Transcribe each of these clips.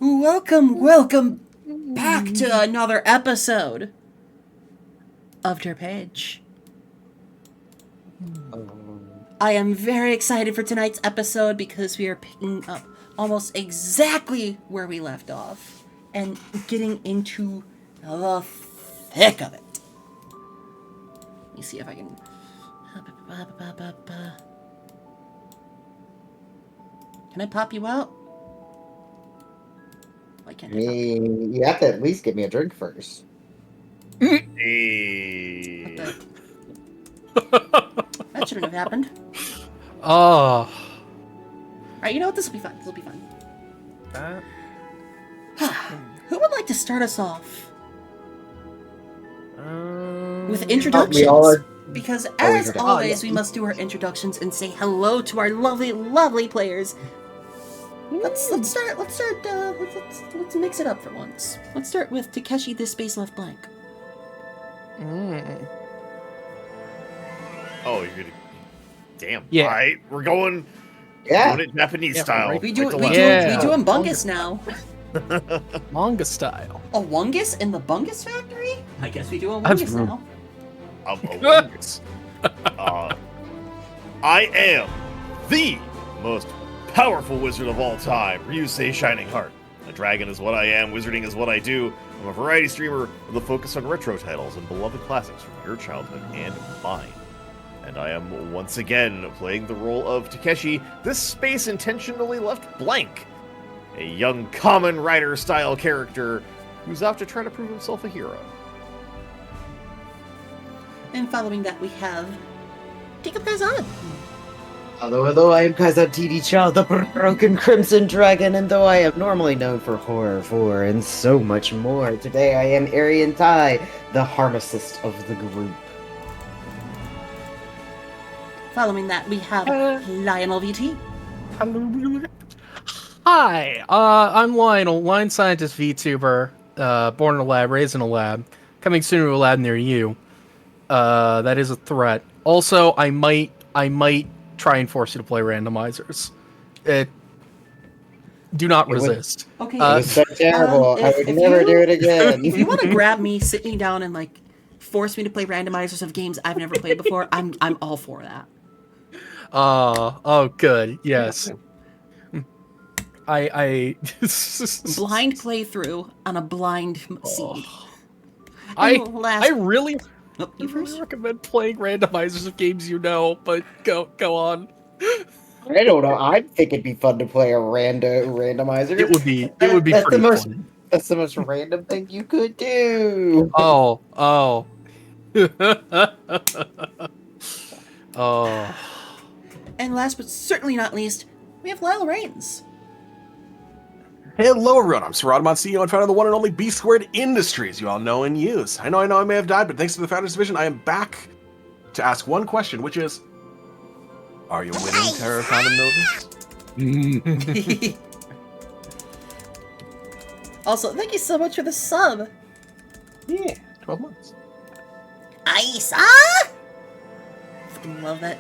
Welcome back to another episode of Derpaige. I am very excited for tonight's episode because we are picking up almost exactly where we left off and getting into the thick of it. Let me see if I can... Can I pop you out? Why can't I pop you out? You have to at least give me a drink first. Hey. That shouldn't have happened. Oh. Alright, you know what? This will be fun. This will be fun. Who would like to start us off? With introductions. We all are. Because as always, we must do our introductions and say hello to our lovely players. Let's mix it up for once. Let's start with Takeshi, this space left blank. Oh, you're gonna. Damn. Yeah. Alright, we're going. Yeah. Doing it Japanese style. We do Like the we last- do Bungus now. Manga style. A Wungus in the Bungus factory? I guess we do a Wungus now. I'm a Wungus. I am the most powerful wizard of all time. Ryusei Shining Heart. A dragon is what I am. Wizarding is what I do. I'm a variety streamer with a focus on retro titles and beloved classics from your childhood and mine. And I am once again playing the role of Takeshi, this space intentionally left blank. A young common rider style character who's out to try to prove himself a hero. And following that, we have Jacob Kazan. Although I am Kaiser TD Child, the broken crimson dragon, and though I am normally known for horror 4 and so much more, today I am Arian Tai, the harmacist of the group. Following that, we have Lionel VT. Hi, I'm Lionel, line scientist VTuber, born in a lab, raised in a lab, coming soon to a lab near you. That is a threat. Also, I might try and force you to play randomizers. Do not resist. Okay. It was so terrible. I would never do it again. If you want to grab me, sit me down, and like force me to play randomizers of games I've never played before, I'm all for that. Oh, good. Yes. I Blind playthrough on a blind seed. I Last... really Oh, you first? recommend playing randomizers of games you know, but go on. I don't know. I think it'd be fun to play a randomizer. It would be That's pretty the most. fun. That's the most random thing you could do. Oh. Oh. And last but certainly not least, we have Lyle Rains. Hello everyone, I'm Saradamon, CEO and founder of the one and only B Squared Industries you all know and use. I know I may have died, but thanks to the Founders Division, I am back to ask one question, which is, are you winning Terror Condom Novus? Also, thank you so much for the sub. Yeah, 12 months. Isa! Fucking love that.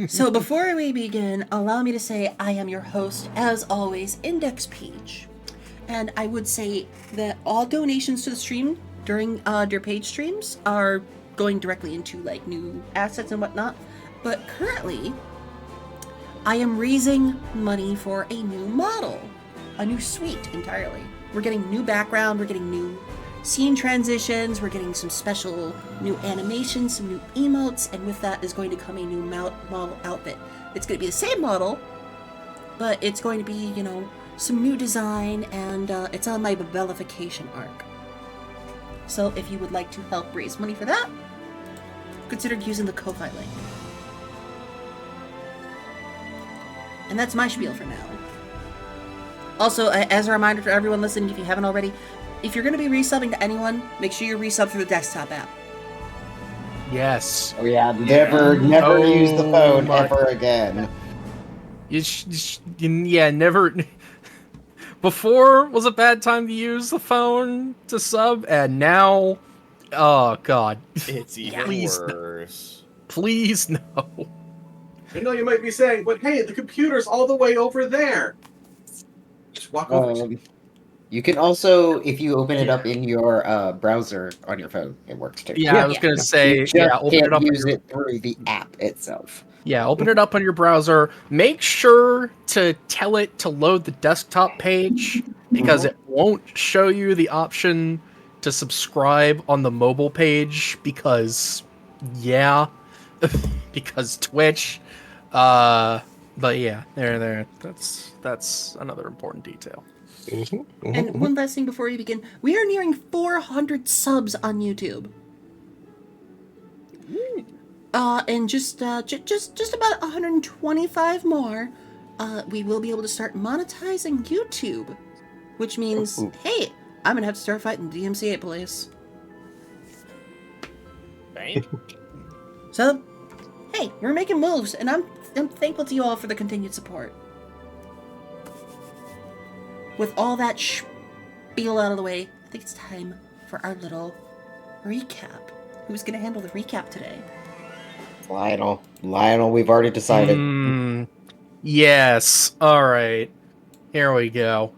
So before we begin, allow me to say I am your host, as always, Derpaige. And I would say that all donations to the stream during Derpaige streams are going directly into like new assets and whatnot. But currently, I am raising money for a new model, a new suite entirely. We're getting new background, we're getting new scene transitions, we're getting some special new animations, some new emotes, and with that is going to come a new model outfit. It's going to be the same model, but it's going to be, you know, some new design, and it's on my Babellification arc. So if you would like to help raise money for that, consider using the Ko-Fi link. And that's my spiel for now. Also, as a reminder for everyone listening, if you haven't already, if you're going to be resubbing to anyone, make sure you resub through the desktop app. Yes. Oh yeah, never use the phone ever again. Yeah, never. Before was a bad time to use the phone to sub, and now, oh god, It's even Please. worse. please no. I know you might be saying, but hey, the computer's all the way over there. Just walk over to it. You can also, if you open it up in your browser on your phone, it works too. Yeah, I was gonna You say, just yeah, open can't it up. use it through the app itself. Yeah, open it up on your browser. Make sure to tell it to load the desktop page because it won't show you the option to subscribe on the mobile page because, yeah, because Twitch. But yeah, there. That's another important detail. And one last thing before we begin, we are nearing 400 subs on YouTube. And just about 125 more, we will be able to start monetizing YouTube, which means, hey, I'm gonna have to start fighting the DMCA police. So, hey, we're making moves, and I'm thankful to you all for the continued support. With all that spiel out of the way, I think it's time for our little recap. Who's gonna handle the recap today? Lionel, we've already decided. Yes. All right. Here we go.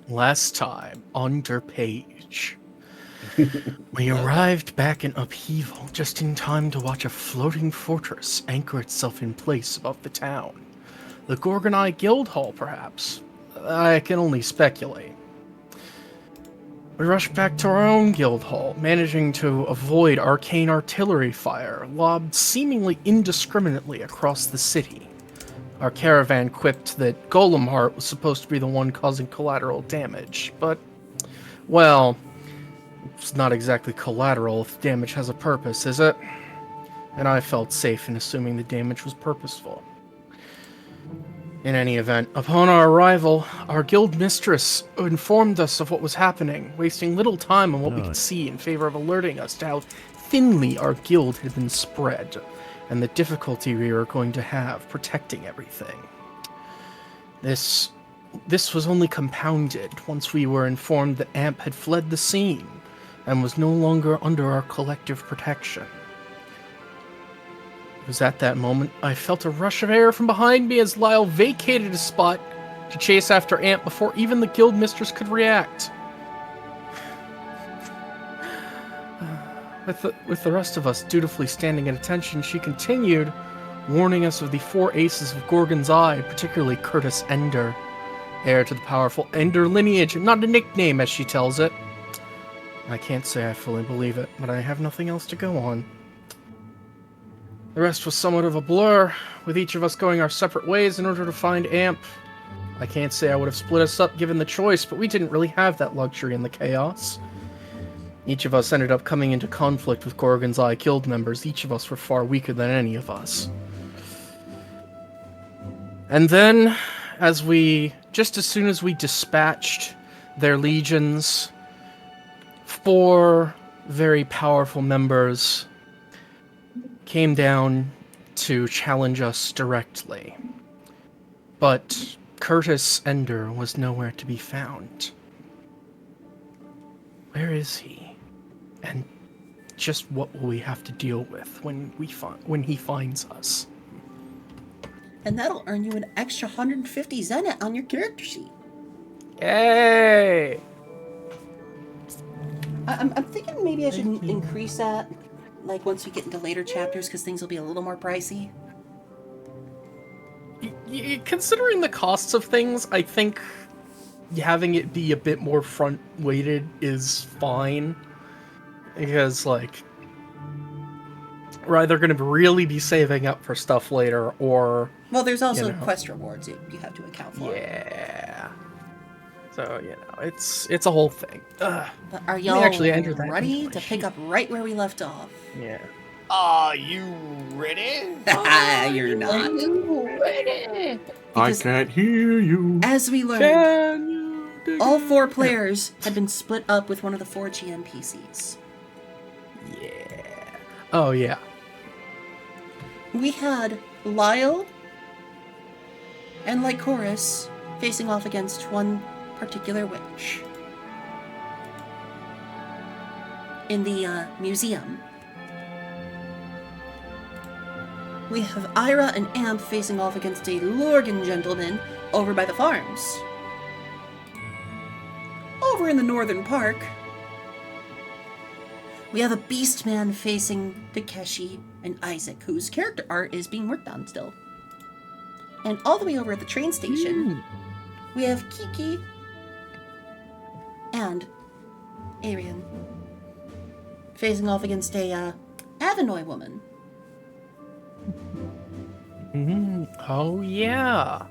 Last time on Derpaige, we arrived back in upheaval just in time to watch a floating fortress anchor itself in place above the town. The Gorgonai Guild Hall, perhaps. I can only speculate. We rushed back to our own guild hall, managing to avoid arcane artillery fire lobbed seemingly indiscriminately across the city. Our caravan quipped that Golemheart was supposed to be the one causing collateral damage, but, well, it's not exactly collateral if damage has a purpose, is it? And I felt safe in assuming the damage was purposeful. In any event, upon our arrival, our guild mistress informed us of what was happening, wasting little time on what we could see in favor of alerting us to how thinly our guild had been spread, and the difficulty we were going to have protecting everything. This was only compounded once we were informed that Amp had fled the scene, and was no longer under our collective protection. It was at that moment I felt a rush of air from behind me as Lyle vacated his spot to chase after Amp before even the guild mistress could react. With the rest of us dutifully standing at attention, she continued, warning us of the four aces of Gorgon's Eye, particularly Curtis Ender, heir to the powerful Ender lineage, and not a nickname as she tells it. I can't say I fully believe it, but I have nothing else to go on. The rest was somewhat of a blur, with each of us going our separate ways in order to find Amp. I can't say I would have split us up given the choice, but we didn't really have that luxury in the chaos. Each of us ended up coming into conflict with Gorgon's Eye Guild members. Each of us were far weaker than any of us. And then, just as soon as we dispatched their legions, 4 very powerful members came down to challenge us directly. But Curtis Ender was nowhere to be found. Where is he? And just what will we have to deal with when he finds us? And that'll earn you an extra 150 Zenit on your character sheet. Yay! I'm thinking maybe I should increase that, like once we get into later chapters, because things will be a little more pricey. Considering the costs of things, I think having it be a bit more front-weighted is fine. Because, like, we're either going to really be saving up for stuff later, or... Well, there's also quest rewards you have to account for. Yeah. So, it's a whole thing. Ugh. But are y'all actually enter that ready into my to pick up right where we left off? Yeah. Are you ready? You're not. I Because can't hear you. as we learned, all 4 players had been split up with one of the 4 GNPCs. Yeah. Oh, yeah. We had Lyle and Lycoris facing off against one particular witch. In the museum. We have Ira and Amp facing off against a Lorgan gentleman over by the farms. Over in the northern park, we have a beast man facing Takeshi and Isaac, whose character art is being worked on still. And all the way over at the train station, we have Kiki and Arian facing off against a Avinoy woman. Oh, yeah.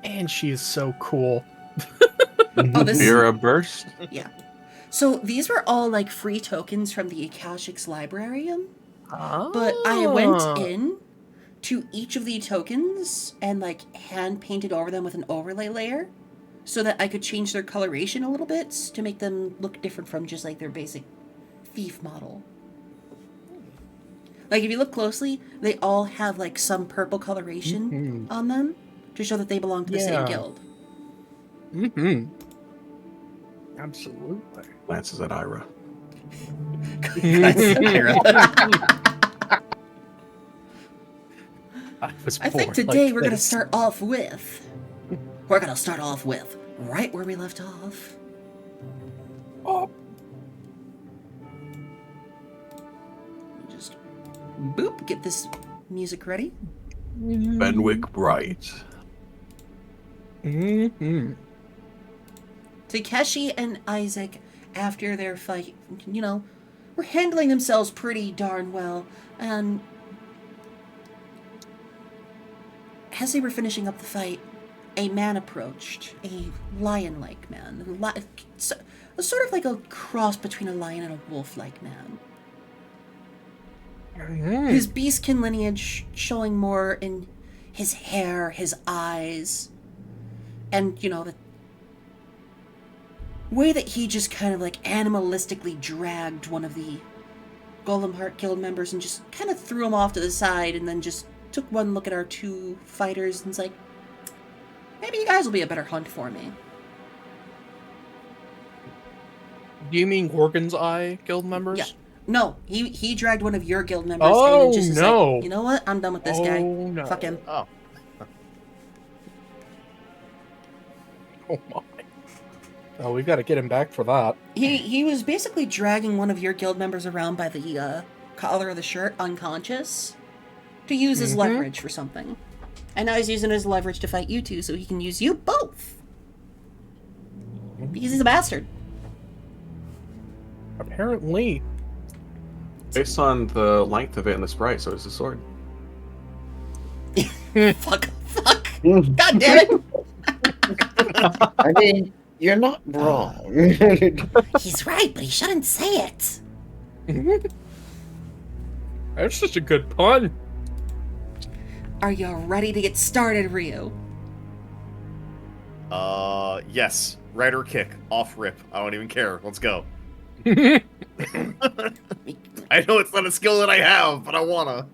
And she is so cool. Oh, this You're a burst? yeah. So these were all like free tokens from the Akashic's librarian. But I went in to each of the tokens and like hand painted over them with an overlay layer so that I could change their coloration a little bit to make them look different from just like their basic thief model. Like if you look closely, they all have like some purple coloration on them to show that they belong to the same guild. Absolutely. Glances at Ira. I think today we're gonna start off with right where we left off. Oh. Just boop, get this music ready. Benwick Bright. Takeshi and Isaac, after their fight, were handling themselves pretty darn well, and as they were finishing up the fight, a man approached, a lion-like man, sort of like a cross between a lion and a wolf-like man. His beastkin lineage showing more in his hair, his eyes, and, the way that he just kind of like animalistically dragged one of the Golem Heart Guild members and just kind of threw him off to the side and then just took one look at our two fighters and was like, maybe you guys will be a better hunt for me. Do you mean Gorgon's Eye guild members? Yeah. No, he dragged one of your guild members Oh, and just was no. like, you know what? I'm done with this guy. No. Fuck him. Oh. Oh my. Oh, we gotta get him back for that. He was basically dragging one of your guild members around by the collar of the shirt, unconscious, to use as leverage for something. And now he's using his leverage to fight you two, so he can use you both. Because he's a bastard. Apparently. Based on the length of it and the sprite, so it's a sword. Fuck. God damn it! I mean, you're not wrong. He's right, but he shouldn't say it. That's just a good pun. Are you ready to get started, Ryu? Yes. Right or kick. Off rip. I don't even care. Let's go. I know it's not a skill that I have, but I wanna.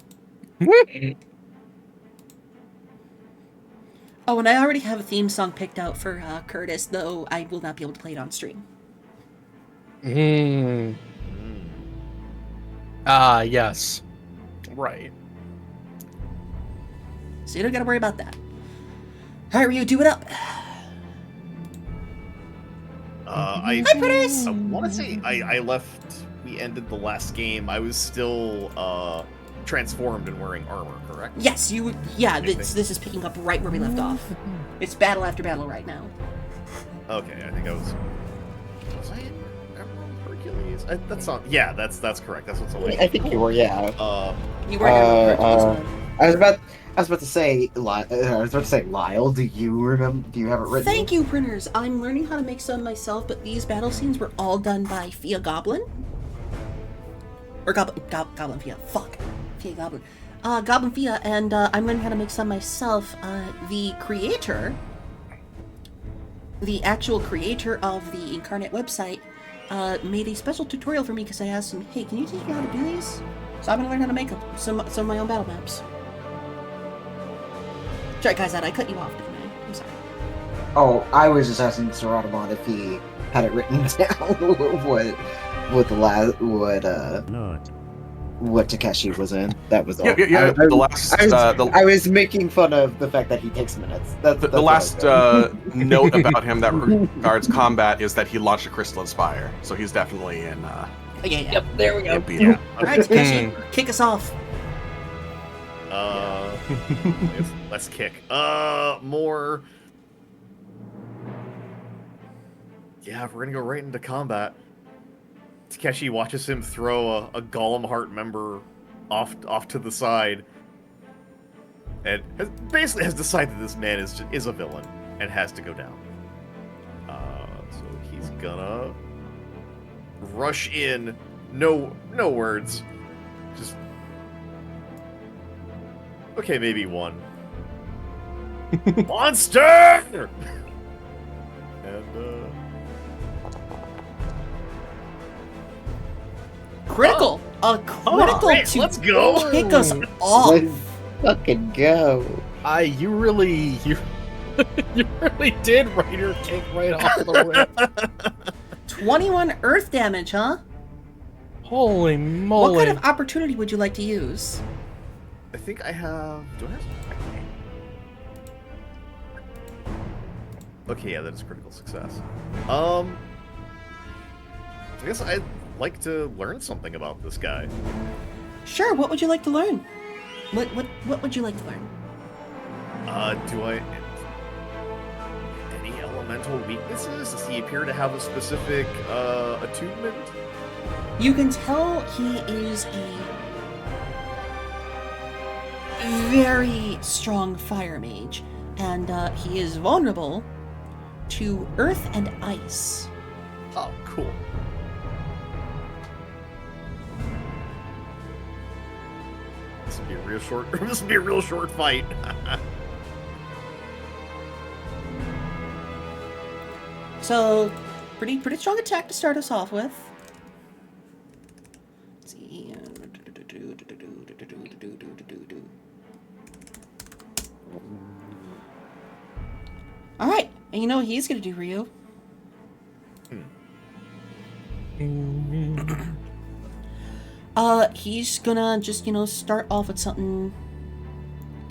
Oh, and I already have a theme song picked out for Curtis, though I will not be able to play it on stream. Ah, yes. Right. So you don't gotta worry about that. Alright, Ryu, do it up. Hi, Curtis! I want to say I left. We ended the last game. I was still transformed and wearing armor. Correct? Yes, you would. Yeah, this is picking up right where we left off. It's battle after battle right now. Okay, I think I was. Was I in Emerald Hercules? That's not. Yeah, that's correct. That's what's on my. I think you were, yeah. You were in Hercules. I was about to say, Lyle. Do you remember? Do you have it written? Thank you, printers. I'm learning how to make some myself, but these battle scenes were all done by Fia Goblin. Or Goblin Fia. Fuck. Fia Goblin. Goblin Fia, and I'm learning how to make some myself. The creator, the actual creator of the Incarnate website, made a special tutorial for me because I asked him, hey, can you teach me how to do these? So I'm going to learn how to make some of my own battle maps. Sorry, guys, I cut you off, didn't I? I'm sorry. Oh, I was just asking Saratamon if he had it written down. What the last? What? what Takeshi was in. That was all. Yeah. I was making fun of the fact that he takes minutes. That's The last note about him that regards combat is that he launched a crystalline spire, so he's definitely in. Yeah. Yep, there we go. beat All right, Takeshi, kick us off. Let's kick. More. Yeah, we're gonna go right into combat. Takeshi watches him throw a Golem Heart member off to the side, and basically has decided this man is a villain and has to go down. So he's gonna rush in. No words. Just okay, maybe one. Monster! And Critical! A critical great, to let's go! kick us off. Let's fucking go. You really did Raider kick right off the rip. 21 earth damage, huh? Holy moly. What kind of opportunity would you like to use? I think I have. Do I have something? Okay, yeah, that is critical success. I guess I'd like to learn something about this guy. Sure, what would you like to learn? What would you like to learn? Do I... Any elemental weaknesses? Does he appear to have a specific, attunement? You can tell he is a very strong fire mage, and he is vulnerable to earth and ice. Oh, cool. This would be a real short. This would be a real short fight. So, pretty strong attack to start us off with. Let's see. All right, and you know what he's gonna do, Ryu? He's gonna just, start off with something.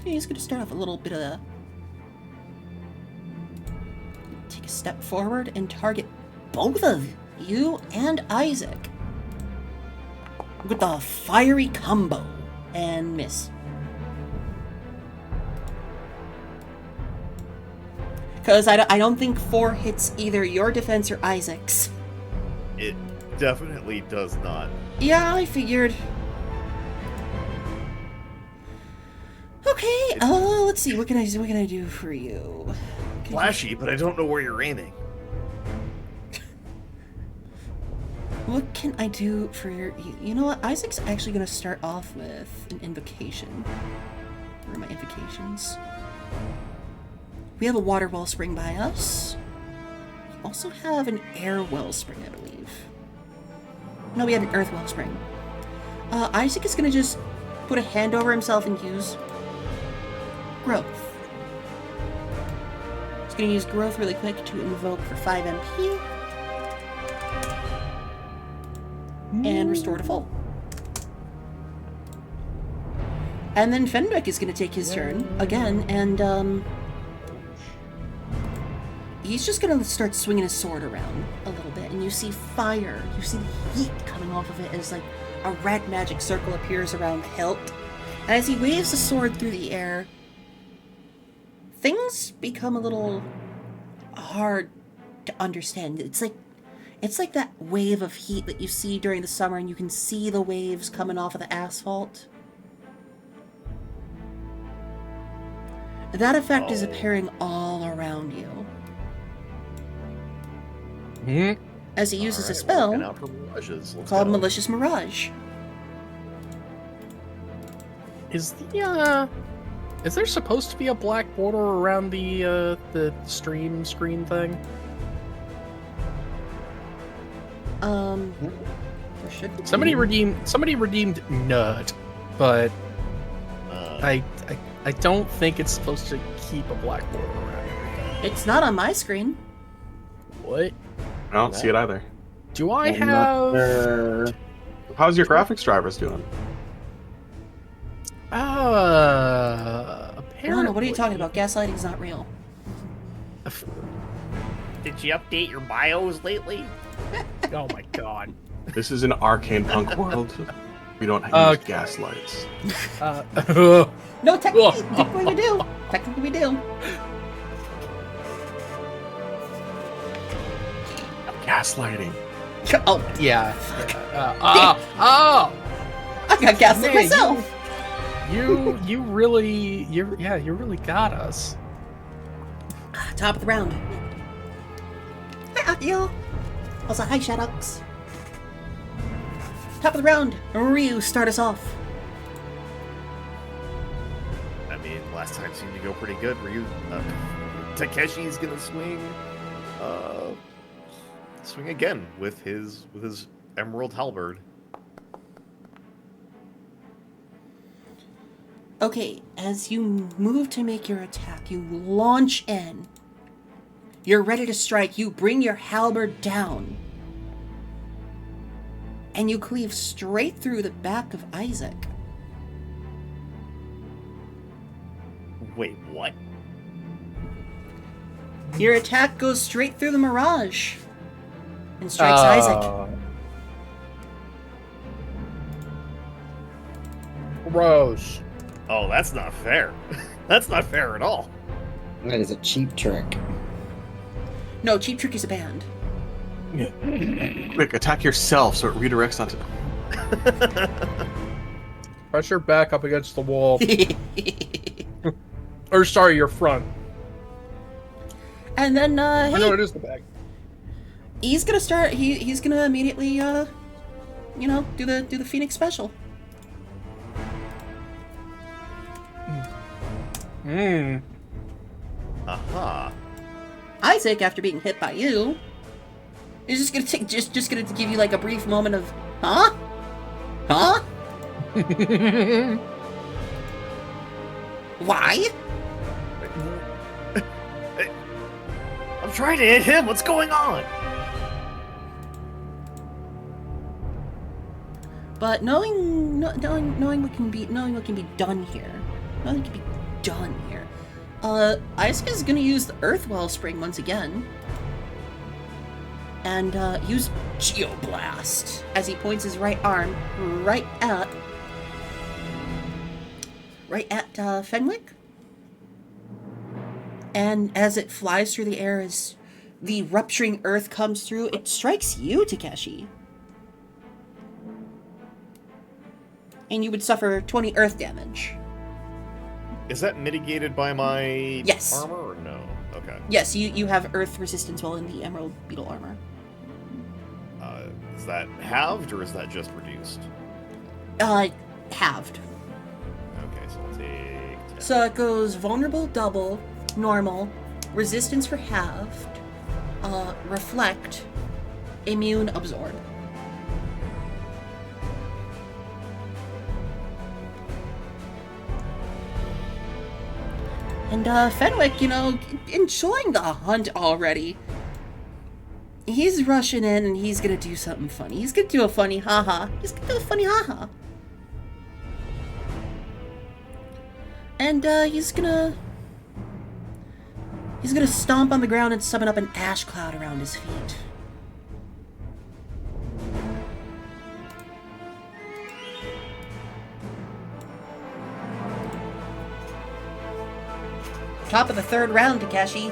He's gonna start off a little bit of a... Take a step forward and target both of you and Isaac with the fiery combo and miss. Because I don't think 4 hits either your defense or Isaac's. It definitely does not. Yeah, I figured. Okay, let's see. What can I do for you? Flashy, but I don't know where you're aiming. What can I do for your... You know what? Isaac's actually going to start off with an invocation. Where are my invocations? We have a water wellspring by us. We also have an air wellspring, I believe. No, we had an earth wellspring. Isaac is going to just put a hand over himself and use growth. He's going to use growth really quick to invoke for 5 MP. And restore to full. And then Fenwick is going to take his turn again, and he's just going to start swinging his sword around a little bit, and you see fire. You see the heat coming off of it as like a red magic circle appears around the hilt. And as he waves the sword through the air, things become a little hard to understand. It's like that wave of heat that you see during the summer, and you can see the waves coming off of the asphalt. That effect is appearing all around you. As he uses a spell called Malicious Mirage. Is there supposed to be a black border around the stream screen thing? There should be. Somebody redeemed Nut, but I don't think it's supposed to keep a black border around everything. It's not on my screen. What? I don't see it either. Do I have... How's your graphics drivers doing? Apparently. No, what are you talking about? Gaslighting's not real. Did you update your bios lately? Oh my god. This is an arcane punk world. We don't use gaslights. No, technically we do. Technically we do. Gaslighting. Oh, Yeah. I got gaslit Man, myself. You really got us. Top of the round. Hi, Akio. Also, hi, Shadows. Top of the round. Ryu, start us off. I mean, last time seemed to go pretty good. Takeshi's gonna swing again with his emerald halberd. Okay, as you move to make your attack, you launch in. You're ready to strike. You bring your halberd down. And you cleave straight through the back of Isaac. Wait, what? Your attack goes straight through the mirage and strikes Isaac. Gross. Oh, that's not fair. That's not fair at all. That is a cheap trick. No, Cheap Trick is a band. Quick, attack yourself so it redirects onto. Press your back up against the wall. Or sorry, your front. And then Oh, no, hey, it is the back. he's gonna start. He's gonna immediately do the Phoenix special. Hmm. Aha. Isaac, after being hit by you, is just gonna just gonna give you like a brief moment of huh? Why? I'm trying to hit him. What's going on? But knowing what can be done here, nothing can be done here. Isaac is gonna use the Earth Wellspring once again, and use Geoblast as he points his right arm right at Fenwick. And as it flies through the air, as the rupturing earth comes through, it strikes you, Takeshi. And you would suffer 20 earth damage. Is that mitigated by my Yes. armor or no? Okay. Yes, you have earth resistance while in the Emerald Beetle armor. Is that halved or is that just reduced? Halved. Okay, so I'll take 10. So it goes vulnerable, double, normal, resistance for halved, reflect, immune, absorb. And Fenwick, enjoying the hunt already. He's rushing in and he's gonna do something funny. He's gonna do a funny haha. And he's gonna stomp on the ground and summon up an ash cloud around his feet. Top of the third round, Takeshi.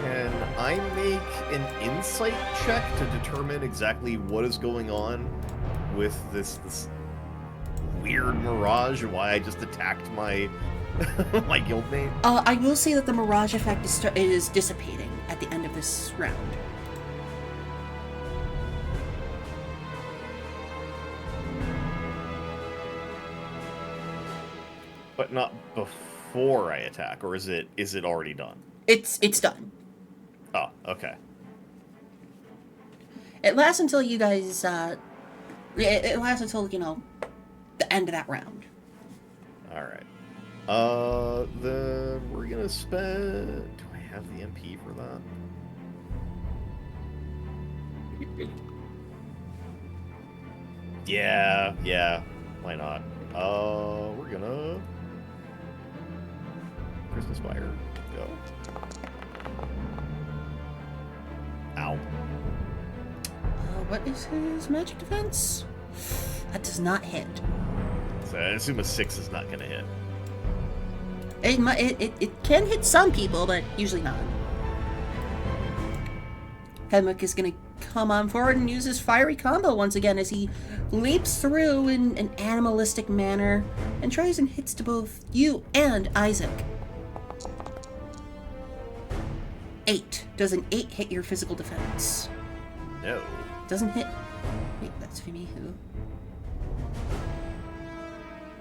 Can I make an insight check to determine exactly what is going on with this weird mirage and why I just attacked my my guildmate? I will say that the mirage effect is dissipating at the end of this round. But not before I attack, or is it already done? It's done. Oh, okay. It lasts until you guys. It lasts until the end of that round. All right. Then we're gonna spend. Do I have the MP for that? Yeah. Why not? We're gonna Christmas Fire. Go. Ow. What is his magic defense? That does not hit. So I assume a 6 is not gonna hit. It can hit some people, but usually not. Fenwick is going to come on forward and use his fiery combo once again as he leaps through in an animalistic manner and tries and hits to both you and Isaac. 8. Does an 8 hit your physical defense? No. Doesn't hit. Wait, that's for me who?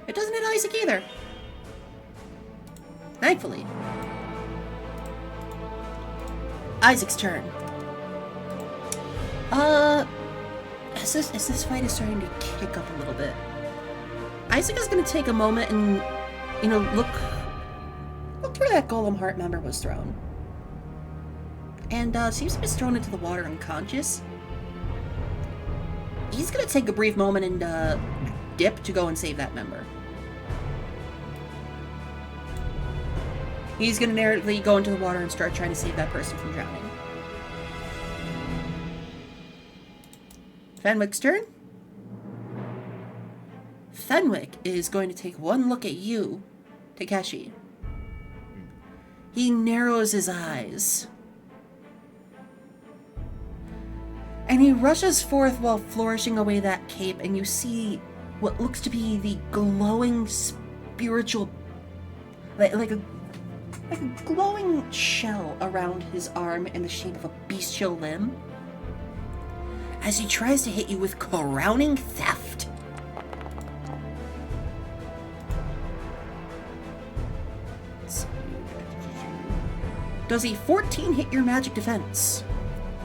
It doesn't hit Isaac either. Thankfully. Isaac's turn. As this fight is starting to kick up a little bit, Isaac is going to take a moment and, look where that golem heart member was thrown. And seems to be thrown into the water unconscious. He's going to take a brief moment and dip to go and save that member. He's going to narratively go into the water and start trying to save that person from drowning. Fenwick's turn. Fenwick is going to take one look at you, Takeshi. He narrows his eyes. And he rushes forth while flourishing away that cape, and you see what looks to be the glowing spiritual... like a glowing shell around his arm in the shape of a bestial limb, as he tries to hit you with crowning theft. Does a 14 hit your magic defense?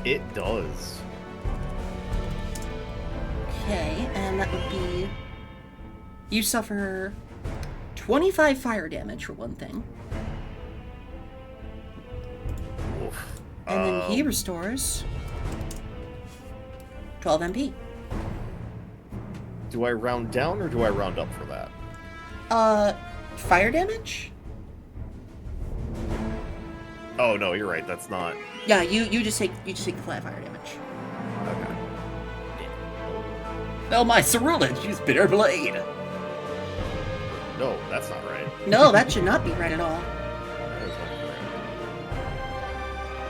It does. Okay, and that would be... You suffer 25 fire damage for one thing. Oof. And then he restores 12 MP. Do I round down or do I round up for that? Fire damage? Oh no, you're right. That's not. Yeah, you just take the flat fire damage. Okay. Oh, my cerulage, use bitter blade. No, that's not right. No, that should not be right at all. That is not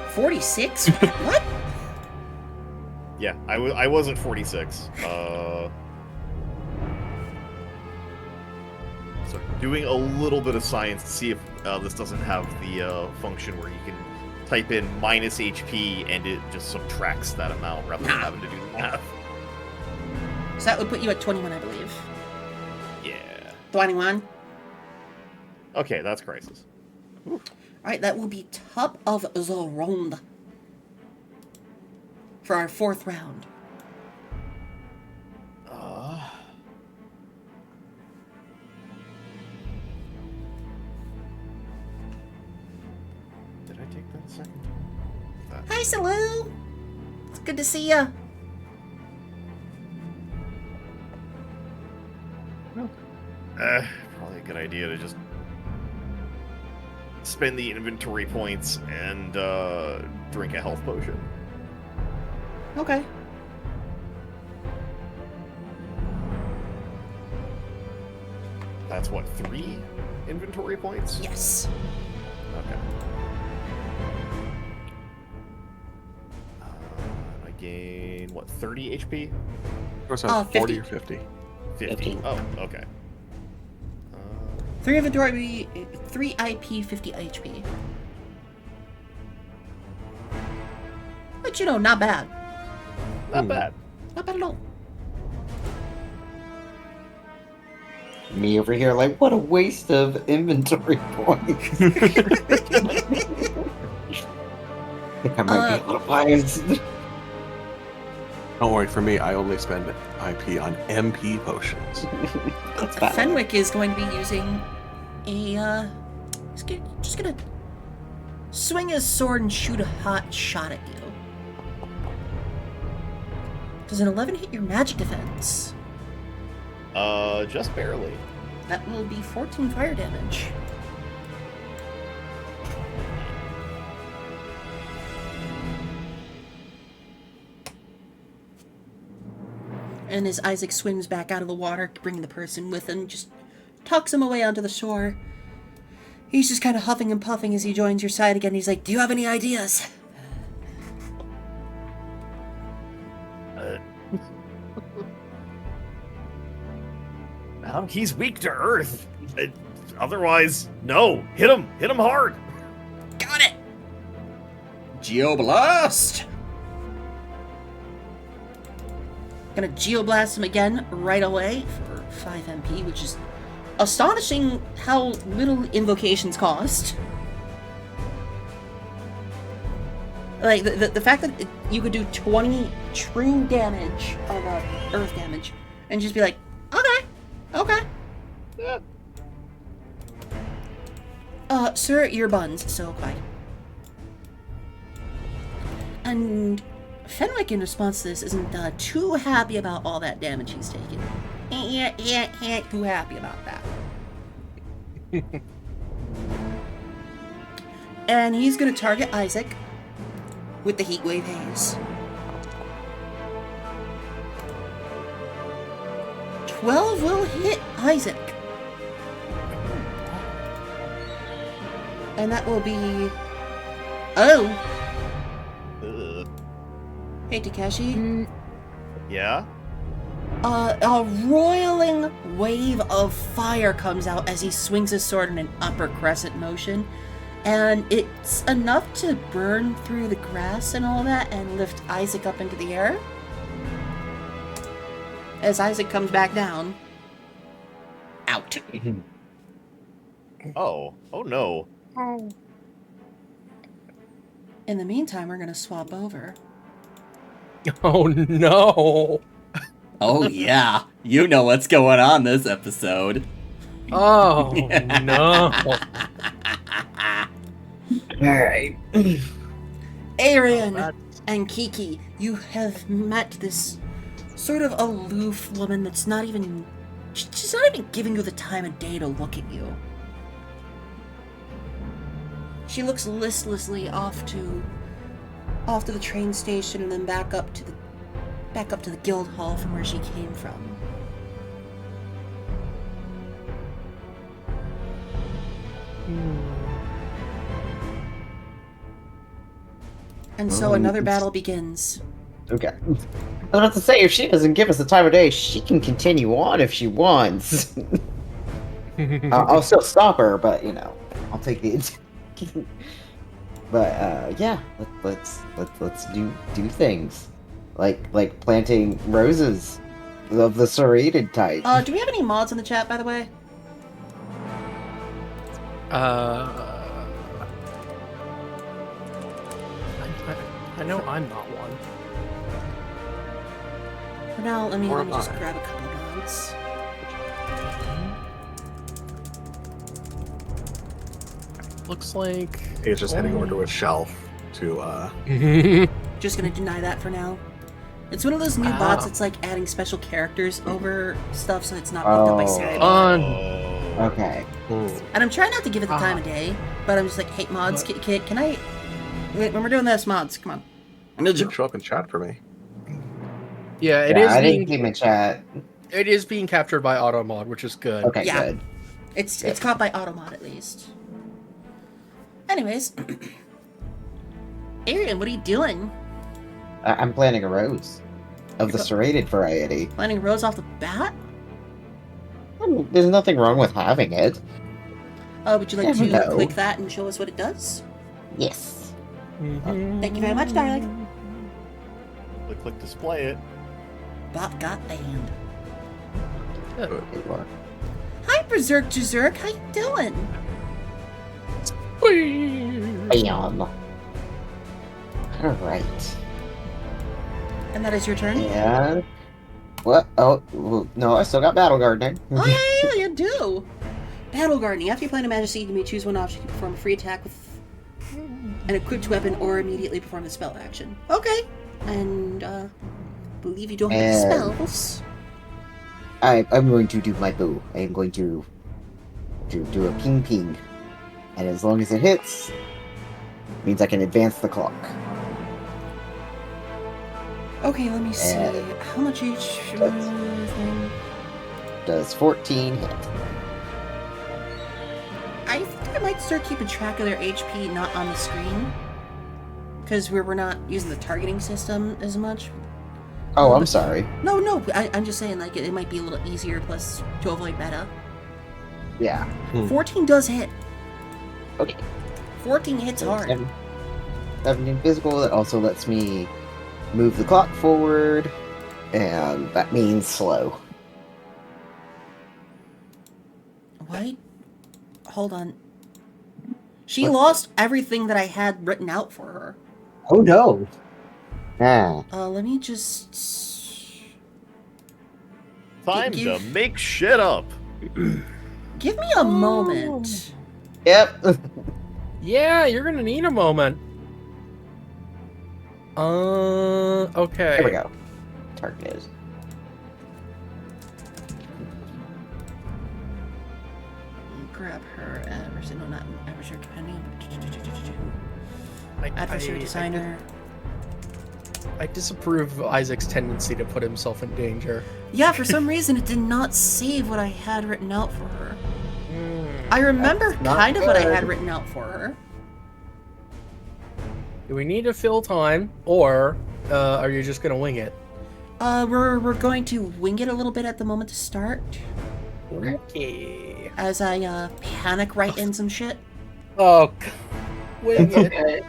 correct. 46? What? Yeah, I wasn't 46. So doing a little bit of science to see if this doesn't have the function where you can type in minus HP and it just subtracts that amount rather than having to do the math. So that would put you at 21, I believe. Yeah. 21. Okay, that's Crisis. Alright, that will be top of the round. For our 4th round. Did I take that second? Hi, Salou! It's good to see ya. Probably a good idea to just spend the inventory points and drink a health potion. Okay. That's what, 3 inventory points? Yes. Okay. I gain, what, 30 HP? Of course, 40 50. or 50. 50. Oh, okay. 3 inventory, 3 IP, 50 HP. But not bad. Not bad. Not bad at all. Me over here, like, what a waste of inventory points. I think I might be able to buy it. Don't worry, for me, I only spend IP on MP potions. That's bad. Fenwick is going to be using a, just gonna swing his sword and shoot a hot shot at you. Does an 11 hit your magic defense? Just barely. That will be 14 fire damage. And as Isaac swims back out of the water, bringing the person with him, just tucks him away onto the shore. He's just kind of huffing and puffing as he joins your side again. He's like, "Do you have any ideas?" He's weak to earth. Otherwise, no. Hit him. Hit him hard. Got it! Geoblast! Gonna Geoblast him again right away for 5 MP, which is astonishing how little invocations cost. Like, the fact that you could do 20 true damage of earth damage and just be like, okay. Yeah. Sir, your buns, so quiet. And Fenwick, in response to this, isn't too happy about all that damage he's taken. Too happy about that. And he's gonna target Isaac with the Heatwave Haze. 12 will hit Isaac. And that will be... Oh! Hey, Takeshi. Yeah? A roiling wave of fire comes out as he swings his sword in an upper crescent motion. And it's enough to burn through the grass and all that and lift Isaac up into the air. As Isaac comes back down. Out. Oh no. In the meantime, we're gonna swap over. Oh no! Oh yeah, you know what's going on this episode. Oh no! Alright. Arian and Kiki, you have met this sort of aloof woman that's not even... She's not even giving you the time of day to look at you. She looks listlessly off to the train station and then back up to the guild hall from where she came from. And so another battle begins. Okay. I was about to say, if she doesn't give us the time of day, she can continue on if she wants. I'll still stop her, but I'll take the. But yeah, let's do things, like planting roses of the serrated type. Do we have any mods in the chat, by the way? I know I'm not one. For now, let me just I. grab a couple of mods. Looks like He's just heading over to a shelf to Just gonna deny that for now. It's one of those new bots that's like adding special characters over stuff so it's not picked up by Siri. fun. Okay. And I'm trying not to give it the time of day, but I'm just like, hey mods, can I... Wait, when we're doing this, mods, come on. didn't show up in chat for me. Yeah, I didn't keep in chat. It is being captured by Automod, which is good. Okay, Yeah. good. It's caught by Automod at least. Anyways, Arian, what are you doing? I'm planting a rose of the serrated variety. Planting a rose off the bat? There's nothing wrong with having it. Would you like Never to know. click that and show us what it does? Yes. Thank you very much, darling. Click display it. Bot got banned. Good work. Hi, Berserk Jazerk. How you doing? Bam. Alright. And that is your turn? And... What? Oh, no, I still got battle gardening. Oh, yeah, you do. Battle Gardening. After you plant a magic seed, you may choose one option. You can perform a free attack with an equipped weapon or immediately perform a spell action. Okay. And, believe you don't have any spells. I'm going to do my bow. I am going to do a ping ping. And as long as it hits, means I can advance the clock. Okay, let me see. How much each thing? Does 14 hit? I think I might start keeping track of their HP not on the screen. Because we're not using the targeting system as much. Oh, I'm sorry. No, I'm just saying, like, it might be a little easier, plus, to avoid meta. Yeah. 14 does hit. Okay. 14 hits hard. 17 physical, that also lets me move the clock forward, and that means slow. What? Hold on. She lost everything that I had written out for her. Oh no! Ah. Let me just... Time to make shit up. Give me a moment. Yep. Yeah, you're gonna need a moment. Okay. There we go. Targeted. Grab her adversary. No, not adversary companion. I Adversary designer. I disapprove of Isaac's tendency to put himself in danger. Yeah, for some reason it did not save what I had written out for her. I remember That's not kind of what I good. had written out for her. Do we need to fill time, or are you just gonna wing it? We're going to wing it a little bit at the moment to start. Okay. As I panic write in some shit. Oh, wing it.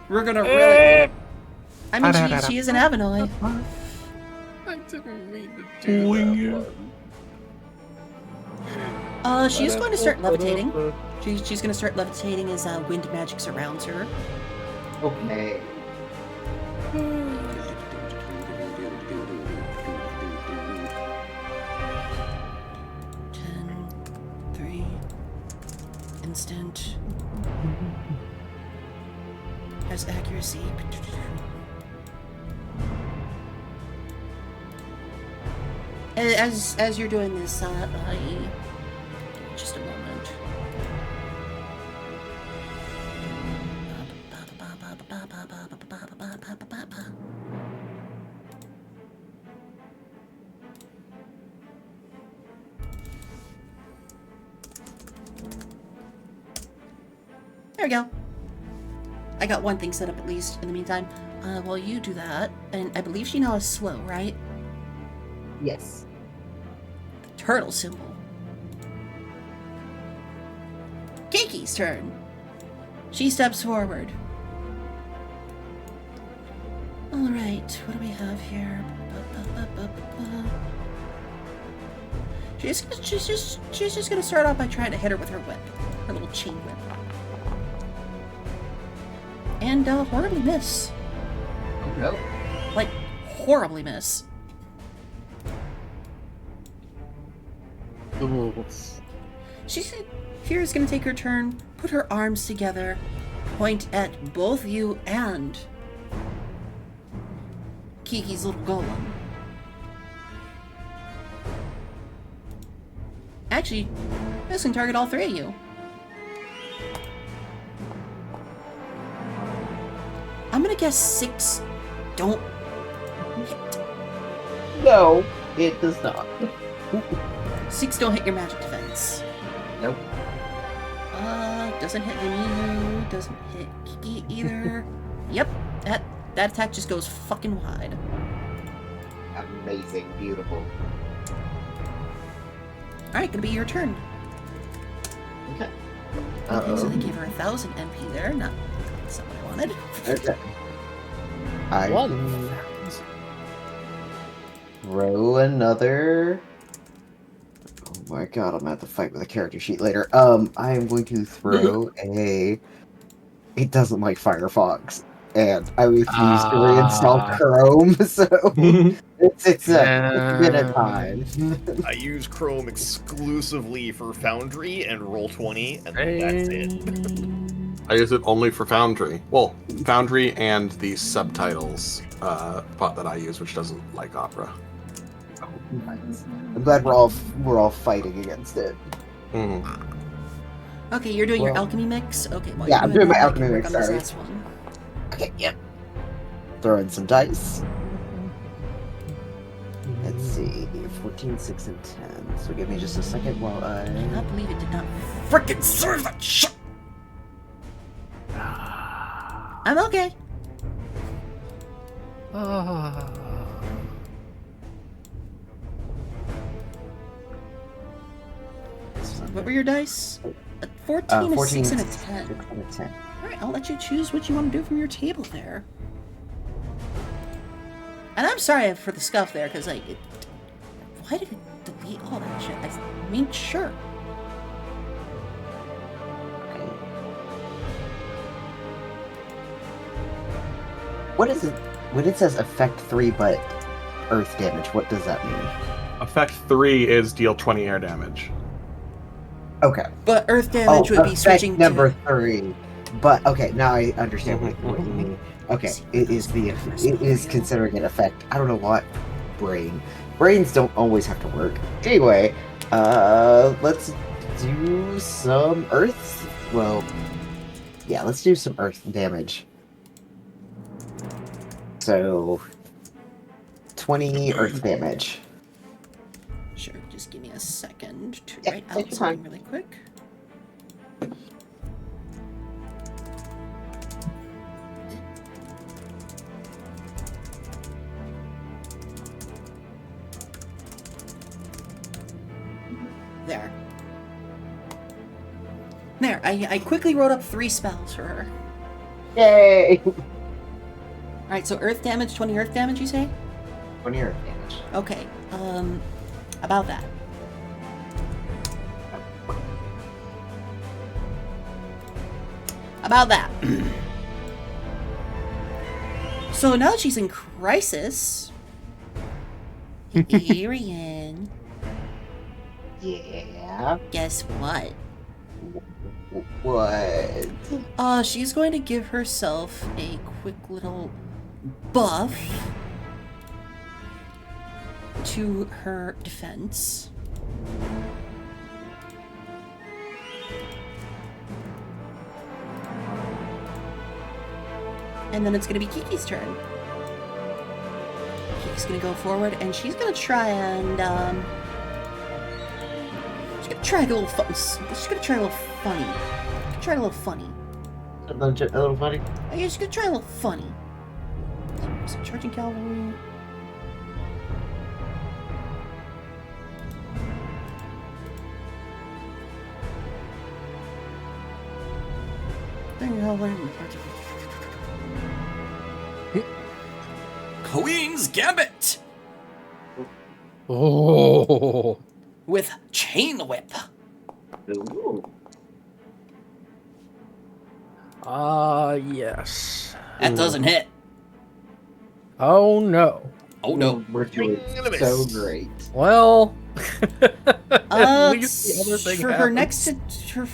We're gonna really... I mean, she is an Avinoy. I didn't mean to do that one. She's going to start levitating. She's going to start levitating as wind magic surrounds her. Okay. Three. Instant. Has accuracy. As you're doing this, just a moment. There we go. I got one thing set up at least in the meantime. While you do that, and I believe she now is slow, right? Yes. Turtle symbol. Kiki's turn. She steps forward. Alright, what do we have here? She's just gonna start off by trying to hit her with her whip. Her little chain whip. And horribly miss. Oh no. Like, horribly miss. Here's gonna take her turn, put her arms together, point at both you and Kiki's little golem. Actually, this can target all three of you. I'm gonna guess 6 don't hit. No, it does not. 6 don't hit your magic defense. Nope. Doesn't hit Emu, doesn't hit Kiki either. Yep, that attack just goes fucking wide. Amazing, beautiful. Alright, gonna be your turn. Okay. Okay, so they gave her 1,000 NP there, not what I wanted. Okay. I One. can throw another. Oh my god, I'm gonna have to fight with a character sheet later. I am going to throw a. It doesn't like Firefox, and I refuse to reinstall Chrome, so it's been a time. I use Chrome exclusively for Foundry and Roll20, and that's it. I use it only for Foundry. Well, Foundry and the subtitles bot that I use, which doesn't like Opera. I'm glad we're all fighting against it. Mhm. Okay, you're doing your Well, alchemy mix? Okay, well, yeah, you're I'm doing my that, I alchemy can work mix, on this sorry. last one. Okay, yep. Throw in some dice. Let's see. 14, 6, and 10. So give me just a second while I cannot I... believe it did not frickin' serve that shit! I'm okay. What were your dice? A 14, a 14, 6, and a 6, 10. and a 10. Alright, I'll let you choose what you want to do from your table there. And I'm sorry for the scuff there, because, like, why did it delete all that shit? I mean, sure. Okay. What is it? When it says effect 3 but earth damage, what does that mean? Effect 3 is deal 20 air damage. Okay. But earth damage would be effect switching number to... 3. But okay, now I understand what you mean. Okay, it is considering an effect. I don't know what brains don't always have to work. Anyway, let's do some earth. Well, yeah, let's do some earth damage. So 20 earth damage. Sure, just give me a second to Yeah, write take out your something time. really quick. There. There, I quickly wrote up 3 spells for her. Yay! Alright, so earth damage, 20 earth damage, you say? 20 earth damage. Okay, about that. About that. So now that she's in crisis, Arian, Yeah. guess what? What? She's going to give herself a quick little buff to her defense. And then it's going to be Kiki's turn. Kiki's going to go forward, and she's going to try and, she's going to try a little fun. She's going to try a little funny. Try a little funny. A little funny? I guess she's going to try a little funny. So charging cavalry. Queen's Gambit! Oh. With chain whip. Ooh. Yes. That doesn't hit. Oh no. Oh no. We're doing so great. Well, at least the other thing for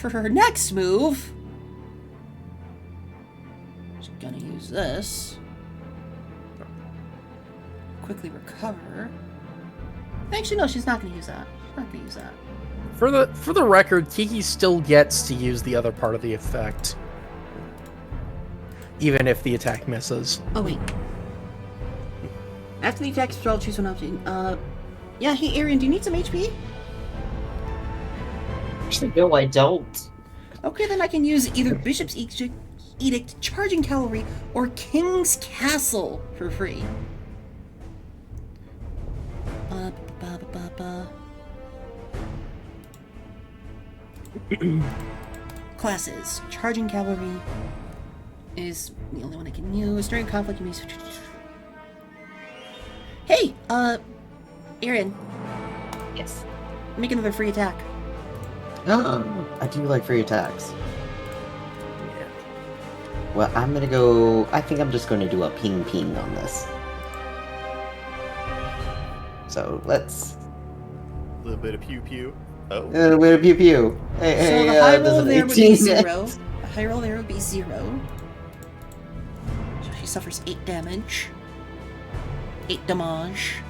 her next move, she's gonna use this. Quickly recover. Actually, no, she's not gonna use that. She's not gonna use that. For the record, Kiki still gets to use the other part of the effect, even if the attack misses. Oh wait. After the attack spell, choose one option. Yeah. Hey, Arian, do you need some HP? Actually, no, I don't. Okay, then I can use either Bishop's Edict, Charging Cavalry, or King's Castle for free. Classes. Charging Cavalry is the only one I can use. During conflict, you may... Hey, Arian. Yes. Make another free attack. I do like free attacks. Well, I'm gonna go... I think I'm just gonna do a ping-ping on this. So, let's... A little bit of pew-pew. Oh. A little bit of pew-pew. Hey, So the high roll does an there would be 18 0. The high roll there would be 0. So she suffers 8 damage. 8 damage.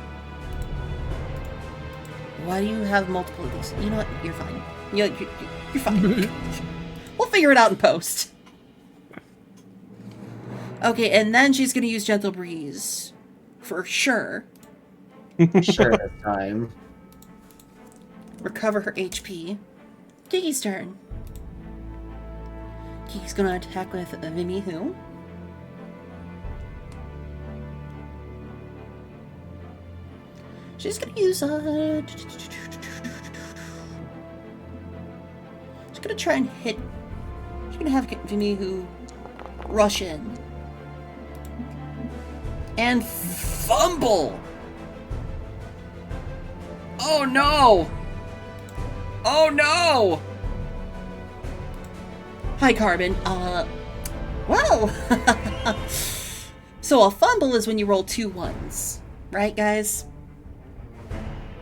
Why do you have multiple of these? You know what? You're fine. You're fine. We'll figure it out in post. Okay, and then she's gonna use Gentle Breeze. For sure. Sure, this time. Recover her HP. Kiki's turn. Kiki's gonna attack with Vimy Who. She's gonna use she's gonna try and hit. She's gonna have Vimy Who rush in. And fumble! Oh no! Oh no! Hi, Carbon. Well. So a fumble is when you roll 2 1s, right, guys?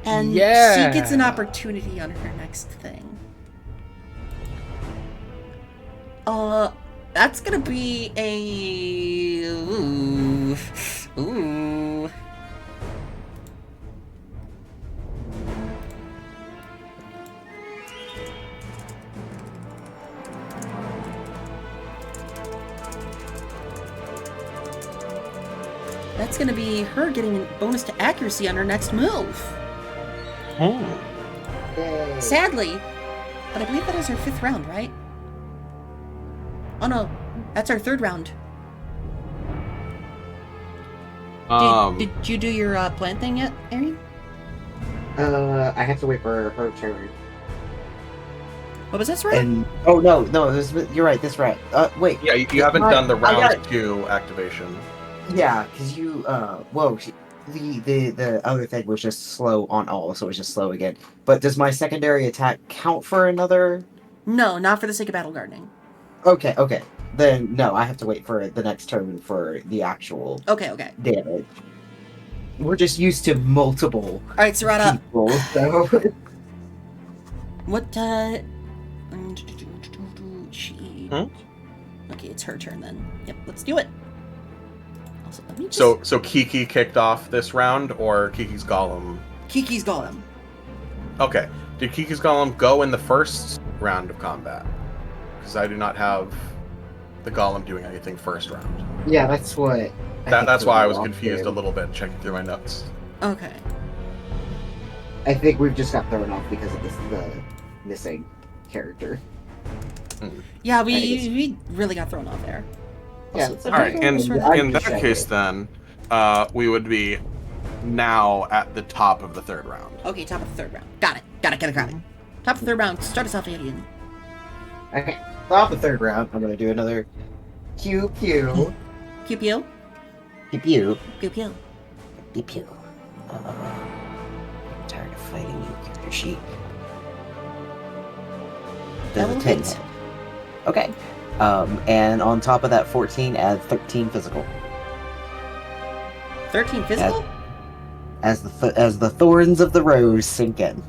And Yeah. she gets an opportunity on her next thing. That's gonna be a... Ooh. That's gonna be her getting a bonus to accuracy on her next move. Oh. Yay. Sadly, but I believe that is our 5th round, right? Oh no, that's our 3rd round. Did you do your plan thing yet, Arian? I have to wait for her turn. What was this, right? And no, you're right. This right. Wait. Yeah, you haven't I- done the I got round it. 2 activation. Yeah, because you the other thing was just slow on all, so it was just slow again. But does my secondary attack count for another? No, not for the sake of battle gardening. Okay. Then no, I have to wait for the next turn for the actual Okay. damage. We're just used to multiple Alright, Serata, people, so what, she... Okay, it's her turn then. Yep, let's do it. Also, let me just... So Kiki kicked off this round, or Kiki's Golem? Kiki's Golem. Okay. Did Kiki's Golem go in the first round of combat? Because I do not have the Golem doing anything first round. yeah, that's what. That's why I was confused a little bit checking through my notes. Okay. I think we've just got thrown off because of the missing character. Yeah, I guess- we really got thrown off there. Yeah, Also, All right, in I'm that just case saying. then, we would be now at the top of the 3rd round. Okay, top of the 3rd round. Got it. Top of the 3rd round. Start us off, Alien. Okay, top of the 3rd round, I'm gonna do another pew pew Pew pew. pew pew Pew pew. pew pew. I'm tired of fighting you, character sheet. That There's a will 10 hit. head. Okay. And on top of that 14, add 13 physical. 13 physical? As the thorns of the rose sink in.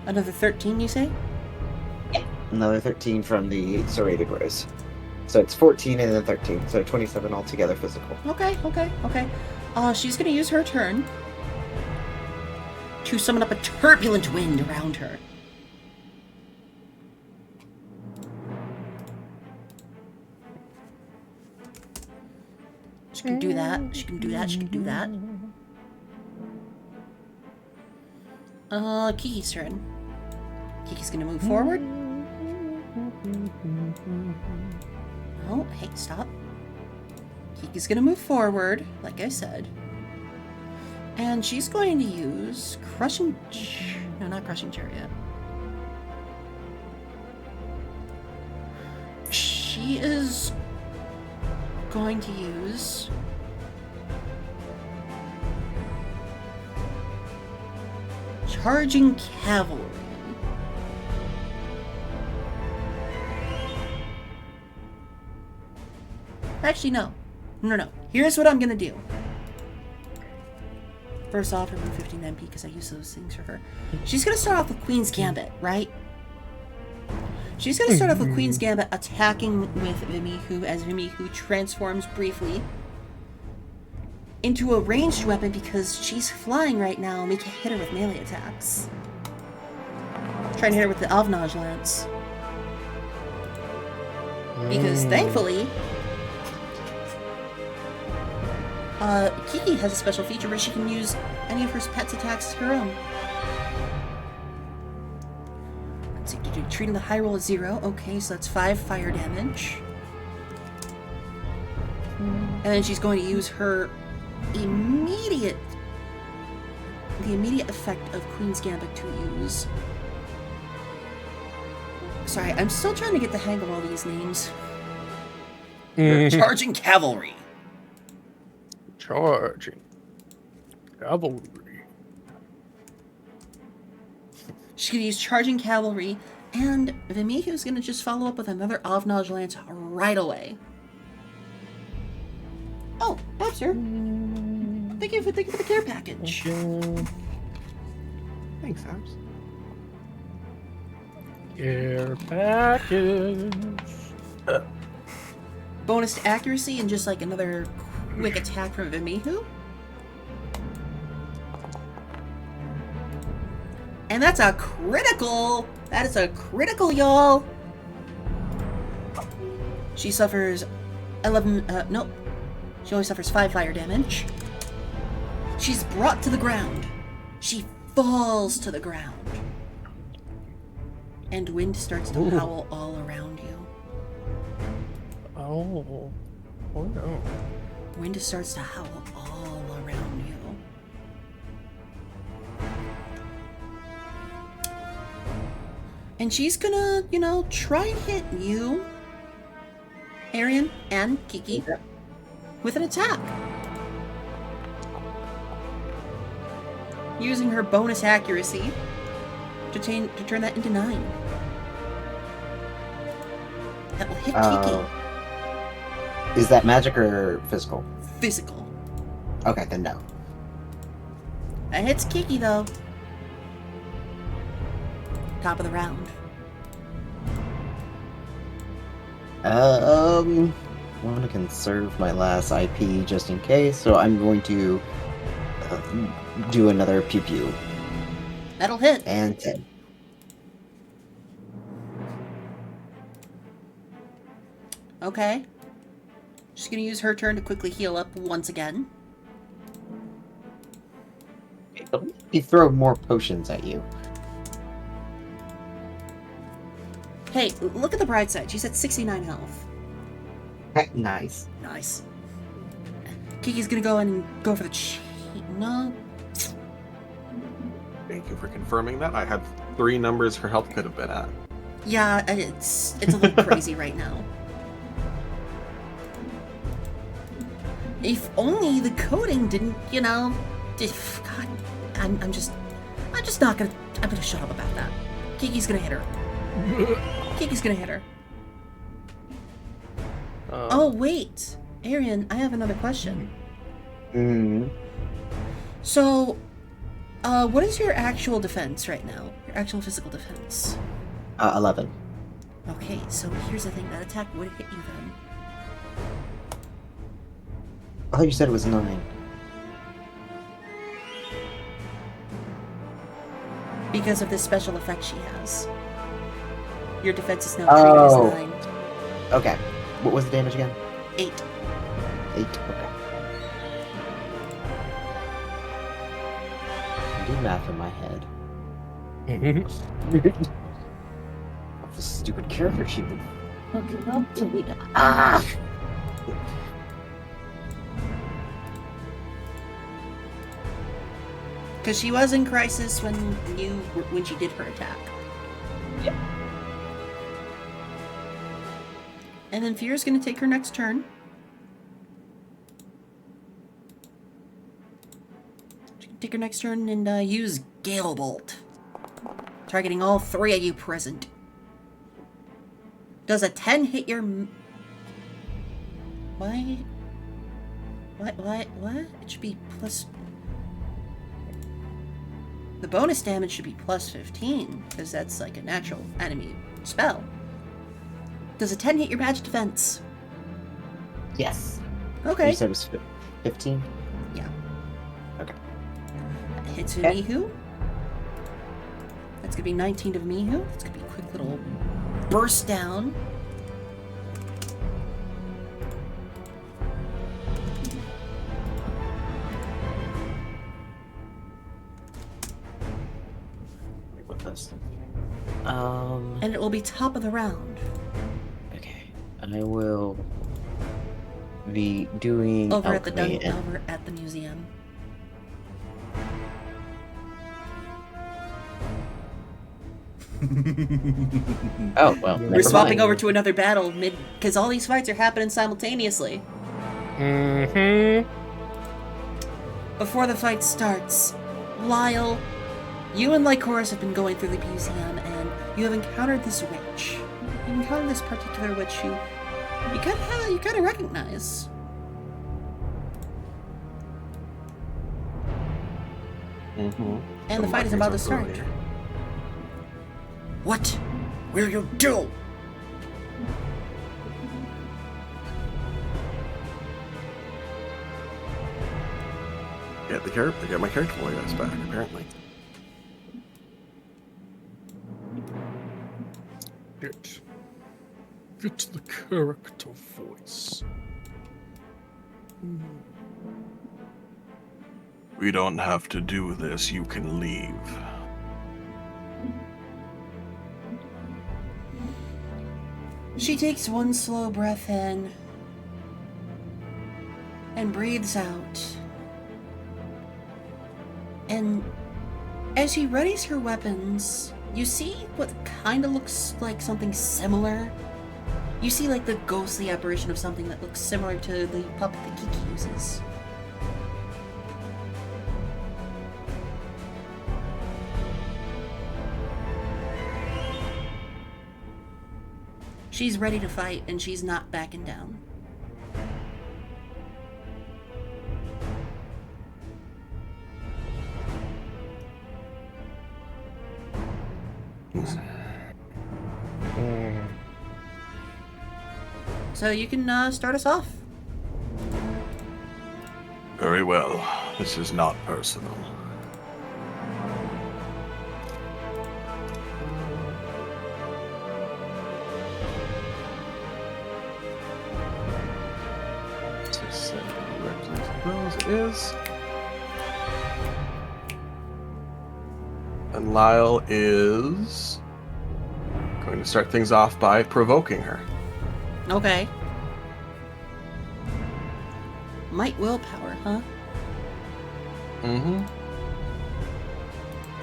Another 13, you say? Another 13 from the serrated rose. So it's 14 and then 13, so 27 altogether physical. Okay. She's gonna use her turn to summon up a turbulent wind around her. She can do that. Kiki's turn. Kiki's gonna move forward. Oh, hey, stop. Kiki's gonna move forward, like I said. And she's going to use no, not Crushing Chariot. She is going to use Charging Cavalry. Actually, no. Here's what I'm gonna do. First off, remove 15 MP because I use those things for her. She's gonna start off with Queen's Gambit, right? She's gonna start off with Queen's Gambit attacking with Vimy Who as Vimy Who transforms briefly into a ranged weapon because she's flying right now and we can't hit her with melee attacks. Trying to hit her with the Avnage Lance. Because thankfully, Kiki has a special feature where she can use any of her pet's attacks as her own. Let's see, treating the high roll as 0. Okay, so that's 5 fire damage. And then she's going to use her the immediate effect of Queen's Gambit to use. Sorry, I'm still trying to get the hang of all these names. Charging Cavalry. Charging Cavalry. She's going to use Charging Cavalry, and Vimihu's going to just follow up with another Avnage Lance right away. Oh, Babster. Thank you for the care package. Thanks, Abs. Care package. Bonus to accuracy and just like another quick attack from Vimihu. And that's a critical! That is a critical, y'all! She suffers 11, nope. She only suffers 5 fire damage. She's brought to the ground. She falls to the ground. And wind starts to howl all around you. Oh. Oh no. Wind starts to howl all around you. And she's gonna, try and hit you, Arian and Kiki, with an attack. Using her bonus accuracy to turn that into 9. That will hit Kiki. Is that magic or physical? Physical. Okay, then no. That hits Kiki, though. Top of the round. I want to conserve my last IP just in case, so I'm going to do another pew pew. That'll hit. And 10. Okay. She's gonna use her turn to quickly heal up once again. He throw more potions at you. Hey, look at the bright side. She's at 69 health. Nice. Nice. Kiki's gonna go in and go for the no. Thank you for confirming that. I had 3 numbers her health could have been at. Yeah, it's a little crazy right now. If only the coding didn't, God, I'm just not gonna. I'm gonna shut up about that. Kiki's gonna hit her. Kiki's gonna hit her. Oh wait, Arian, I have another question. So, what is your actual defense right now? Your actual physical defense? 11. Okay, so here's the thing. That attack would hit you then. I thought you said it was 9. Because of this special effect she has. Your defense is now treated as 9. Okay. What was the damage again? 8. 8. Okay. I do math in my head. The stupid character sheet would fucking up to me. Ah! Because she was in crisis when she did her attack. Yep. And then Fear's gonna take her next turn. She can take her next turn and use Gale Bolt. Targeting all 3 of you present. Does a 10 hit your... Why? What? It should be plus... The bonus damage should be plus 15, because that's like a natural enemy spell. Does a 10 hit your badge defense? Yes. Okay. You said it was 15? Yeah. hits Okay. Mihu. That's gonna be 19 to Mihu. That's gonna be a quick little burst down. With this. And it will be top of the round. Okay. I will be doing Over at the alchemy and- over at the museum. Oh well. We're never swapping mind. over to another battle because all these fights are happening simultaneously. Mm-hmm. Before the fight starts, Lyle, you and Lycoris have been going through the museum and you have encountered this witch. You encountered this particular witch who you kind of recognize. Mm-hmm. And the fight is about to start. What will you do? Get my character voice back, apparently. Get the character voice. We don't have to do this, you can leave. She takes one slow breath in and breathes out. And as she readies her weapons, you see what kind of looks like something similar. You see like the ghostly apparition of something that looks similar to the puppet that Kiki uses. She's ready to fight, and she's not backing down. So you can start us off. Very well. This is not personal. It is. And Lyle is going to start things off by provoking her. Okay. Might willpower, huh? Mm-hmm.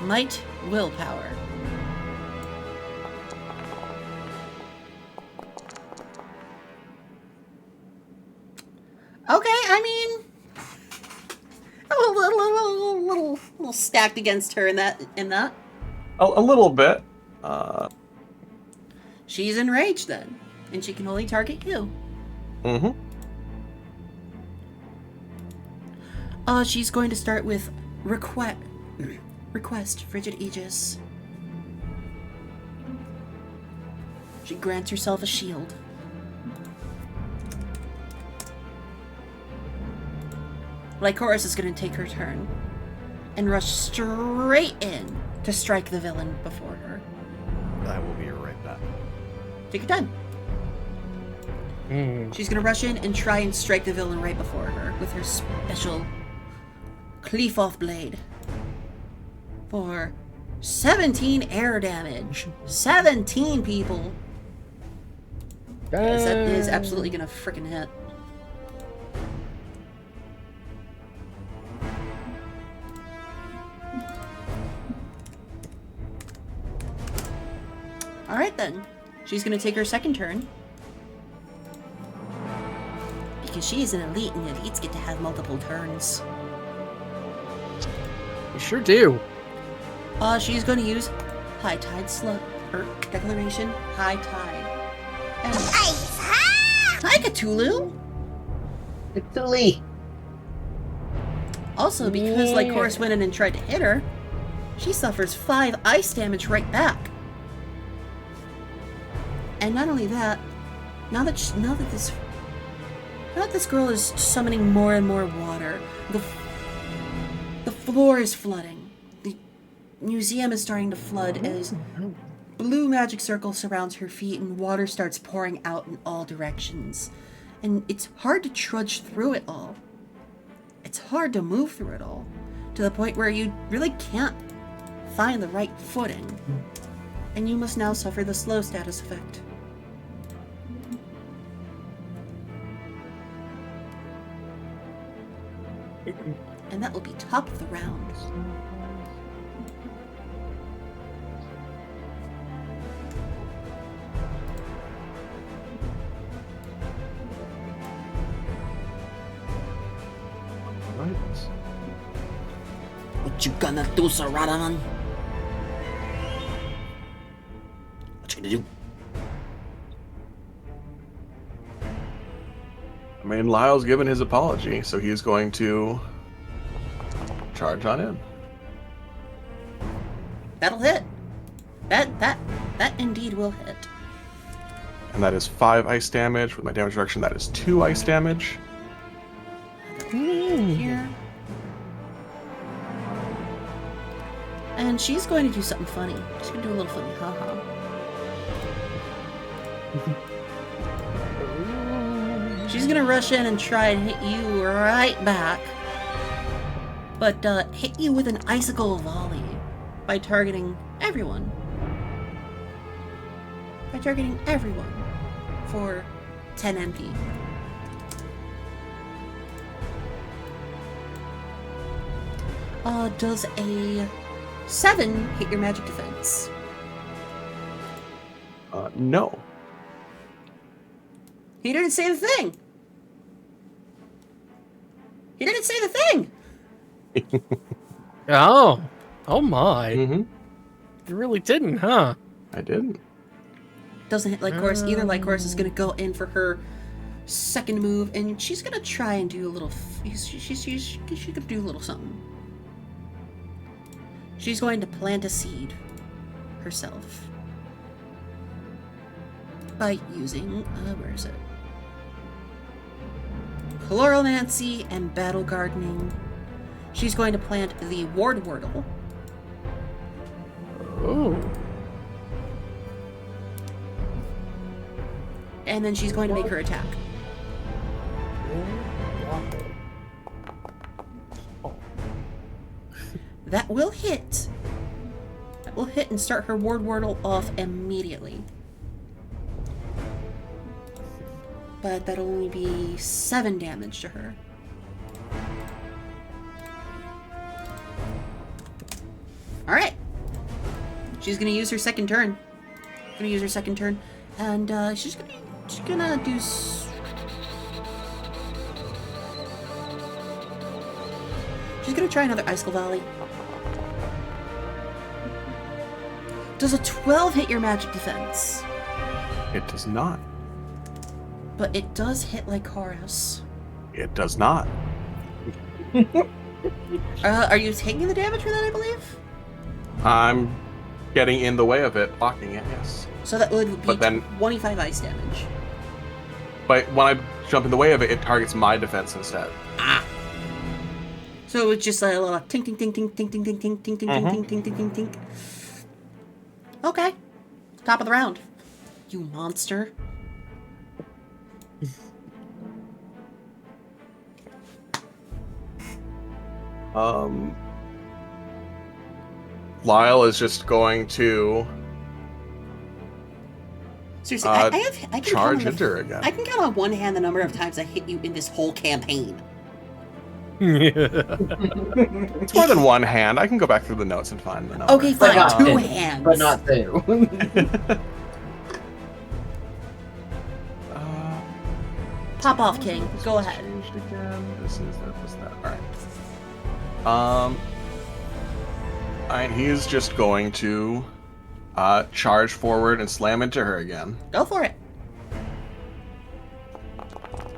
Might willpower. Okay, I mean, a little stacked against her in that. A little bit. She's enraged then, and she can only target you. Mm-hmm. She's going to start with request frigid aegis. She grants herself a shield. Lycoris is going to take her turn and rush straight in to strike the villain before her. I will be right back. Take your time. She's going to rush in and try and strike the villain right before her with her special cleave-off blade for 17 air damage. 17 people. Yes, that is absolutely going to frickin' hit. Alright then. She's gonna take her second turn. Because she is an elite, and elites get to have multiple turns. You sure do. She's gonna use High Tide Declaration, High Tide. And Hi, Cthulhu! Cthulhu. Also, because Lycoris went in and tried to hit her, she suffers 5 ice damage right back. And not only that, now that this girl is summoning more and more water, the floor is flooding. museum is starting to flood as blue magic circle surrounds her feet and water starts pouring out in all directions. And it's hard to trudge through it all. It's hard to move through it all, to the point where you really can't find the right footing. And you must now suffer the slow status effect. And that will be top of the round. Right. What you gonna do, Saradaman? What you gonna do? I mean, Lyle's given his apology, so he's going to charge on in. That'll hit. That indeed will hit. And that is 5 ice damage. With my damage reduction, that is 2 ice damage. Here. And she's going to do something funny. She's going to do a little funny haha. She's going to rush in and try and hit you right back. But hit you with an icicle volley by targeting everyone. By targeting everyone for 10 MP. Does a 7 hit your magic defense? No. He didn't say the thing! He didn't say the thing! Oh my. Mm-hmm. You really didn't, huh? I didn't. Doesn't hit Light Course. Either Light Course is going to go in for her second move, and she's going to try and do a little... She's going to do a little something. She's going to plant a seed herself by using, where is it? Chloromancy and Battle Gardening. She's going to plant the Ward Wordle. Oh. And then she's going to make her attack. That will hit. That will hit and start her Ward Wordle off immediately. But that'll only be 7 damage to her. Alright. She's gonna use her second turn. And she's gonna do... She's gonna try another Icicle Volley. Does a 12 hit your magic defense? It does not. But it does hit Lycoris. It does not. Are you taking the damage for that, I believe? I'm getting in the way of it, blocking it, yes. So that would be But then- 25 ice damage. But when I jump in the way of it, it targets my defense instead. So it's just like a little tink tink tink tink tink tink tink tink tink tink tink tink tink tink tink. Okay. Top of the round. You monster. Lyle is just going to Seriously, I can charge count on into her again. I can count on one hand the number of times I hit you in this whole campaign. It's more than one hand. I can go back through the notes and find the number. Okay, But fine. not 2 two. hands. But not 2. Pop off, King. Go ahead. Changed again. This is that. All right, he's just going to charge forward and slam into her again. Go for it.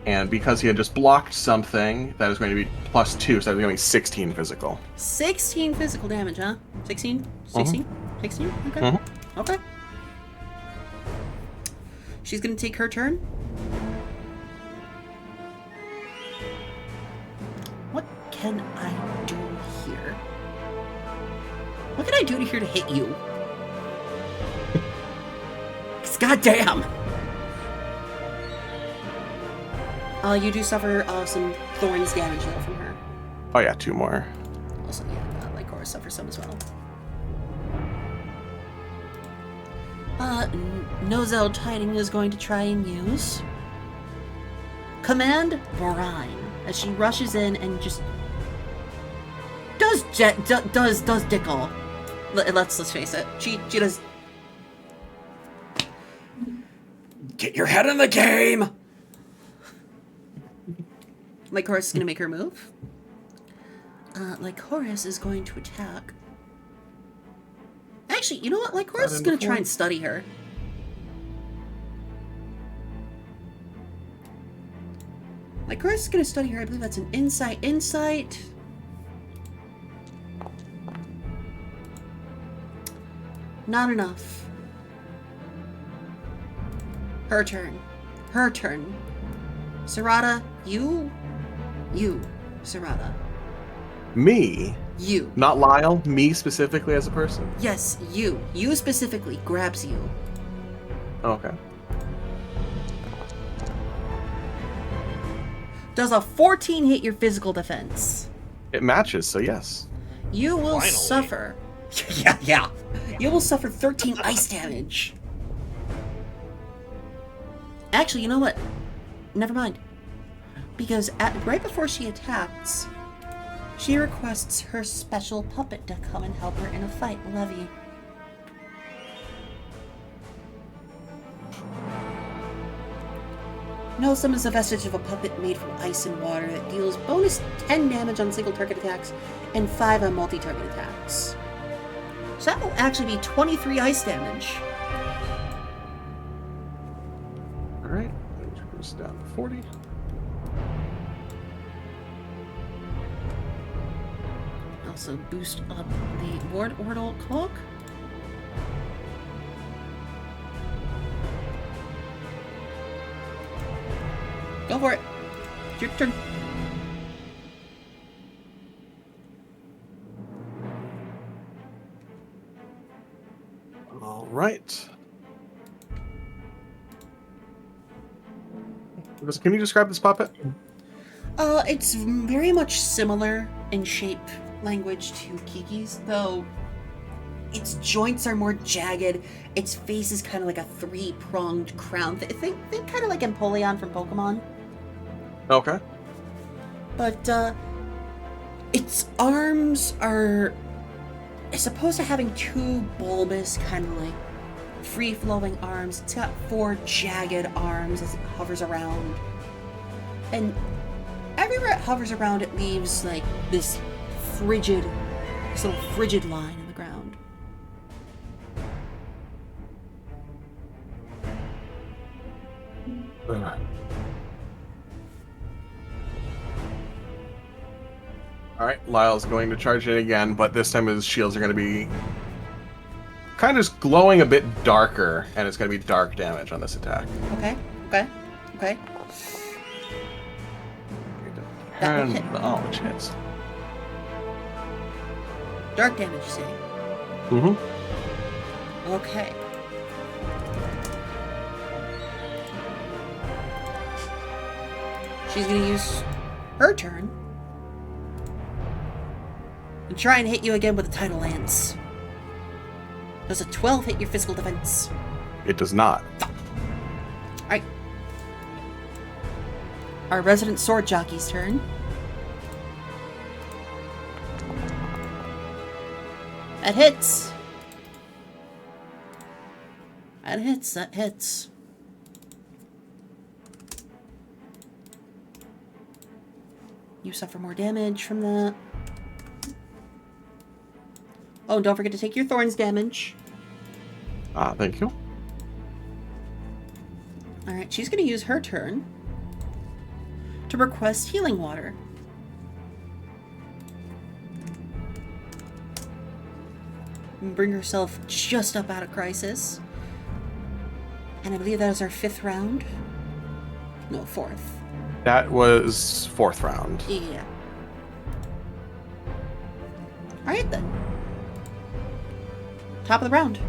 And because he had just blocked something, that is going to be +2, so that's going to be 16 physical. 16 physical damage, huh? 16? 16? 16? Okay. Mhm. Okay. She's gonna take her turn. What can I do here? What can can I do to here to hit you? 'Cause goddamn! You do suffer some thorns damage though from her. Oh yeah, 2 more. Also, yeah, Lycoris suffers some as well. Nozel Tiding is going to try and use Command Vorine as she rushes in and just does dickle. Let's face it. She does. Get your head in the game! Lycoris is going to make her move. Lycoris is going to attack. Actually, you know what? Lycoris is going to try and study her. Lycoris is going to study her. I believe that's an insight. Insight. Not enough. Her turn. Her turn. Serata, you, Serata. Me? You. Not Lyle? Me specifically as a person? Yes, you. You specifically grabs you. Okay. Does a 14 hit your physical defense? It matches, so yes. You will Finally. suffer. yeah. You will suffer 13 ice damage. Actually, you know what? Never mind. Because right before she attacks, she requests her special puppet to come and help her in a fight, Levy. Nosum is a vestige of a puppet made from ice and water that deals bonus 10 damage on single target attacks and 5 on multi-target attacks. So that will actually be 23 ice damage. Alright, introduce down to 40. Also boost up the Ward Orbital Cloak. Go for it. It's your turn. Alright. Can you describe this puppet? It's very much similar in shape language to Kiki's, though its joints are more jagged. Its face is kind of like a 3-pronged crown. Think kind of like Empoleon from Pokemon. Okay. But, its arms are, as opposed to having 2 bulbous, kind of like free-flowing arms, it's got 4 jagged arms as it hovers around. And everywhere it hovers around, it leaves, like, this little frigid line in the ground. Alright, Lyle's going to charge it again, but this time his shields are going to be kind of glowing a bit darker, and it's going to be dark damage on this attack. Okay. That will hit. Which hits. Dark damage, you say? Mm-hmm. Okay. She's gonna use her turn and try and hit you again with a Tidal Lance. Does a 12 hit your physical defense? It does not. Alright. Our resident sword jockey's turn. That hits. That hits. You suffer more damage from that. Oh, and don't forget to take your thorns damage. Thank you. Alright, she's going to use her turn to request healing water. And bring herself just up out of crisis. And I believe that is our 5th round. No, 4th. That was 4th round. Yeah. Alright then. Top of the round.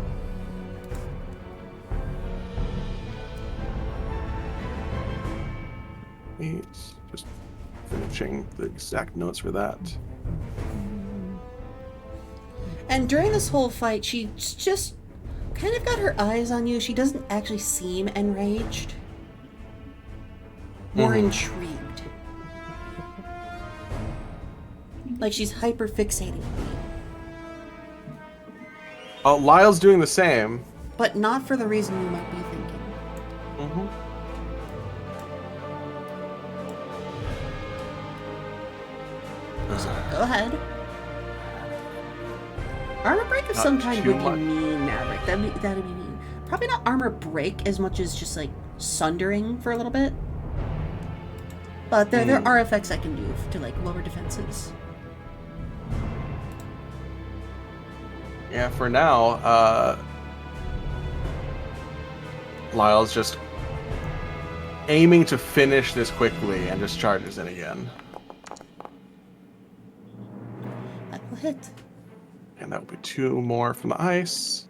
Just finishing the exact notes for that. And during this whole fight, she's just kind of got her eyes on you. She doesn't actually seem enraged. More intrigued. Like she's hyper fixating on you. Lyle's doing the same. But not for the reason you might be thinking. Mm-hmm. So, go ahead. Armor break of some kind too would be much. mean, Maverick. That'd be mean. Probably not armor break as much as just like sundering for a little bit. But there are effects I can do to like lower defenses. Yeah, for now, Lyle's just aiming to finish this quickly and just charges in again. That will hit. And that will be 2 more from the ice.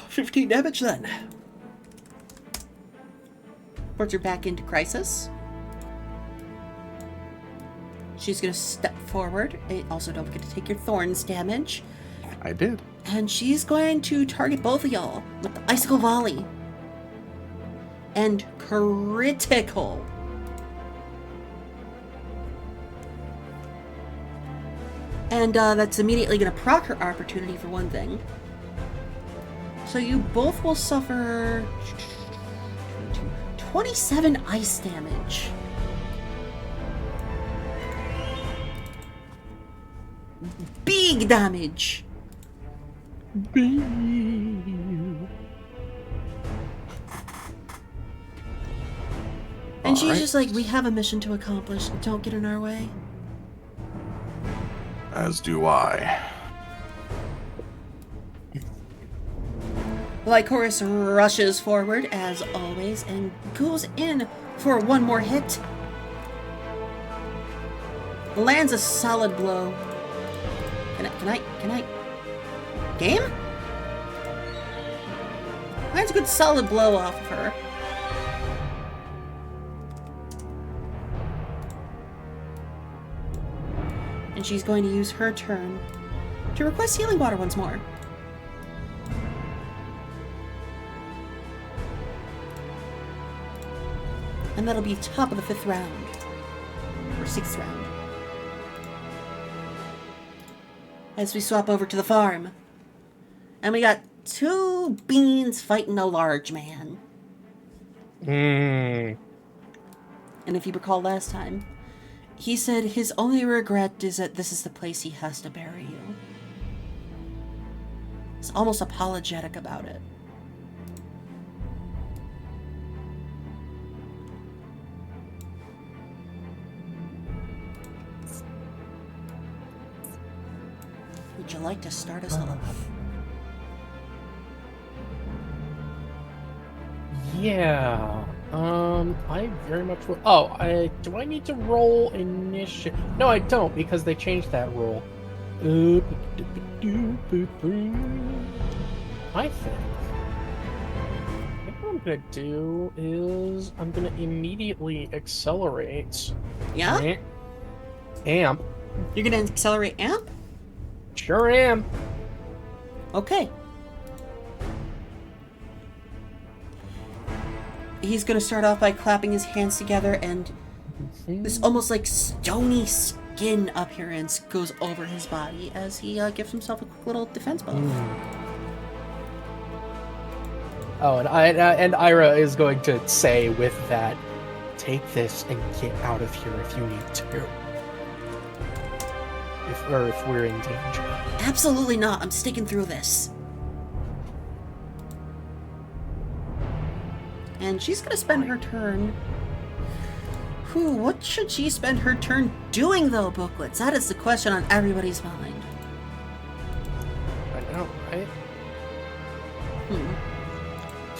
15 damage then. Puts her back into crisis. She's gonna step forward. Also, don't forget to take your thorns damage. I did. And she's going to target both of y'all with the icicle volley. And critical. And that's immediately going to proc her opportunity for one thing. So you both will suffer 27 ice damage. Big damage. And she's just like, we have a mission to accomplish. Don't get in our way. As do I. Lycoris rushes forward, as always, and goes in for one more hit. Lands a solid blow. Can I? Game? Lands a good solid blow off of her. And she's going to use her turn to request healing water once more. And that'll be top of the 5th round. Or 6th round. As we swap over to the farm. And we got 2 beans fighting a large man. And if you recall last time, he said his only regret is that this is the place he has to bury you. He's almost apologetic about it. Would you like to start us off? Yeah. I very much will. Oh, do I need to roll initiative? No, I don't, because they changed that rule. I think what I'm gonna do is I'm gonna immediately accelerate. Yeah? Amp. You're gonna accelerate amp? Sure am. Okay. He's gonna start off by clapping his hands together, and this almost like stony skin appearance goes over his body as he gives himself a quick little defense buff. Oh, and Ira is going to say with that, take this and get out of here if you need to. If we're in danger. Absolutely not. I'm sticking through this. And she's gonna spend her turn. What should she spend her turn doing, though, Booklets? That is the question on everybody's mind. I know, right?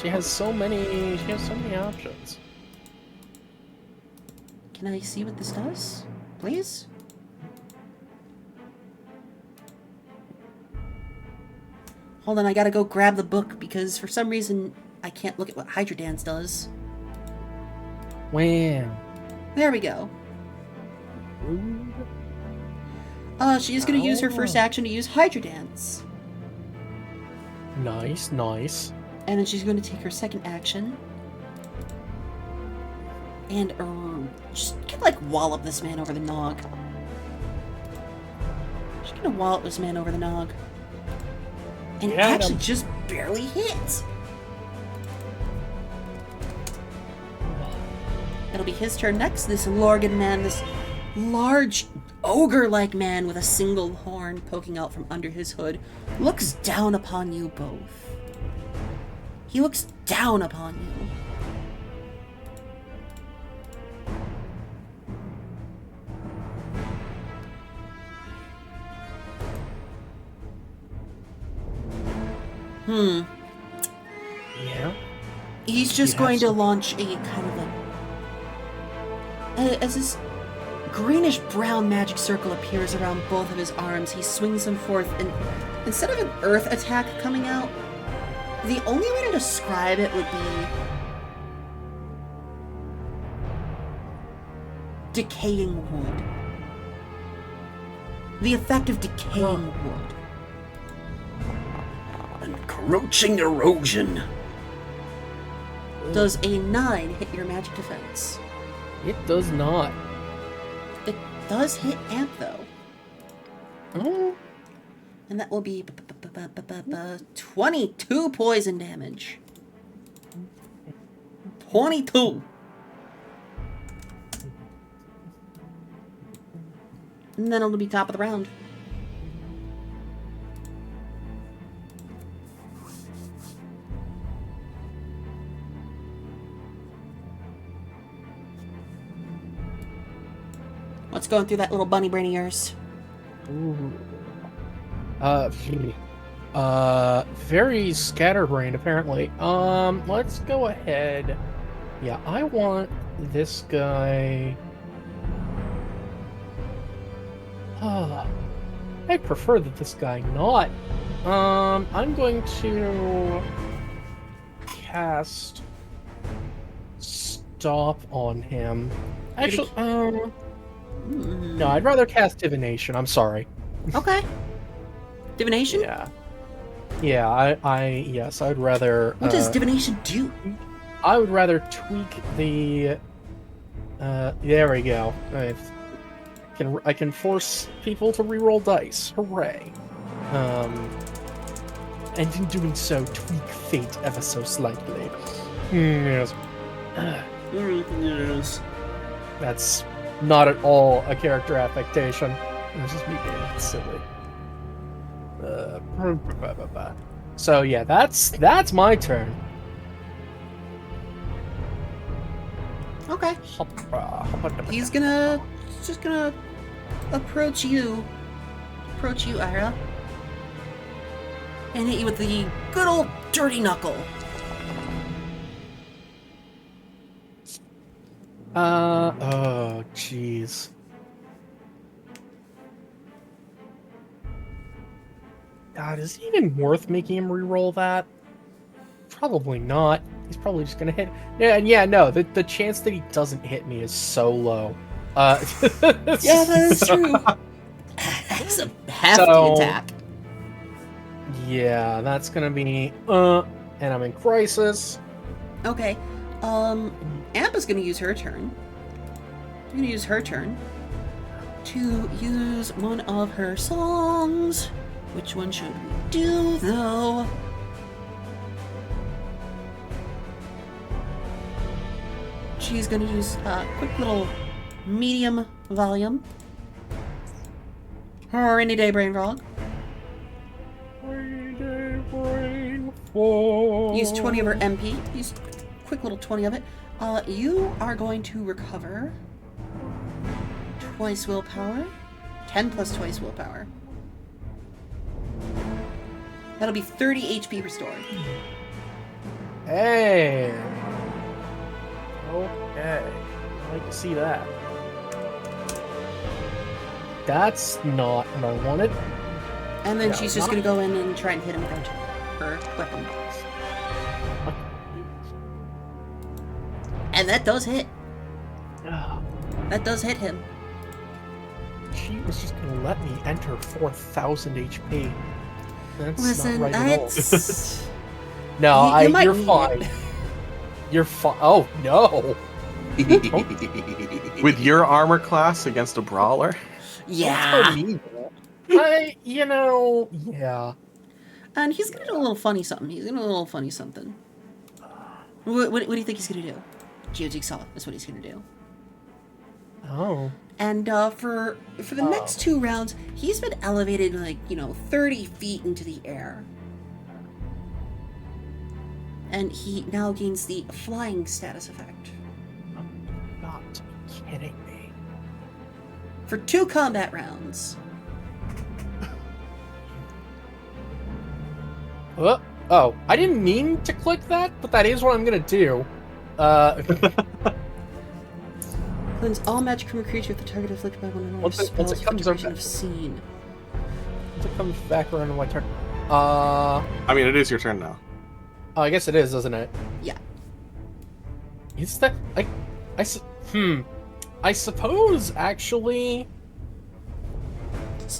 She has so many options. Can I see what this does, please? Hold on, I gotta go grab the book because for some reason I can't look at what Hydra Dance does. Wham. There we go. Rude. She's gonna use her first action to use Hydra Dance. Nice, nice. And then she's going to take her second action. And just kind of like wallop this man over the nog. She's gonna wallop this man over the nog. And Yeah, actually just barely hits. It'll be his turn next. This Lorgan man, this large ogre-like man with a single horn poking out from under his hood, looks down upon you both. He looks down upon you. Yeah. He's just going to launch a kind of as this greenish-brown magic circle appears around both of his arms, he swings them forth, and instead of an earth attack coming out, the only way to describe it would be decaying wood. The effect of decaying wood. Encroaching erosion. Does a 9 hit your magic defense? It does not. It does hit Amp, though. Oh. And that will be 22 poison damage. 22. And then it'll be top of the round. What's going through that little bunny brain of yours? Ooh. Very scatterbrained apparently. Let's go ahead. Yeah, I want this guy. I prefer that this guy not. I'm going to cast Stop on him. Actually, no, I'd rather cast Divination. I'm sorry. Okay. Divination? Yeah, yes, I'd rather... What does Divination do? I would rather tweak the... there we go. I can force people to reroll dice. Hooray. And in doing so, tweak fate ever so slightly. Yes. Yes. That's not at all a character affectation. It's just me being silly. So yeah, that's my turn. Okay. He's just gonna approach you, Ira, and hit you with the good old dirty knuckle. Oh, jeez. God, is it even worth making him re-roll that? Probably not. He's probably just gonna hit. Yeah, no. The chance that he doesn't hit me is so low. Yeah, that is true. That's a hefty attack. Yeah, that's gonna be and I'm in crisis. Okay. Ampa's gonna use her turn. I'm gonna use her turn to use one of her songs. Which one should we do, though? She's gonna use a quick little medium volume. Rainy Day Brain Frog. Rainy day brain fog. Use 20 of her MP. Use a quick little 20 of it. You are going to recover twice willpower. 10 plus twice willpower. That'll be 30 HP restored. Hey. Okay. I like to see that. That's not what I wanted. And then No, she's just not- gonna go in and try and hit him with her weapon. And that does hit. That does hit him. She was just gonna let me enter 4,000 HP. That's Listen, not right that's... at all. No, You might you're need fine. it. You're fine. Oh no. With your armor class against a brawler? Yeah. Yeah. And he's gonna do a little funny something. He's gonna do a little funny something. What do you think he's gonna do? Geojigsaw is what he's gonna do. Oh. And for the next 2 rounds, he's been elevated like 30 feet into the air. And he now gains the flying status effect. Not kidding me. For 2 combat rounds. Oh, I didn't mean to click that, but that is what I'm gonna do. Cleanse all magic from a creature with the target afflicted by one or more Once it spells for the comes duration up- of scene. Once it comes back around to my turn. I mean, it is your turn now. Oh, I guess it is, isn't it? Yeah. Is that I suppose actually.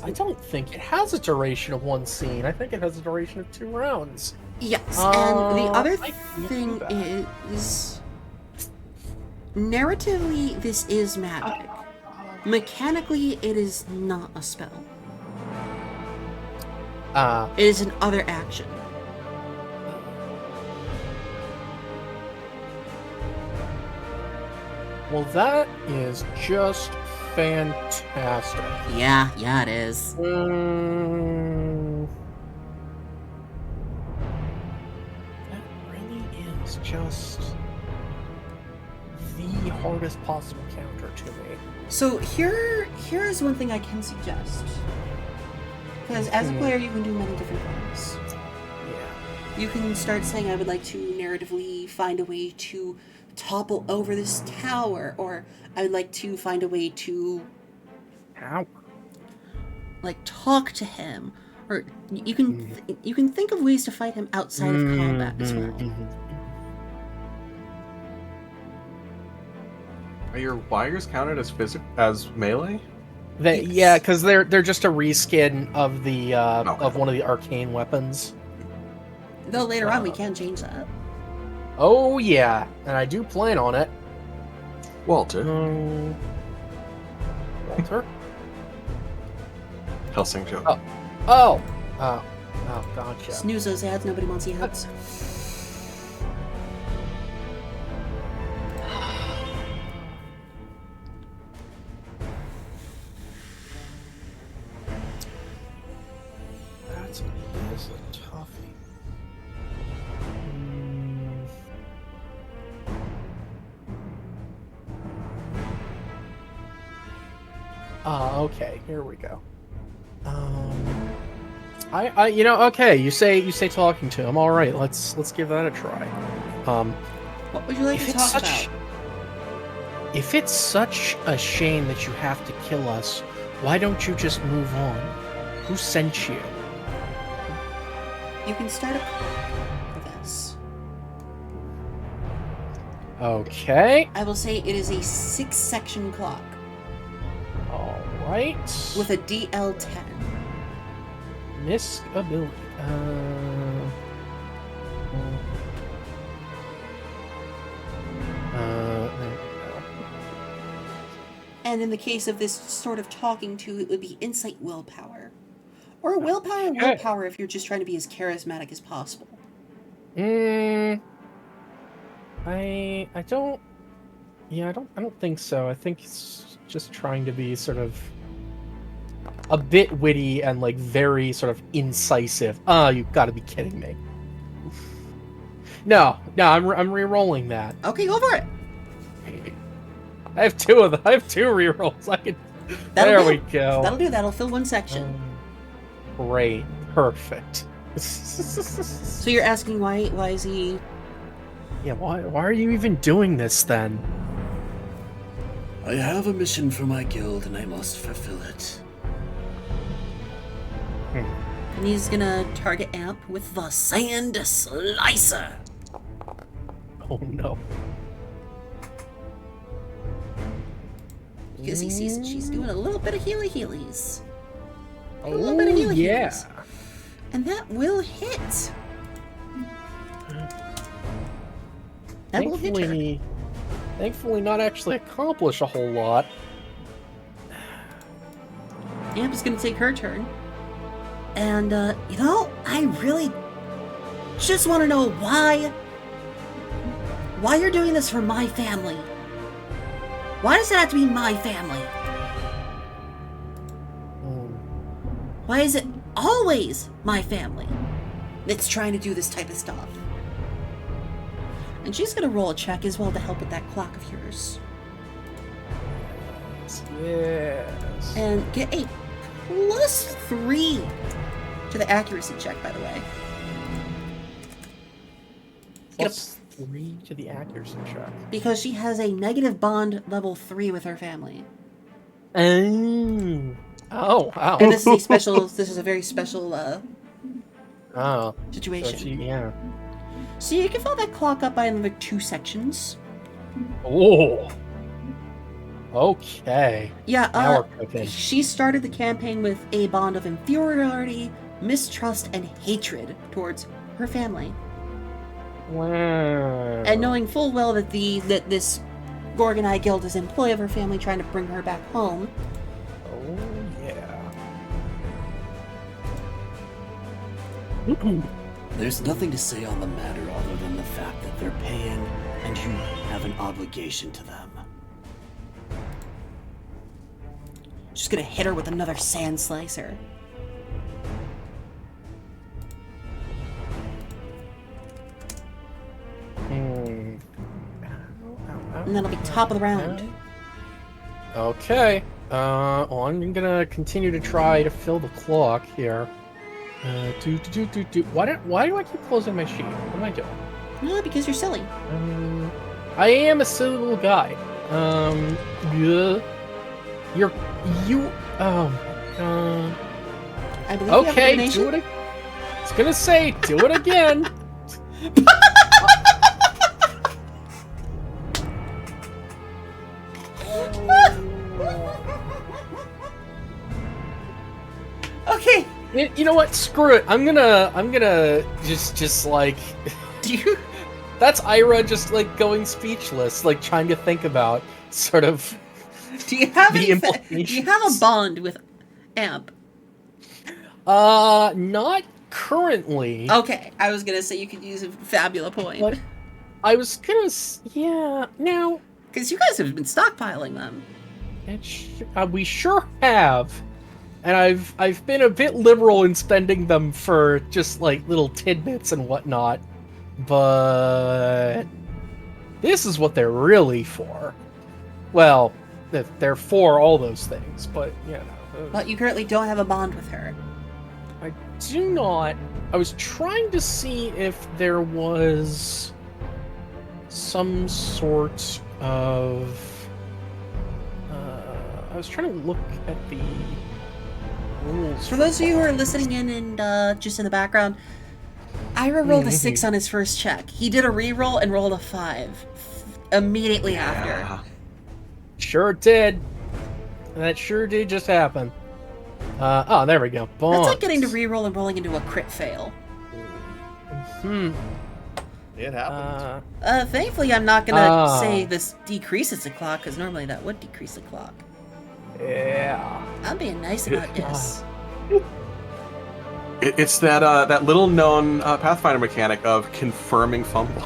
I don't think it has a duration of 1 scene. I think it has a duration of 2 rounds. Yes, and the other I can thing do that. is... Narratively, this is magic. Mechanically, it is not a spell. It is an other action. Well, that is just fantastic. Yeah, it is. That really is just the hardest possible counter to me. So here is one thing I can suggest. Because as a player, you can do many different things. Yeah. You can start saying, I would like to narratively find a way to topple over this tower, or I would like to find a way to How? like talk to him, or you can you can think of ways to fight him outside of combat as well. Are your wires counted as melee? They, Yes. Yeah, because they're just a reskin of the Okay. of one of the arcane weapons. Though later on we can change that. Oh yeah, and I do plan on it. Walter. Walter? Helsing joke. Oh, gotcha. Snooze those ads, nobody wants the ads. That's a toughie. Okay, here we go. Okay, you say talking to him. All right, let's give that a try. What would you like to talk about? If it's such a shame that you have to kill us, why don't you just move on? Who sent you? You can start a for this. Okay. I will say it is a 6-section clock All right. with a DL10. Misc ability. There we go. And in the case of this sort of talking to, it would be insight willpower. Or willpower if you're just trying to be as charismatic as possible. I don't. Yeah, I don't think so. I think it's just trying to be sort of a bit witty and like very sort of incisive. You've got to be kidding me. No, I'm re-rolling that. Okay, go for it. I have 2 of them. I have 2 re-rolls. There we go. That'll do. That'll fill 1 section. Great. Perfect. So you're asking why is he... Yeah, why are you even doing this then? I have a mission for my guild and I must fulfill it. And he's gonna target Amp with the Sand Slicer. Oh no. Because he sees she's doing a little bit of healies. Oh, A little bit of healies. yeah. And that will hit. That will hit her. Thankfully not actually accomplish a whole lot. Amp is gonna take her turn. And, you know, I really just want to know why you're doing this for my family. Why does it have to be my family? Why is it always my family that's trying to do this type of stuff? And she's gonna roll a check as well to help with that clock of yours. Yes. And get a +3 to the accuracy check, by the way. +3 to the accuracy check. Because she has a negative bond level 3 with her family. Oh, wow. And this is a special, this is a very special, Oh. situation. Yeah. So you can fill that clock up by another 2 sections. Oh. Okay. Yeah, Now we're cooking. she started the campaign with a bond of inferiority, mistrust, and hatred towards her family. Wow. And knowing full well that this Gorgonite Guild is an employee of her family trying to bring her back home. Oh, yeah. There's nothing to say on the matter other than the fact that they're paying and you have an obligation to them. Just gonna hit her with another Sand Slicer. And that'll be top of the round. Okay. Well, I'm gonna continue to try to fill the clock here. Why do I keep closing my sheet? What am I doing? No, because you're silly. I am a silly little guy. Yeah. I believe you have Okay, divination? do it. I was gonna say, do it again. Okay. You know what? Screw it. I'm gonna just like. Do you? That's Ira just like going speechless, like trying to think about sort of. Do you have The do you have a implications. bond with Amp? Not currently. Okay, I was gonna say you could use a Fabula point. But I was gonna. Yeah. No. Because you guys have been stockpiling them. We sure have. And I've been a bit liberal in spending them for just like little tidbits and whatnot, but this is what they're really for. Well, they're for all those things, but you know. But you currently don't have a bond with her. I do not. I was trying to see if there was some sort of. I was trying to look at the rules. For those of you who are listening in and just in the background, Ira rolled a 6 on his first check. He did a reroll and rolled a 5 immediately after. Sure did. That sure did just happen. Oh, there we go. That's like getting to reroll and rolling into a crit fail. It happened. Thankfully, I'm not gonna say this decreases the clock, because normally that would decrease the clock. Yeah. I'm being nice about this. It's that little known Pathfinder mechanic of confirming fumble.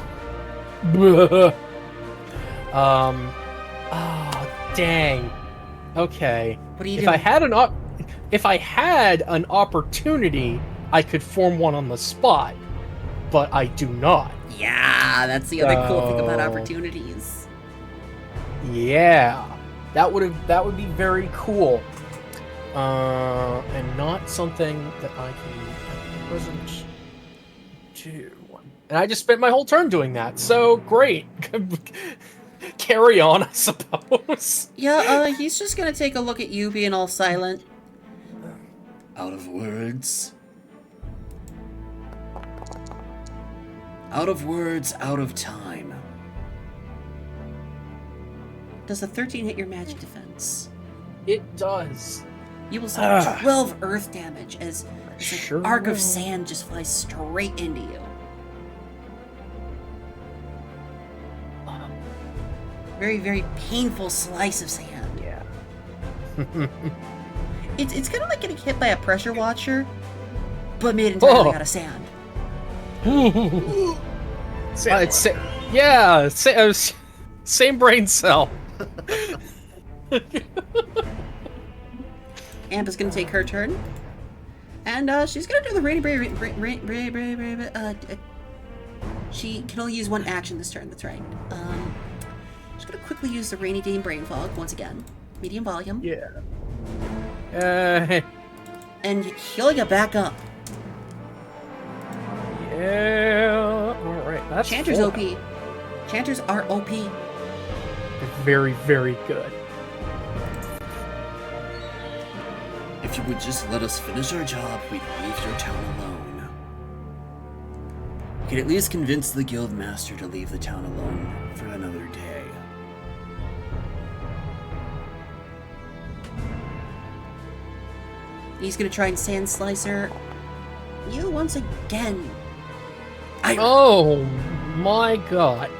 Oh, dang. Okay. What are you If doing? I had an opportunity, I could form one on the spot, but I do not. Yeah, that's the other cool thing about So- opportunities. Yeah. That would be very cool. And not something that I can at present do. And I just spent my whole turn doing that, so great. Carry on, I suppose. Yeah, he's just gonna take a look at you being all silent. Out of words. Out of words, out of time. Does the 13 hit your magic defense? It does. You will suffer 12 earth damage as Sure an arc will. of sand just flies straight into you. Very, very painful slice of sand. Yeah. It's kind of like getting hit by a pressure washer, but made entirely Oh. out of sand. Same brain cell. Ampa's gonna take her turn, and she's gonna do the rainy she can only use one action this turn. That's right. She's gonna quickly use the rainy day brain fog once again, medium volume, Yeah. and heal you back up. Yeah. All right. That's Chanter's full. OP. Chanters are OP. Very, very good. If you would just let us finish our job, we'd leave your town alone. We could at least convince the guild master to leave the town alone for another day. He's gonna try and sand slicer you once again. Oh my god.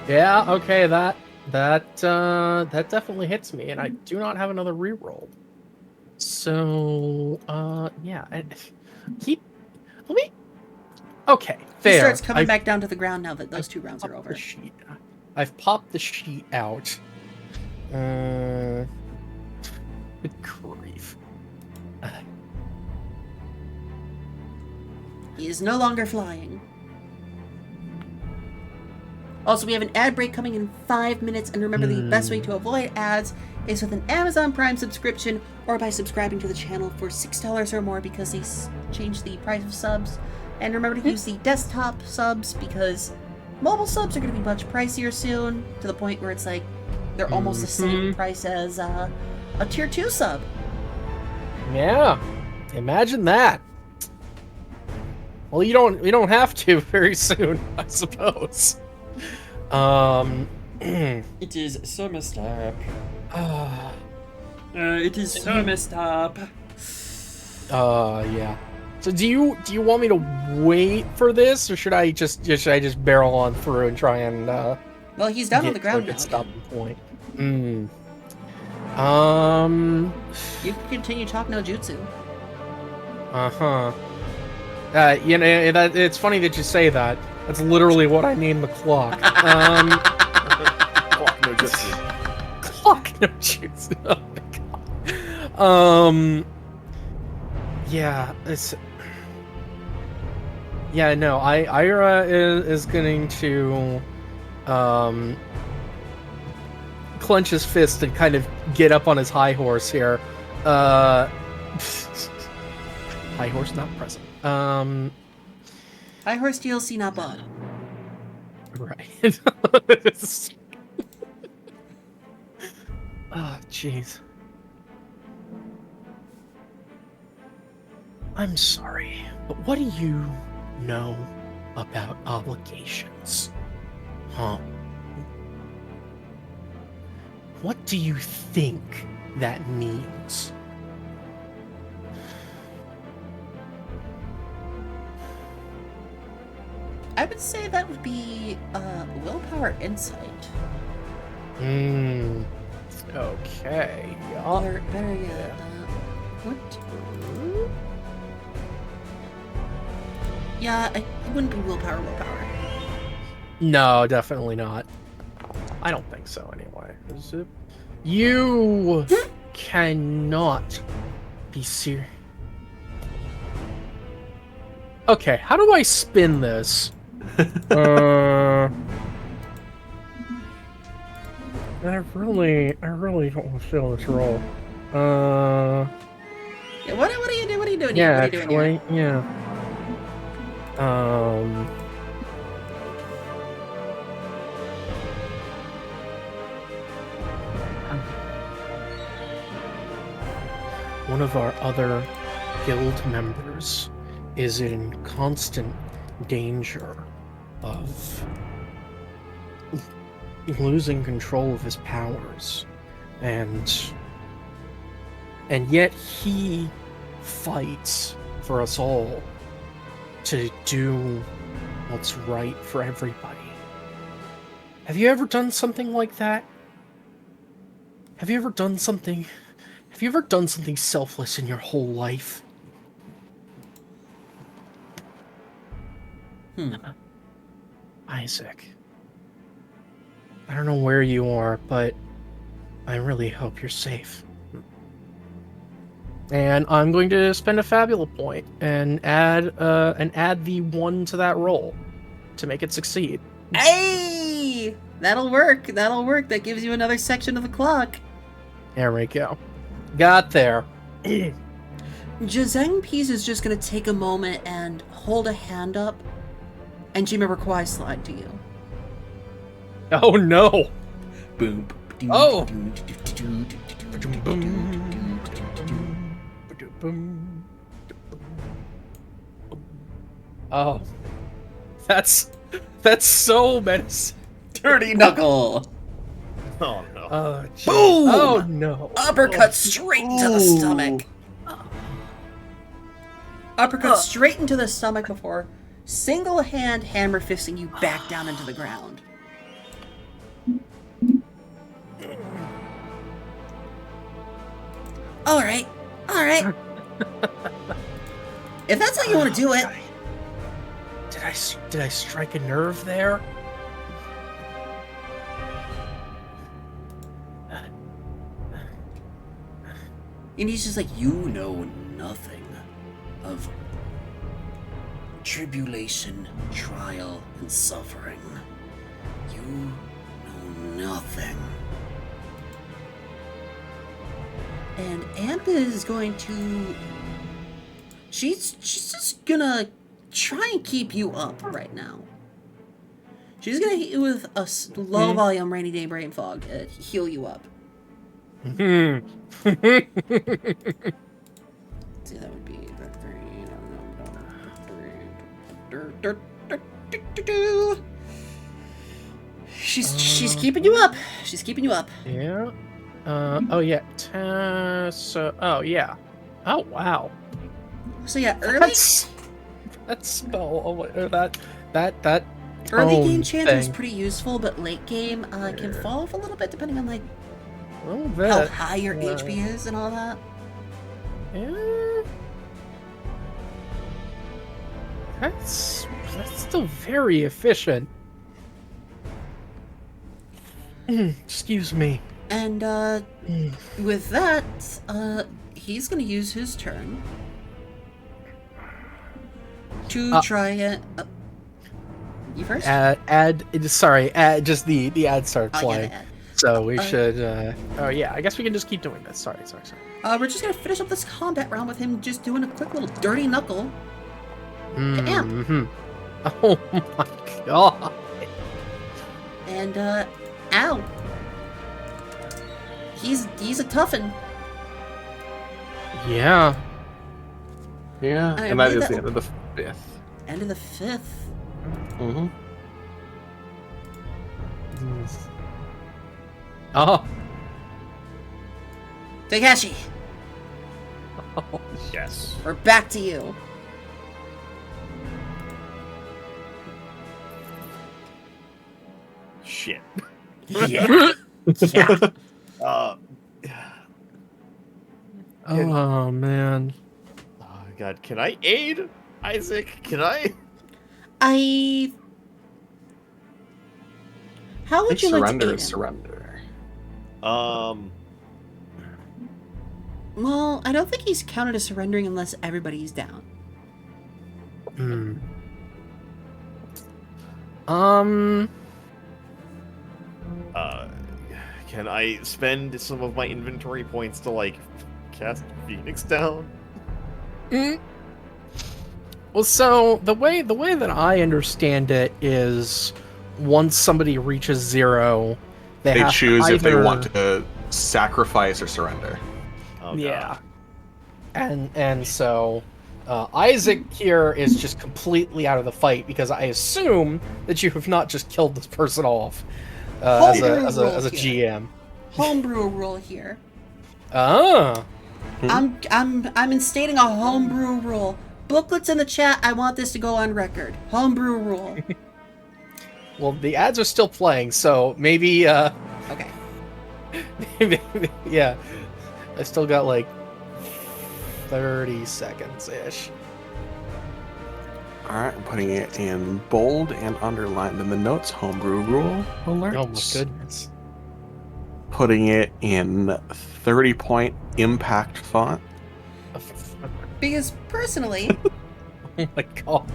Yeah. Okay. That definitely hits me, and I do not have another reroll. So yeah. Let me. Okay. He Fair. starts coming back down to the ground now that those 2 rounds are popped over. the sheet. I've popped the sheet out. Good grief. He is no longer flying. Also, we have an ad break coming in 5 minutes, and remember the best way to avoid ads is with an Amazon Prime subscription or by subscribing to the channel for $6 or more because they changed the price of subs. And remember to use the desktop subs because mobile subs are going to be much pricier soon, to the point where it's like they're almost the same price as a tier 2 sub. Yeah. Imagine that. Well, you don't have to very soon, I suppose. It is so messed up. It is so messed up. Yeah. So do you want me to wait for this, or should I just barrel on through and try and Well, he's down on the get to a ground good now. stopping point? You can continue talk no jutsu. You know, that it's funny that you say that. That's literally what I named the clock. Clock no jutsu. Clock no jutsu. Oh my god. Yeah, it's. Yeah, no. Ira is going to, clench his fist and kind of get up on his high horse here. High horse not present. High Horse DLC not bought. Right. Oh, jeez. I'm sorry, but what do you know about obligations? Huh? What do you think that means? I would say that would be willpower insight. Okay. Better yet, what? Yeah, it wouldn't be willpower. No, definitely not. I don't think so anyway. Is it? You cannot be serious. Okay, how do I spin this? I really don't want to feel this roll. Yeah, what are you doing? What are you doing Yeah, here? What are you doing actually, yeah. One of our other guild members is in constant danger. of losing control of his powers, and yet he fights for us all to do what's right for everybody. Have you ever done something like that? Have you ever done something selfless in your whole life? Isaac, I don't know where you are, but I really hope you're safe. And I'm going to spend a fabula point and add the 1 to that roll to make it succeed. Hey! That'll work. That'll work. That gives you another section of the clock. There we go. Got there. Jazeng Pease is just going to take a moment and hold a hand up, and Jimiroquai slide to you. Oh no! Boom. Oh! Oh, that's so menacing. Dirty knuckle. Oh no. Oh, geez. Boom! Oh no! Uppercut straight into the Ooh. stomach. Uppercut straight into the stomach before single hand hammer fisting you back down into the ground. Alright. If that's how you want to do it. Did I strike a nerve there? And he's just like, you know nothing of tribulation, trial, and suffering. You know nothing. And Amp is going to... She's just gonna try and keep you up right now. She's gonna hit you with a low volume rainy day brain fog and heal you up. See, that would be... She's keeping you up. She's keeping you up. Yeah. Oh yeah. So. Oh yeah. Oh wow. So yeah, early That spell. Oh, that early tone game chant is thing. pretty useful, but late game can fall off a little bit depending on like A little bit. how high your HP is and all that. Yeah. That's still very efficient. Excuse me. And with that, he's gonna use his turn to try it. You first? Just the ad started Oh, yeah, playing. the ad. So we should. Oh yeah, I guess we can just keep doing this. Sorry. We're just gonna finish up this combat round with him just doing a quick little dirty knuckle to Amp. Mhm. Oh my god. And ow. He's a toughin'. Yeah. Yeah, I and that made is that- the end of the 5th. End of the 5th. Mm-hmm. Oh. Takeshi, Yes. we're back to you. Shit. Yeah. Yeah. Uh. Oh man. Oh God, can I aid Isaac? Can I? How would you like to Surrender aid is him? surrender. Well, I don't think he's counted as surrendering unless everybody's down. Hmm. Can I spend some of my inventory points to like cast Phoenix down? Well, so the way that I understand it is, once somebody reaches 0, They have choose to if they either- want to sacrifice or surrender. Oh, God. Yeah. And so Isaac here is just completely out of the fight because I assume that you have not just killed this person off as a GM. Homebrew rule here. Ah. I'm instating a homebrew rule. Booklets in the chat. I want this to go on record. Homebrew rule. Well, the ads are still playing, so maybe. Okay. Yeah, I still got like 30 seconds ish. All right, I'm putting it in bold and underlined in the notes. Homebrew rule alerts. Oh my goodness. Putting it in 30-point impact font. Because personally, Oh my god.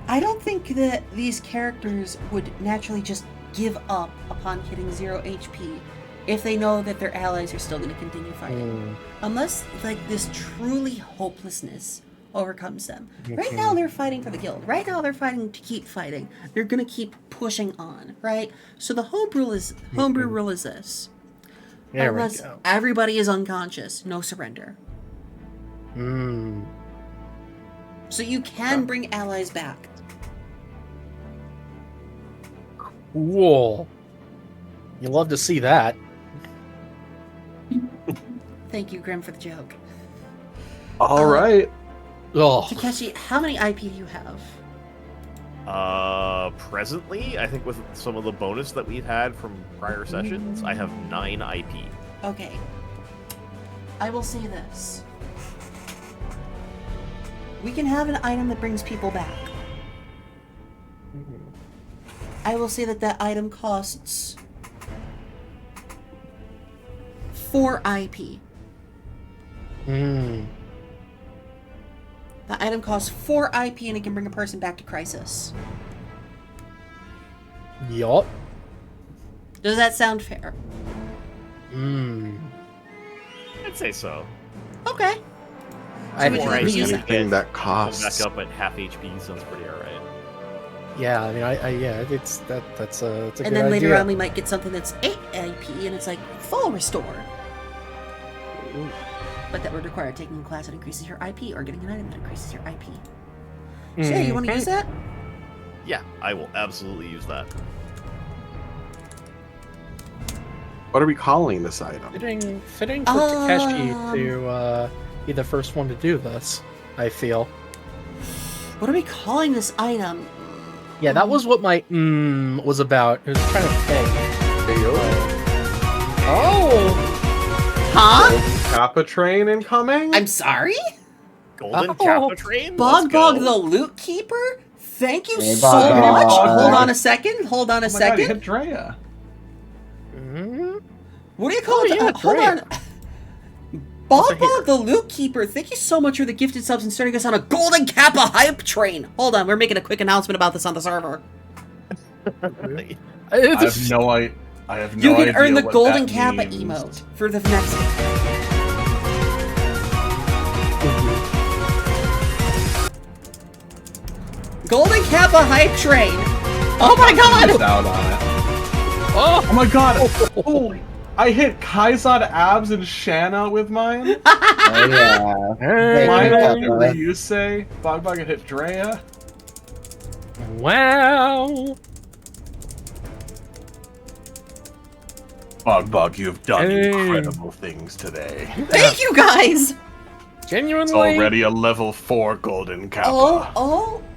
I don't think that these characters would naturally just give up upon hitting 0 HP if they know that their allies are still going to continue fighting. Unless, like, this truly hopelessness overcomes them. Right now, they're fighting for the guild. Right now, they're fighting to keep fighting. They're going to keep pushing on, right? So the homebrew rule is this. There we Unless go. everybody is unconscious, no surrender. So you can bring allies back. Cool. You love to see that. Thank you, Grim, for the joke. All right. Oh, Takeshi, how many IP do you have? Presently, I think with some of the bonus that we've had from prior sessions, I have 9 IP. Okay. I will say this. We can have an item that brings people back. I will say that that item costs 4 IP. The item costs 4 IP and it can bring a person back to Crisis. yup. Does that sound fair? I'd say so. Okay. I would you Or use I that? Anything that come costs. back up at half HP sounds pretty alright. Yeah, I mean, yeah, it's that's a And good then later idea. on we might get something that's 8 IP and it's like full restore. But that would require taking a class that increases your IP or getting an item that increases your IP. So yeah, you want to use that? Yeah, I will absolutely use that. What are we calling this item? Fitting for Takeshi to be the first one to do this, I feel. What are we calling this item? Yeah, that was what my was about. It was trying to think. Oh! Huh? Kappa train incoming? I'm sorry? Golden Oh, Kappa Train? Bog Let's Bog go. the Loot Keeper? Thank you Hey, so Bog much. Bog. Hold on a second. Hold on a Oh my God, he second. hit Drea. What do you call Oh, it? yeah, Hold great. on. Bog Also here. Bog the Loot Keeper, thank you so much for the gifted subs and starting us on a Golden Kappa hype train. Hold on, we're making a quick announcement about this on the server. I have no idea. You can earn the what Golden that Kappa means. emote for the next Golden Kappa hype train. Oh my Missed god! out on it. Oh! Oh my god! Holy! I hit Kaizad abs and Shanna with mine. Oh yeah. Hey. Mine Kappa. only Ryusei. Bog Bog hit Drea. Wow! Bog Bog, you've done Hey. incredible things today. Thank you guys! Genuinely. It's already a level 4 Golden Kappa.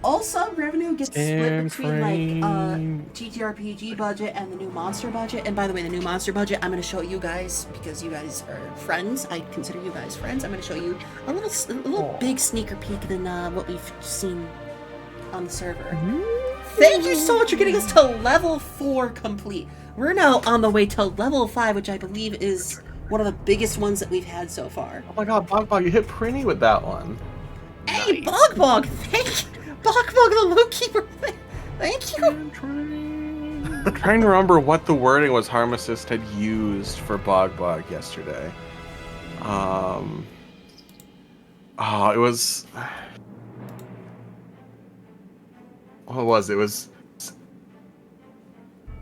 All sub revenue gets split between Frame. TTRPG budget and the new monster budget. And by the way, the new monster budget, I'm going to show you guys because you guys are friends. I consider you guys friends. I'm going to show you a little big sneaker peek than what we've seen on the server. Thank you so much for getting us to level 4 complete. We're now on the way to level 5, which I believe is one of the biggest ones that we've had so far. Oh my god, Bog Bog, you hit Prinny with that one. Hey, Bog Bog! Thank you! Bog Bog the Loot Keeper! Thank you! I'm trying to remember what the wording was Harmacist had used for Bog Bog yesterday. It was... What was it? It was...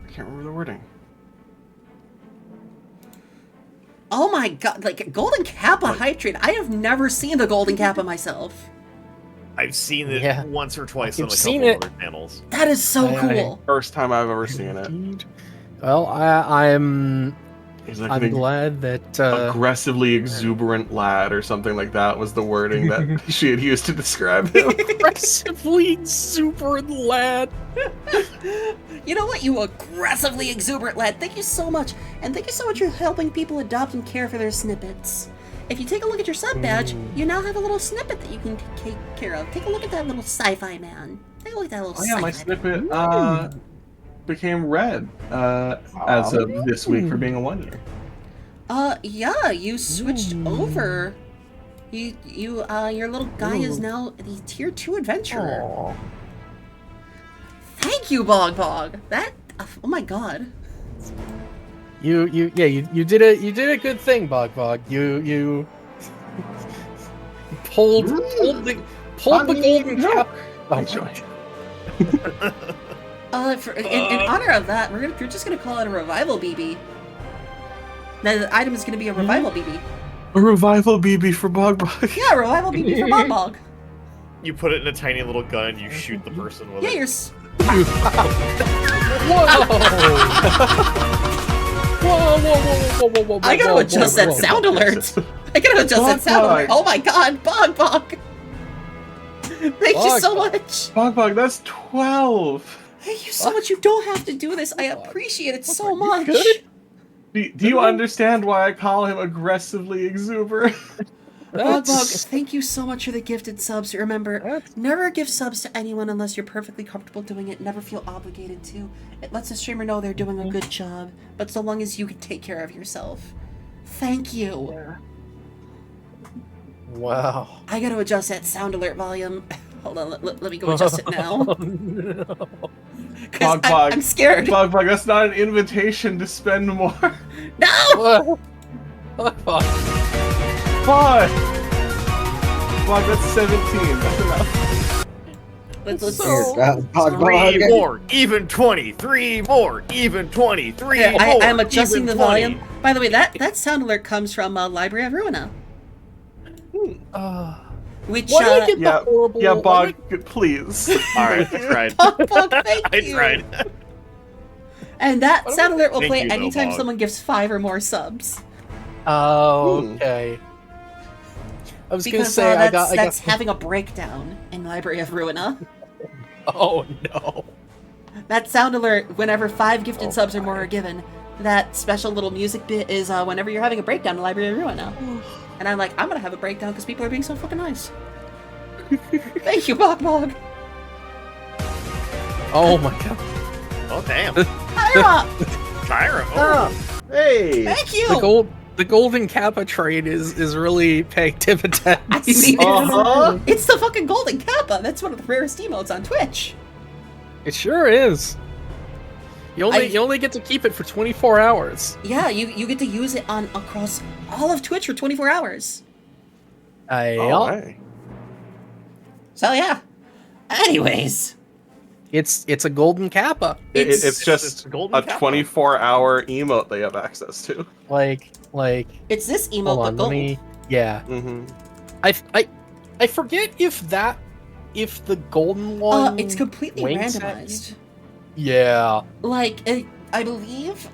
I can't remember the wording. Oh my god, like, Golden Kappa hype train. I have never seen the Golden Kappa myself. I've seen it Yeah. once or twice You've on a seen couple it. other channels. That is so I- cool. First time I've ever seen it. Well, I'm He's like I'm glad that aggressively exuberant lad or something like that was the wording that she had used to describe him. aggressively exuberant lad. You know what, you aggressively exuberant lad. Thank you so much. And thank you so much for helping people adopt and care for their snippets. If you take a look at your sub badge, you now have a little snippet that you can take care of. Take a look at that little sci-fi man. Take a look at that little Oh yeah, my sci-fi man. snippet became red as of this week for being a 1 year. Yeah, you switched over. Your little guy is now the tier 2 adventurer. Aw. Thank you, Bog Bog. That, oh my god. You did a good thing, Bog Bog. You pulled the golden cap. Oh, Enjoy. In honor of that, we're just gonna call it a revival BB. Now the item is gonna be a revival BB. A revival BB for Bog Bog. Yeah, revival BB for Bog Bog. You put it in a tiny little gun and you shoot the person with Yeah, it. you're. Whoa! I gotta adjust that sound alert. I gotta adjust that sound Bog alert. Bog. Oh my god, Bog Bog. Thank you Bog so Bog. much. Bog Bog, that's 12. Thank you so much. You don't have to do this. I appreciate it so much. good? Do you understand why I call him aggressively exuberant? Bog Bog, thank you so much for the gifted subs. Remember, never give subs to anyone unless you're perfectly comfortable doing it. Never feel obligated to. It lets the streamer know they're doing a good job, but so long as you can take care of yourself. Thank you. Wow. I gotta adjust that sound alert volume. Hold on, let me go adjust it now. No. 'Cause Bog Bog. I'm scared. Bog Bog, that's not an invitation to spend more. No! Bog Bog. Bog! Bog, that's 17. That's enough. Let's So- Bog Three Bog. more, even 20. 3 more, even 20. 3 Okay, more, I'm adjusting the even 20. volume. By the way, that sound alert comes from Library of Ruina, which Why do I get Yeah, the horrible? yeah, why Bog, please. Alright, I tried. Bog Bog, thank I you. tried. And that What sound alert will Thank play you, though, anytime Bog. someone gives 5 or more subs. Oh, okay. I was gonna Because say I that's got. having a breakdown in Library of Ruina. Oh no. That sound alert, whenever 5 gifted subs or more are given, that special little music bit is whenever you're having a breakdown in Library of Ruina. And I'm like, I'm gonna have a breakdown because people are being so fucking nice. Thank you, Bog Bog. Oh my god. Oh, damn. Tyra, Tyra. Oh. Hey! thank you. The golden kappa trade is really paying dividends. I mean, Uh-huh. it's the fucking golden kappa. That's one of the rarest emotes on Twitch. It sure is. You only get to keep it for 24 hours. Yeah, you get to use it on across all of Twitch for 24 hours. Oh, hey. So yeah. Anyways, It's a golden kappa. It's It's just golden a kappa. 24-hour emote they have access to. Like it's this emote hold but on, gold. let me yeah. Mm-hmm. I forget if the golden one It's completely winks at randomized. you? Yeah. Like I believe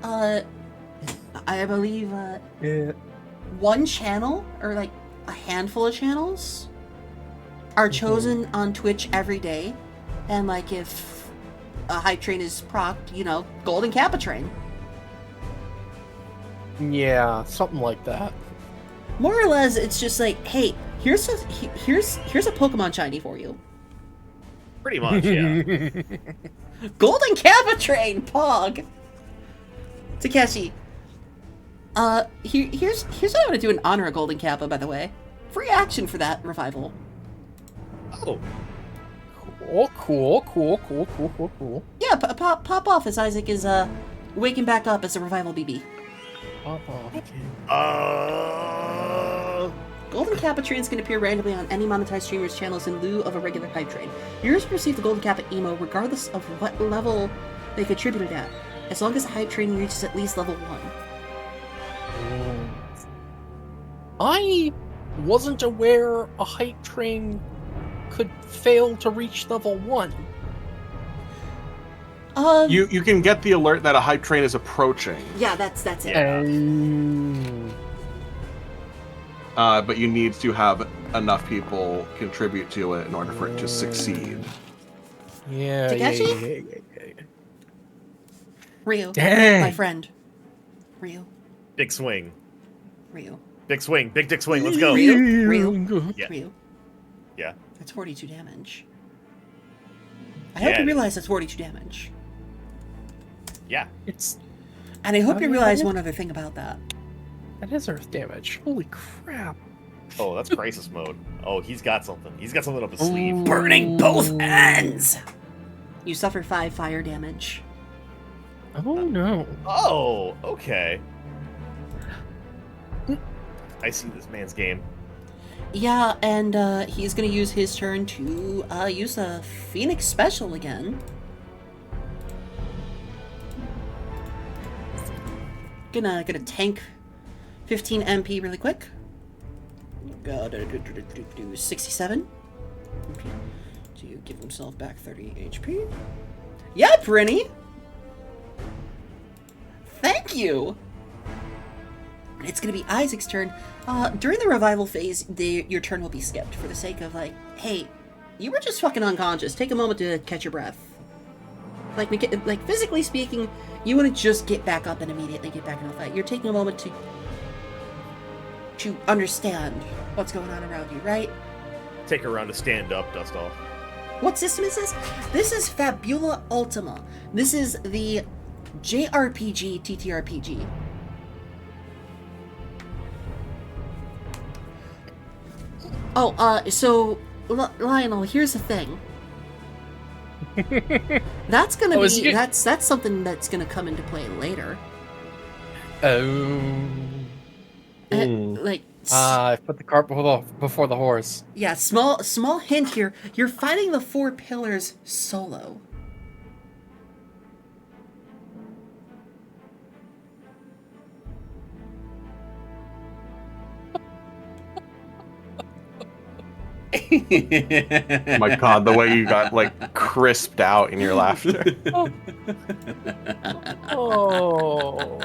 Yeah. one channel or like a handful of channels are chosen on Twitch every day, and like if a hype train is procced, golden kappa train. Yeah, something like that. More or less, it's just like, hey, here's a Pokemon shiny for you. Pretty much, yeah. Golden kappa train, Pog. Takeshi. Here's what I'm gonna do in honor of Golden Kappa, by the way. Free action for that revival. Oh. Cool. Yeah, pop off as Isaac is waking back up as a revival BB. Golden Kappa trains can appear randomly on any monetized streamer's channels in lieu of a regular hype train. Viewers receive the Golden Kappa emo regardless of what level they contributed at, as long as the hype train reaches at least level 1. I wasn't aware a hype train could fail to reach level 1? You can get the alert that a hype train is approaching. Yeah, that's it. Yeah. But you need to have enough people contribute to it in order for it to succeed. Yeah. Takeshi? Ryu, Dang. my friend. Ryu. Big swing. Ryu. Big swing. Big dick swing. Let's go. Ryu. Yeah. Ryu. Yeah. That's 42 damage. I hope Yeah. you realize that's 42 damage. Yeah. It's And I hope you realize yeah. one other thing about that. that is earth damage. Holy crap! Oh, that's crisis mode. Oh, he's got something. He's got something up his sleeve. Burning both ends! You suffer 5 fire damage. Oh no! Oh, okay. I see this man's game. Yeah, and he's gonna use his turn to use a Phoenix Special again. Gonna tank 15 MP really quick. Go do 67. Okay. To give himself back 30 HP. Yeah, Brinny! Thank you! It's gonna be Isaac's turn. During the revival phase, your turn will be skipped for the sake of, like, hey, you were just fucking unconscious. Take a moment to catch your breath. Like physically speaking, you wouldn't just get back up and immediately get back in the fight. You're taking a moment to understand what's going on around you, right? Take her around to stand up, dust off. What system is this? This is Fabula Ultima. This is the JRPG TTRPG. Oh, so Lionel, here's the thing. That's gonna be that's something that's gonna come into play later. Oh. Like, I put the cart before the horse. yeah, small hint here. You're fighting the 4 pillars solo. Oh my god, the way you got, like, crisped out in your laughter. Oh.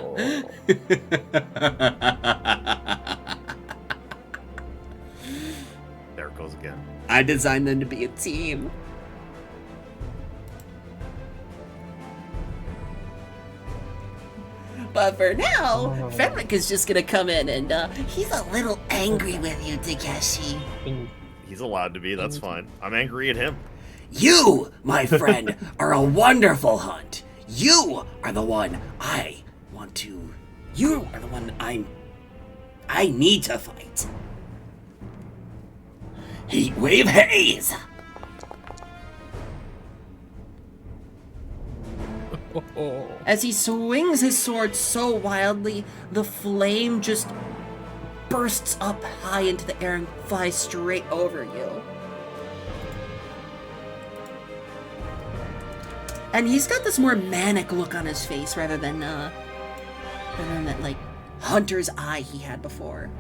There it goes again. I designed them to be a team. But for now, Fenric is just gonna come in and he's a little angry with you, Takeshi. He's allowed to be. That's fine. I'm angry at him. You, my friend, are a wonderful hunt. You are the one I want to. You are the one I need to fight. Heatwave Haze! As he swings his sword so wildly, the flame just bursts up high into the air and flies straight over you. And he's got this more manic look on his face rather than that, like, hunter's eye he had before.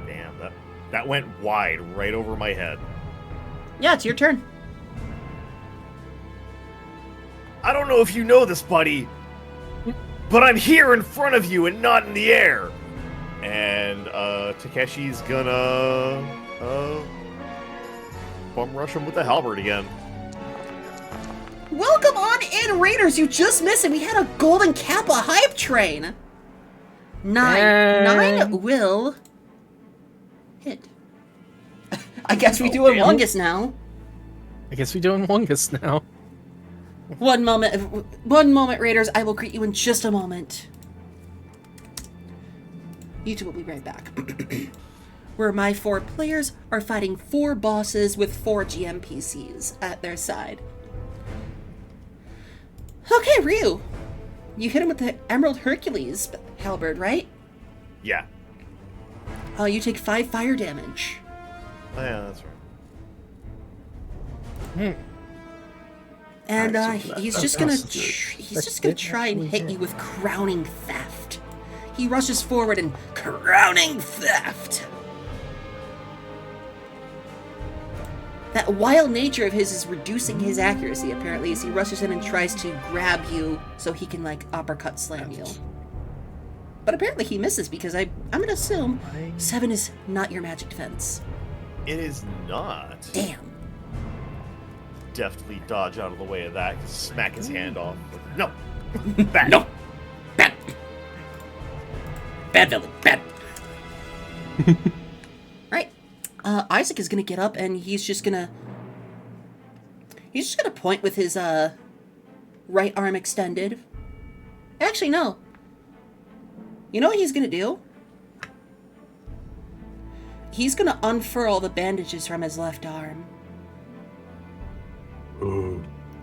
Damn, that went wide right over my head. Yeah, it's your turn. I don't know if you know this, buddy, but I'm here in front of you and not in the air. And Takeshi's gonna bum rush him with the halberd again. Welcome on in, Raiders! You just missed it! We had a Golden Kappa hype train! 9 will hit. I guess we do Among-Us now. I guess we do Among-Us now. One moment, Raiders. I will greet you in just a moment. You two will be right back. Where my 4 players are fighting 4 bosses with 4 GMPCs at their side. Okay, Ryu. You hit him with the Emerald Hercules halberd, right? Yeah. You take 5 fire damage. Oh, yeah, that's right. And he's just gonna good, try and hit you with Crowning Theft. He rushes forward and Crowning Theft. That wild nature of his is reducing his accuracy, apparently, as he rushes in and tries to grab you so he can, like, uppercut slam you. But apparently he misses, because I'm gonna assume 7 is not your magic defense. It is not. Damn. Deftly dodge out of the way of that. Smack his hand off. No. Bad. No. Bad. Bad villain. Bad. Right. Isaac is gonna get up and he's just gonna point with his right arm extended. Actually, no. You know what he's gonna do? He's gonna unfurl the bandages from his left arm.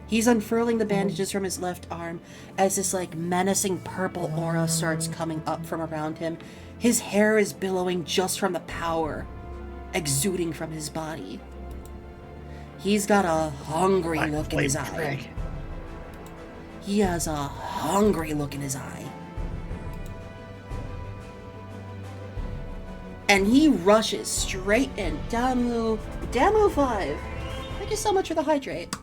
He's unfurling the bandages from his left arm as this, like, menacing purple aura starts coming up from around him. His hair is billowing just from the power exuding from his body. He's got a hungry look in his eye. He has a hungry look in his eye. And he rushes straight in. Damu 5. Thank you so much for the hydrate.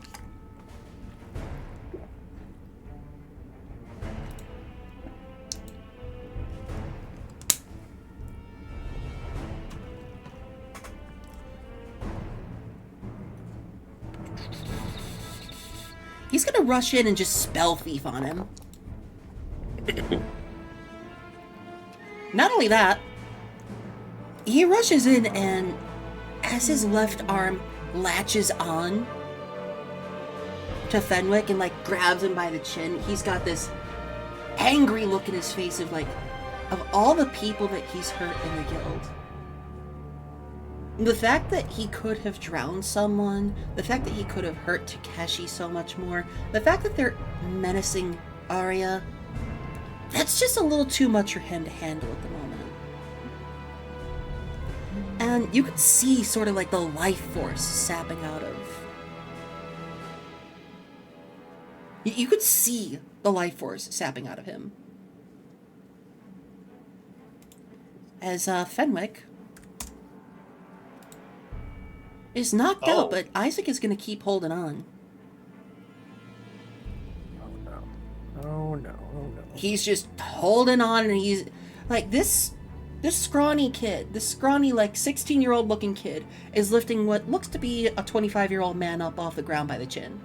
He's gonna rush in and just spell thief on him. Not only that, he rushes in and as his left arm latches on to Fenwick and, like, grabs him by the chin, he's got this angry look in his face of, like, of all the people that he's hurt in the guild. The fact that he could have drowned someone, the fact that he could have hurt Takeshi so much more, the fact that they're menacing Arya, that's just a little too much for him to handle at the moment. And you could see sort of like the life force sapping out of... You could see the life force sapping out of him. As Fenwick is knocked out, but Isaac is going to keep holding on. Oh no. He's just holding on, and he's like this scrawny kid, this scrawny, like, 16-year-old looking kid is lifting what looks to be a 25-year-old man up off the ground by the chin.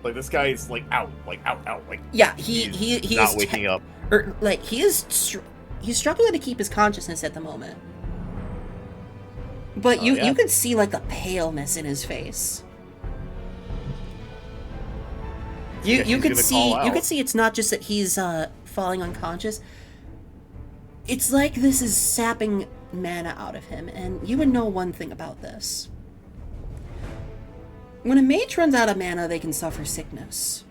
Like, this guy's, like, out. Like, Yeah, he's he not is waking up. Or, like, he's struggling to keep his consciousness at the moment. But you can see, like, the paleness in his face. You could see it's not just that he's falling unconscious. It's like this is sapping mana out of him, and you would know one thing about this. When a mage runs out of mana, they can suffer sickness.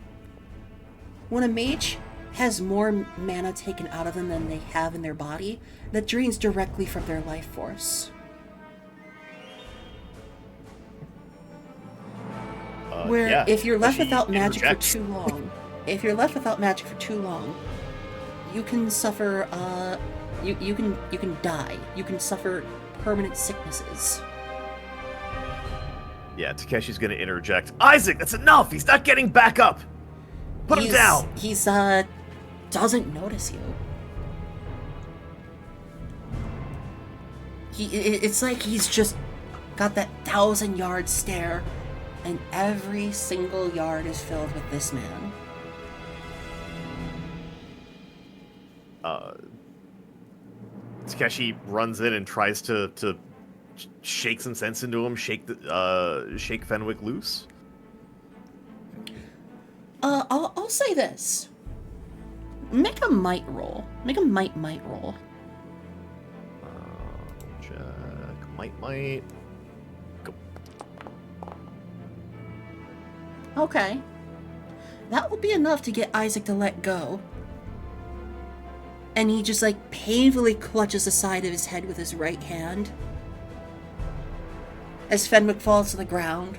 When a mage has more mana taken out of them than they have in their body, that drains directly from their life force. Where if you're left without magic for too long, you can suffer. You can die. You can suffer permanent sicknesses. Yeah, Takeshi's gonna interject. Isaac, that's enough! He's not getting back up! Put him down! He's doesn't notice you. It's like he's just got that 1,000-yard stare, and every single yard is filled with this man. Takeshi runs in and tries to shake some sense into him, shake Fenwick loose. I'll say this. Make a might roll. Make a might roll. Check. Might. Go. Okay. That will be enough to get Isaac to let go. And he just, like, painfully clutches the side of his head with his right hand as Fenwick falls to the ground.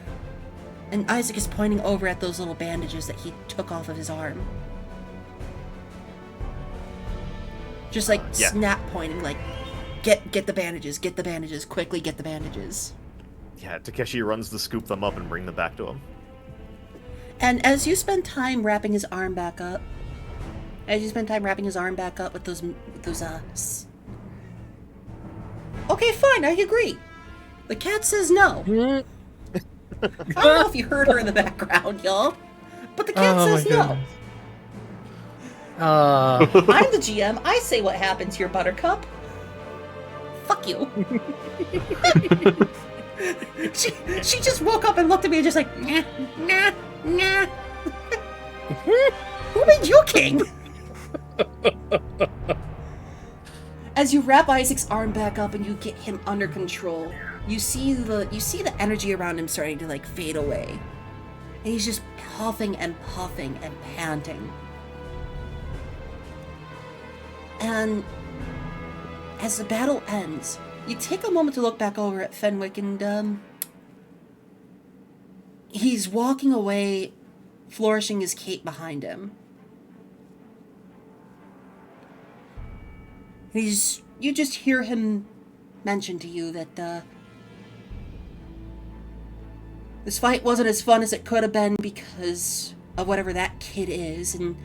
And Isaac is pointing over at those little bandages that he took off of his arm. Just, like, snap pointing, like, Get the bandages. Get the bandages. Quickly get the bandages. Yeah, Takeshi runs to scoop them up and bring them back to him. And as you spend time wrapping his arm back up, with those okay, fine, I agree. The cat says no. I don't know if you heard her in the background, y'all, but the cat says no. I'm the GM. I say what happens here, Buttercup. Fuck you. she just woke up and looked at me and just like, nah, nah, nah. Who made you king? As you wrap Isaac's arm back up and you get him under control, you see the energy around him starting to like fade away. And he's just puffing and panting. And as the battle ends, you take a moment to look back over at Fenwick, and he's walking away, flourishing his cape behind him. You just hear him mention to you that this fight wasn't as fun as it could have been because of whatever that kid is, and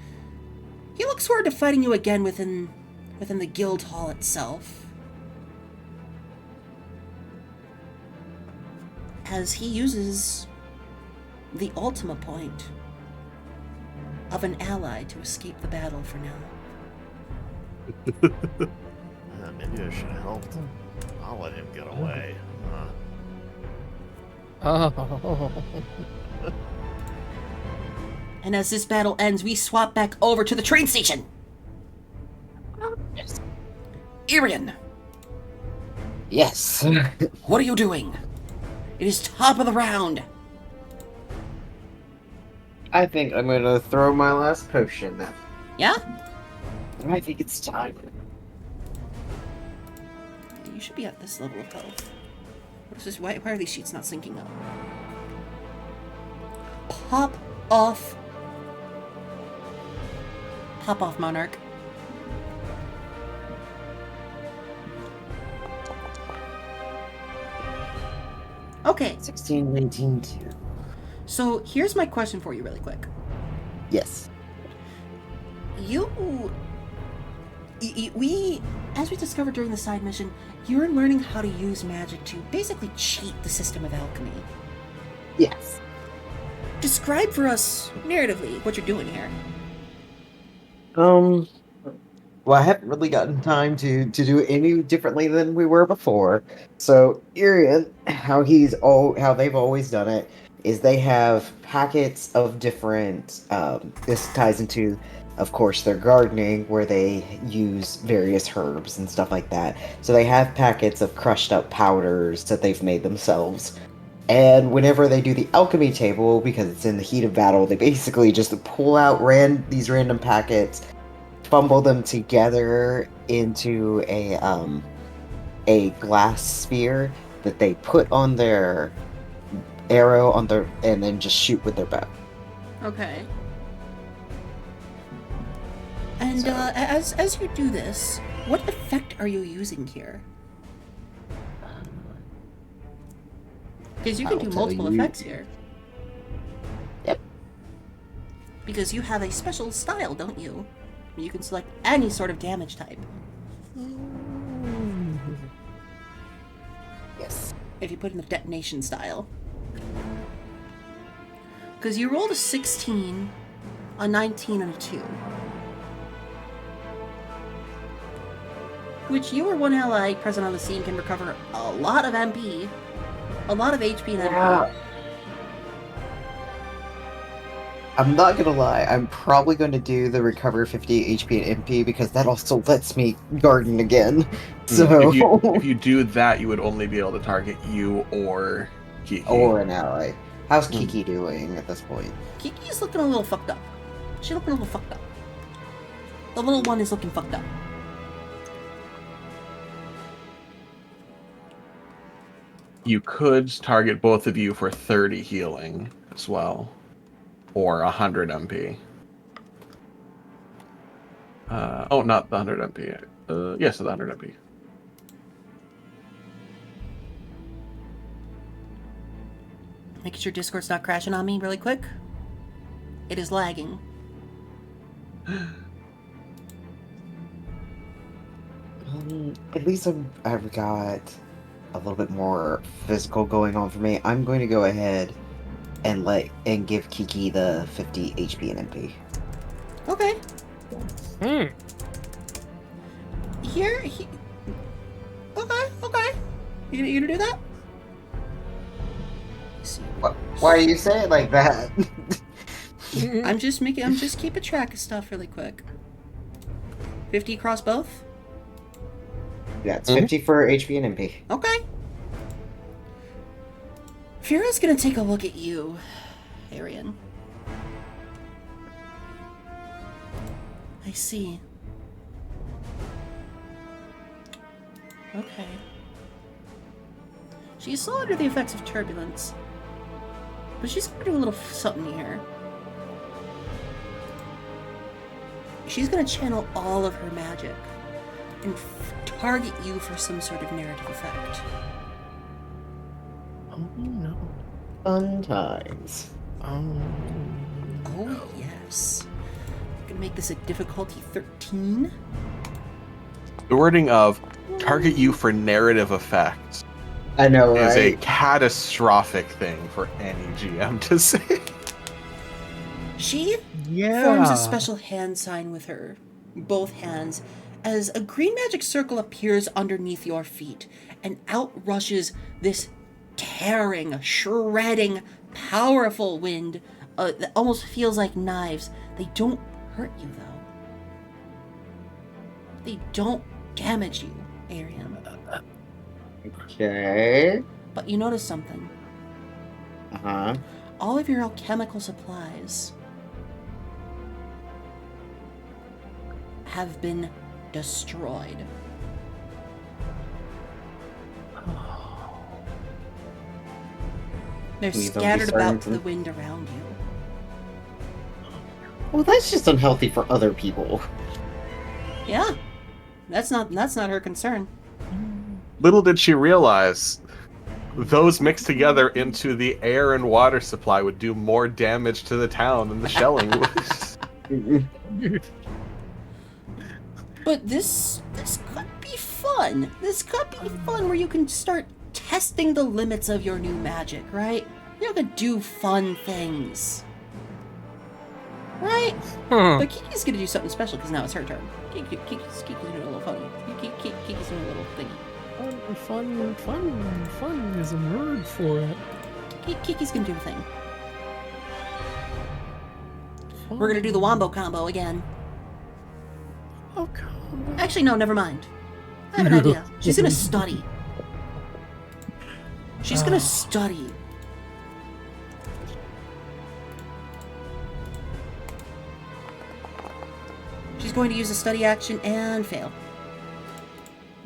he looks forward to fighting you again within the guild hall itself. As he uses the ultima point of an ally to escape the battle for now. Maybe I should help him. I'll let him get away. And as this battle ends, we swap back over to the train station. Yes. Irian, Yes. what are you doing? It is top of the round. I think I'm gonna throw my last potion now. Yeah? I think it's time. You should be at this level of health. What is this? Why are these sheets not syncing up? Pop off. Pop off, Monarch. Okay, 16, 19, 2. so here's my question for you really quick. Yes. We, as we discovered during the side mission, you're learning how to use magic to basically cheat the system of alchemy. Yes. Describe for us, narratively, what you're doing here. Well, I haven't really gotten time to do any differently than we were before. So, Irian, how they've always done it is they have packets of different. This ties into, of course, their gardening, where they use various herbs and stuff like that. So they have packets of crushed up powders that they've made themselves. And whenever they do the alchemy table, because it's in the heat of battle, they basically just pull out these random packets, fumble them together into a glass sphere that they put on their arrow and then just shoot with their bow. Okay. And as you do this, what effect are you using here? Because you can I'll do tell multiple you. effects here. Yep. Because you have a special style, don't you? You can select any sort of damage type. Yes. If you put in the detonation style. Because you rolled a 16, a 19, and a 2. Which you or one ally present on the scene can recover a lot of MP. A lot of HP and MP. Yeah. I'm not gonna lie, I'm probably going to do the recover 50 HP and MP because that also lets me garden again. So If you do that, you would only be able to target you or Kiki. or an ally. How's Kiki doing at this point? Kiki's looking a little fucked up. She's looking a little fucked up. The little one is looking fucked up. You could target both of you for 30 healing as well, or 100 MP. Not the 100 MP. Yes, the 100 MP. Making sure Discord's not crashing on me really quick. It is lagging. At least I've got a little bit more physical going on for me. I'm going to go ahead and give Kiki the 50 HP and MP. Okay. Hmm. Okay. You gonna do that? Why do you say it like that? I'm just keeping track of stuff really quick. 50 across both? Yeah, it's 50 for HP and MP. Okay. Fira's gonna take a look at you, Arian. I see. Okay. She's still under the effects of turbulence. But she's gonna do a little something here. She's gonna channel all of her magic and target you for some sort of narrative effect. Oh no. Fun times. Oh, yes. I'm gonna make this a difficulty 13. The wording of target you for narrative effect I know, is a right? catastrophic thing for any GM to say. She Yeah. forms a special hand sign with her, both hands, as a green magic circle appears underneath your feet and outrushes this tearing, shredding, powerful wind that almost feels like knives. They don't hurt you, though. They don't damage you, Arian. Okay. But you notice something. Uh-huh. All of your alchemical supplies have been destroyed. They're Please don't be scattered about to certain. the wind around you. Well, that's just unhealthy for other people. Yeah, that's not her concern. Little did she realize those mixed together into the air and water supply would do more damage to the town than the shelling would. But this could be fun. This could be fun where you can start testing the limits of your new magic, right? You can do fun things. Right? Huh. But Kiki's gonna do something special because now it's her turn. Kiki's doing a little funny. Kiki's doing a little thingy. Fun is a word for it. Kiki's gonna do a thing. We're gonna do the wombo combo again. Oh, come on. Actually, no, never mind. I have an idea. She's gonna study. She's gonna study. She's going to use a study action and fail.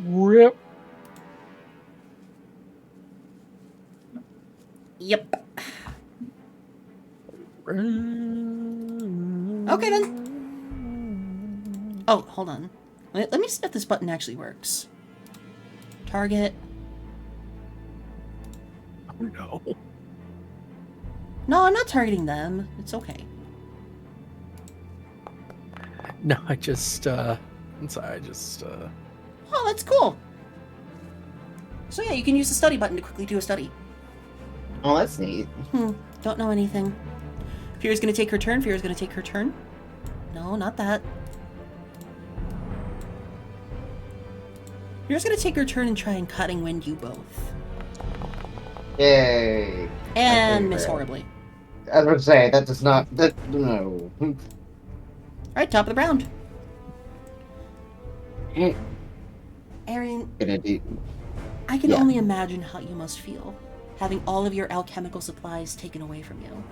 Rip. Yep. Okay then. Oh, hold on. Let me see if this button actually works. Target. Oh no. No, I'm not targeting them. It's okay. No, I'm sorry, Oh, that's cool. So yeah, you can use the study button to quickly do a study. Oh, that's neat. Don't know anything. Fira's gonna take her turn. Fira's gonna take her turn. No, not that. Fira's gonna take her turn and try and cutting wind you both. Yay. And Okay, miss great. horribly. I was going to say, that does not... no. Alright, top of the round. Arian, Gonna do... I can Yeah. only imagine how you must feel, having all of your alchemical supplies taken away from you.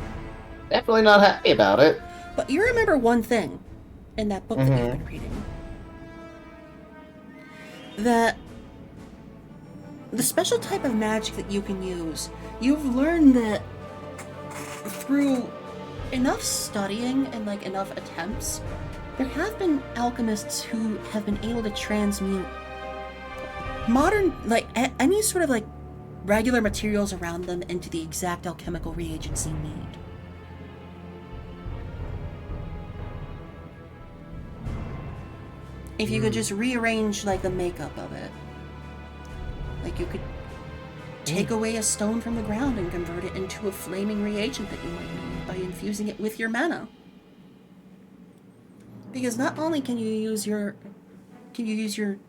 Definitely not happy about it. But you remember one thing in that book that you've Mhm. been reading. That the special type of magic that you can use, you've learned that through enough studying and enough attempts, there have been alchemists who have been able to transmute modern any sort of regular materials around them into the exact alchemical reagents you need. If you could just rearrange, like, the makeup of it. Like, you could take away a stone from the ground and convert it into a flaming reagent that you might need by infusing it with your mana. Because not only can you use your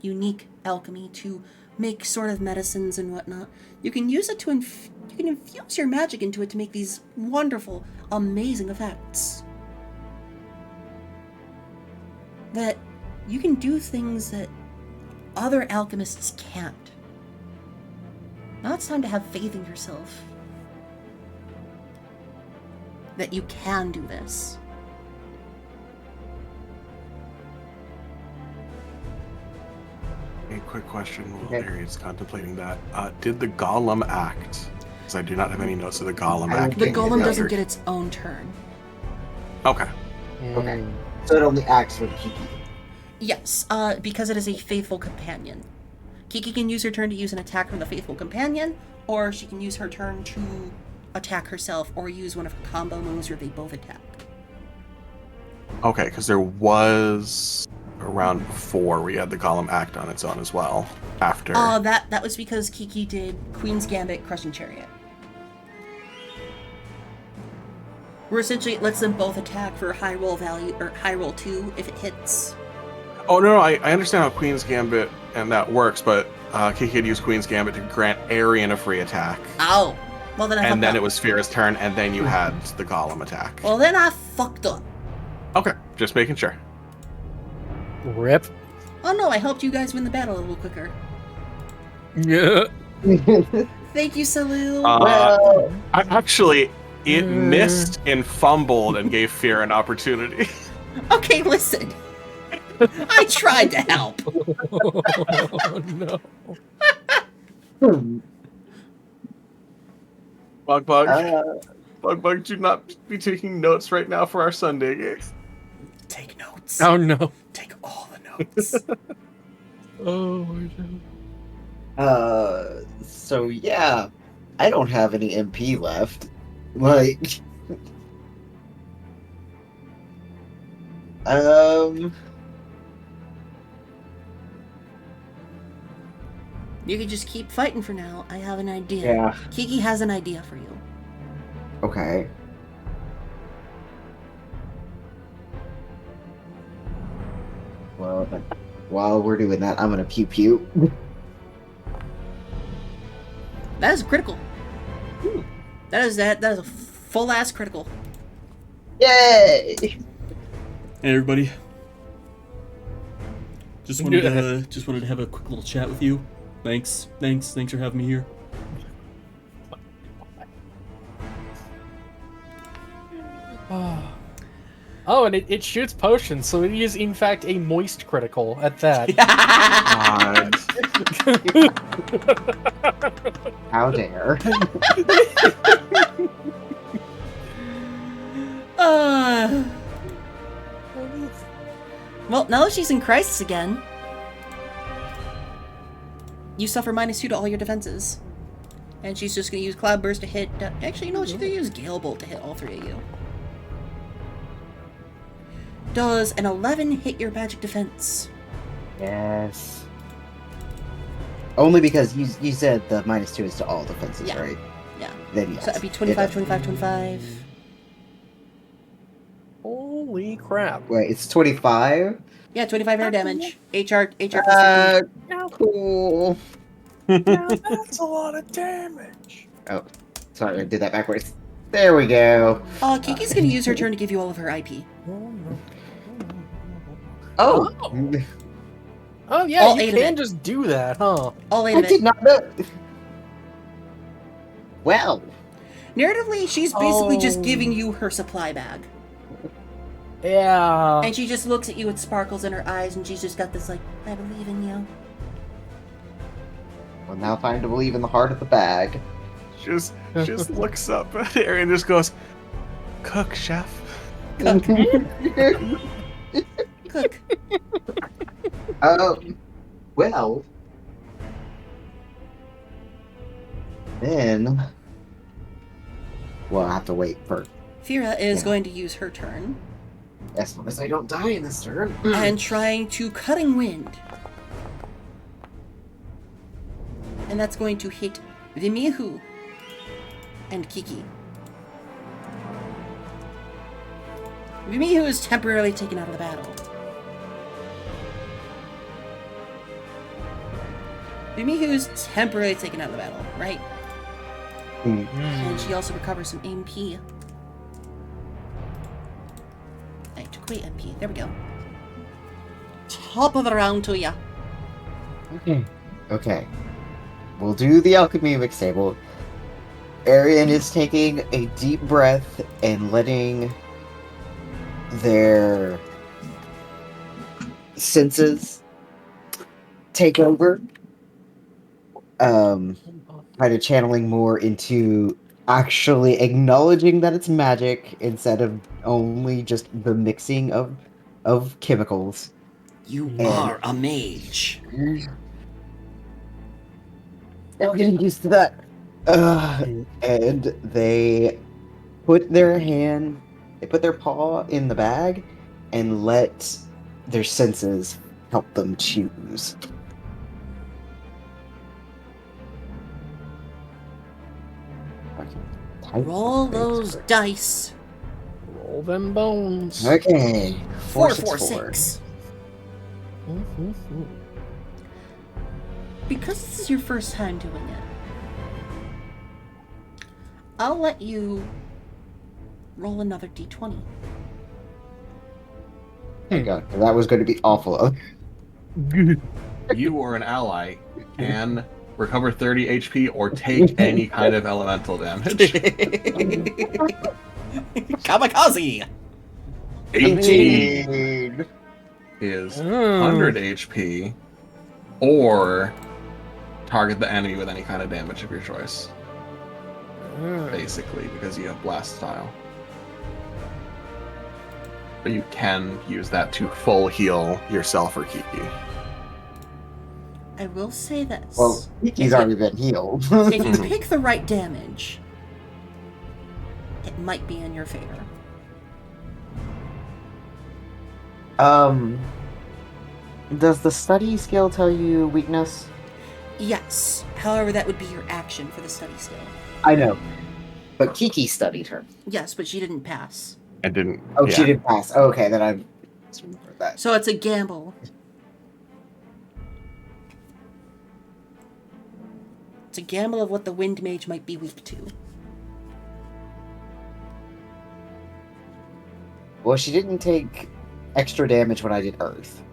unique alchemy to make sort of medicines and whatnot, you can use it to you can infuse your magic into it to make these wonderful, amazing effects. That you can do things that other alchemists can't. Now it's time to have faith in yourself. That you can do this. A quick question while Okay. Arian's contemplating that. Did the golem act? Because I do not have any notes of the golem I don't act. The think golem it doesn't does. get its own turn. Okay. Okay. So it only acts for Kiki. Yes, because it is a faithful companion. Kiki can use her turn to use an attack from the faithful companion, or she can use her turn to attack herself, or use one of her combo moves where they both attack. Okay, because there was a round before we had the golem act on its own as well. After. That was because Kiki did Queen's Gambit, Crushing Chariot. Where essentially it lets them both attack for high roll value, or high roll 2 if it hits. Oh no, I understand how Queen's Gambit and that works, but Kiki had used Queen's Gambit to grant Arian a free attack. Ow! Well then I And fucked then up. it was Fira's turn, and then you had the golem attack. Well then I fucked up. Okay, just making sure. Rip. Oh no, I helped you guys win the battle a little quicker. Yeah. Thank you, Salil. Well, It missed and fumbled and gave Fira an opportunity. Okay, listen. I tried to help. Oh, no. Bug, Bug, do not be taking notes right now for our Sunday game. Take notes. Oh no. Take all the notes. Oh no. So yeah, I don't have any MP left. Like, You can just keep fighting for now. I have an idea. yeah, Kiki has an idea for you. okay. Well, while we're doing that, I'm gonna pew pew. That is critical. That is a full ass critical. Yay! Hey everybody. Just wanted to have a quick little chat with you. Thanks for having me here. Oh, and it shoots potions, so it is in fact a moist critical at that. How dare? Well, now that she's in crisis again, you suffer -2 to all your defenses. And she's just gonna use Cloudburst to hit. Actually, you know what? She's gonna use Gale Bolt to hit all 3 of you. Does an 11 hit your magic defense? Yes. Only because you said the -2 is to all defenses, Yeah. right? Yeah. Then yes. So that'd be 25, 25, 25. Holy crap. Wait, it's 25? Yeah, 25 air damage. HR plus 15. Cool. That's a lot of damage. Oh, sorry, I did that backwards. There we go. Kiki's gonna use her turn to give you all of her IP. Oh! Oh yeah, All you 8 of can it. just do that, huh? All 8 I of did it. not know. Well, Narratively, she's basically just Oh. giving you her supply bag. Yeah. And she just looks at you with sparkles in her eyes, and she's just got this, like, I believe in you. well, now time to believe in the heart of the bag. Just looks up at Arian and just goes, "Cook, chef." Cook. Well, Then we'll have to wait for Fira is Yeah. going to use her turn as long as I don't die in this turn. and trying to Cutting Wind. And that's going to hit Vimihu and Kiki. Vimihu is temporarily taken out of the battle. Vimihu is temporarily taken out of the battle, right? And she also recovers some MP. I took away MP. There we go. Top of the round to ya. Okay. We'll do the alchemy mix table. Arian is taking a deep breath and letting their senses take over. Kind of channeling more into actually acknowledging that it's magic instead of only just the mixing of chemicals. You And- are a mage. Now getting used to that. And they put their paw in the bag and let their senses help them choose. Roll those dice. Roll them bones. Okay. 4, 4, 6, 4, 6. Because this is your first time doing it, I'll let you roll another d20. Thank God, that was going to be awful. You or an ally can recover 30 HP or take any kind of elemental damage. Kamikaze! 18 is 100 HP, or target the enemy with any kind of damage of your choice. Basically, because you have blast style. But you can use that to full heal yourself or Kiki. I will say this. Well, he's already been healed. If you pick the right damage, it might be in your favor. Does the study skill tell you weakness? Yes. However, that would be your action for the study skill. I know. But Kiki studied her. Yes, but she didn't pass. I didn't. Oh, yeah. she did pass. Oh, okay, then I remember that. So it's a gamble. It's a gamble of what the wind mage might be weak to. Well, she didn't take extra damage when I did Earth.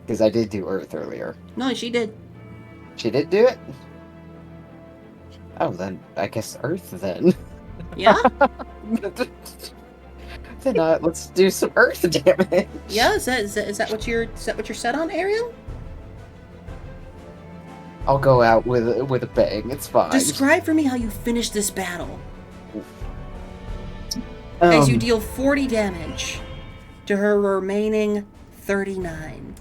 Because I did do Earth earlier. No, she did. She did do it? Oh, then I guess Earth then. Yeah? Then let's do some Earth damage. Yeah, is that what you're set on, Ariel? I'll go out with a bang. It's fine. Describe for me how you finish this battle. As you Um, deal 40 damage to her remaining 39.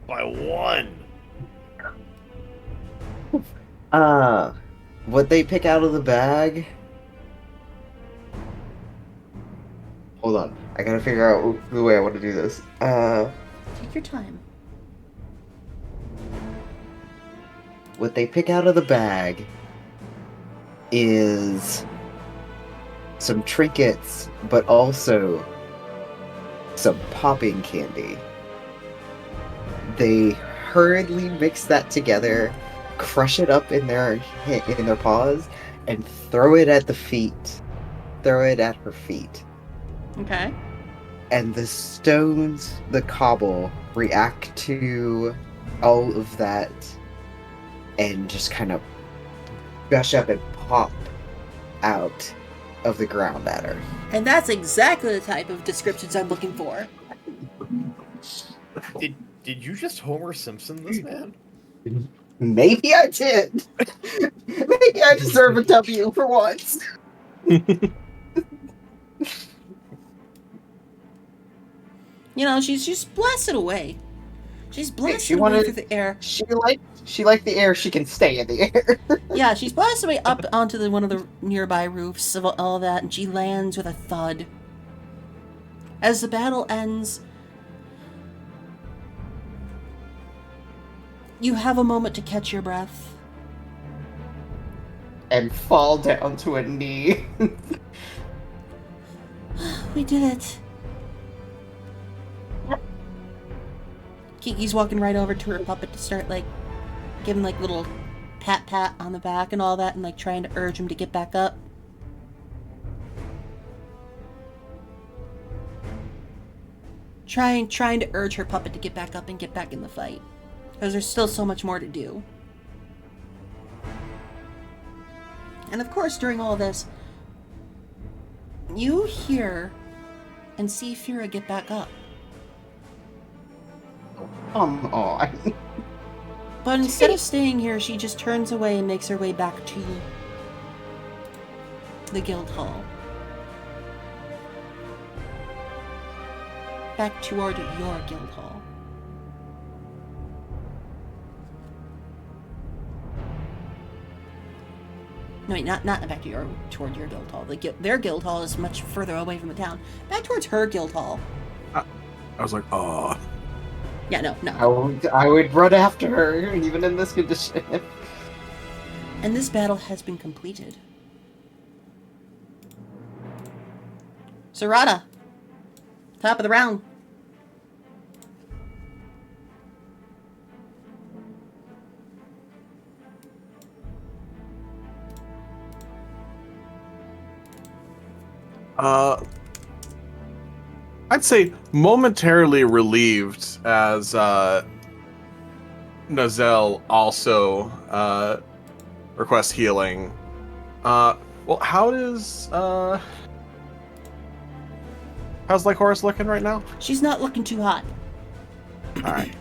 By 1. What they pick out of the bag? Hold on. I gotta figure out the way I want to do this. Take your time. What they pick out of the bag is some trinkets, but also some popping candy. They hurriedly mix that together, crush it up in their paws, and throw it at the feet. Throw it at her feet. Okay. And the stones, the cobble, react to all of that and just kind of gush up and pop out of the ground at her. And that's exactly the type of descriptions I'm looking for. Did you just Homer Simpson this man? Maybe I did. Maybe I deserve a W for once. You know, she's just blasted away. She's She blasted away wanted. through the air. She liked the air. She can stay in the air. Yeah, she's blasted away up onto one of the nearby roofs of all that, and she lands with a thud. As the battle ends, you have a moment to catch your breath. And fall down to a knee. We did it. Kiki's walking right over to her puppet to start, like, giving, like, little pat on the back and all that, and, like, trying to urge him to get back up. Trying to urge her puppet to get back up and get back in the fight. Because there's still so much more to do. And of course, during all this, you hear and see Fira get back up. Come on. But instead of staying here, she just turns away and makes her way back to the guild hall. Back toward your guild hall. No, wait, not back to toward your guild hall. Their guild hall is much further away from the town. Back towards her guild hall. I was like, oh. Yeah, no. I would run after her, even in this condition. And this battle has been completed. Serata, top of the round. I'd say momentarily relieved as Nozel also requests healing. Well, how's Lycoris looking right now? She's not looking too hot. Alright.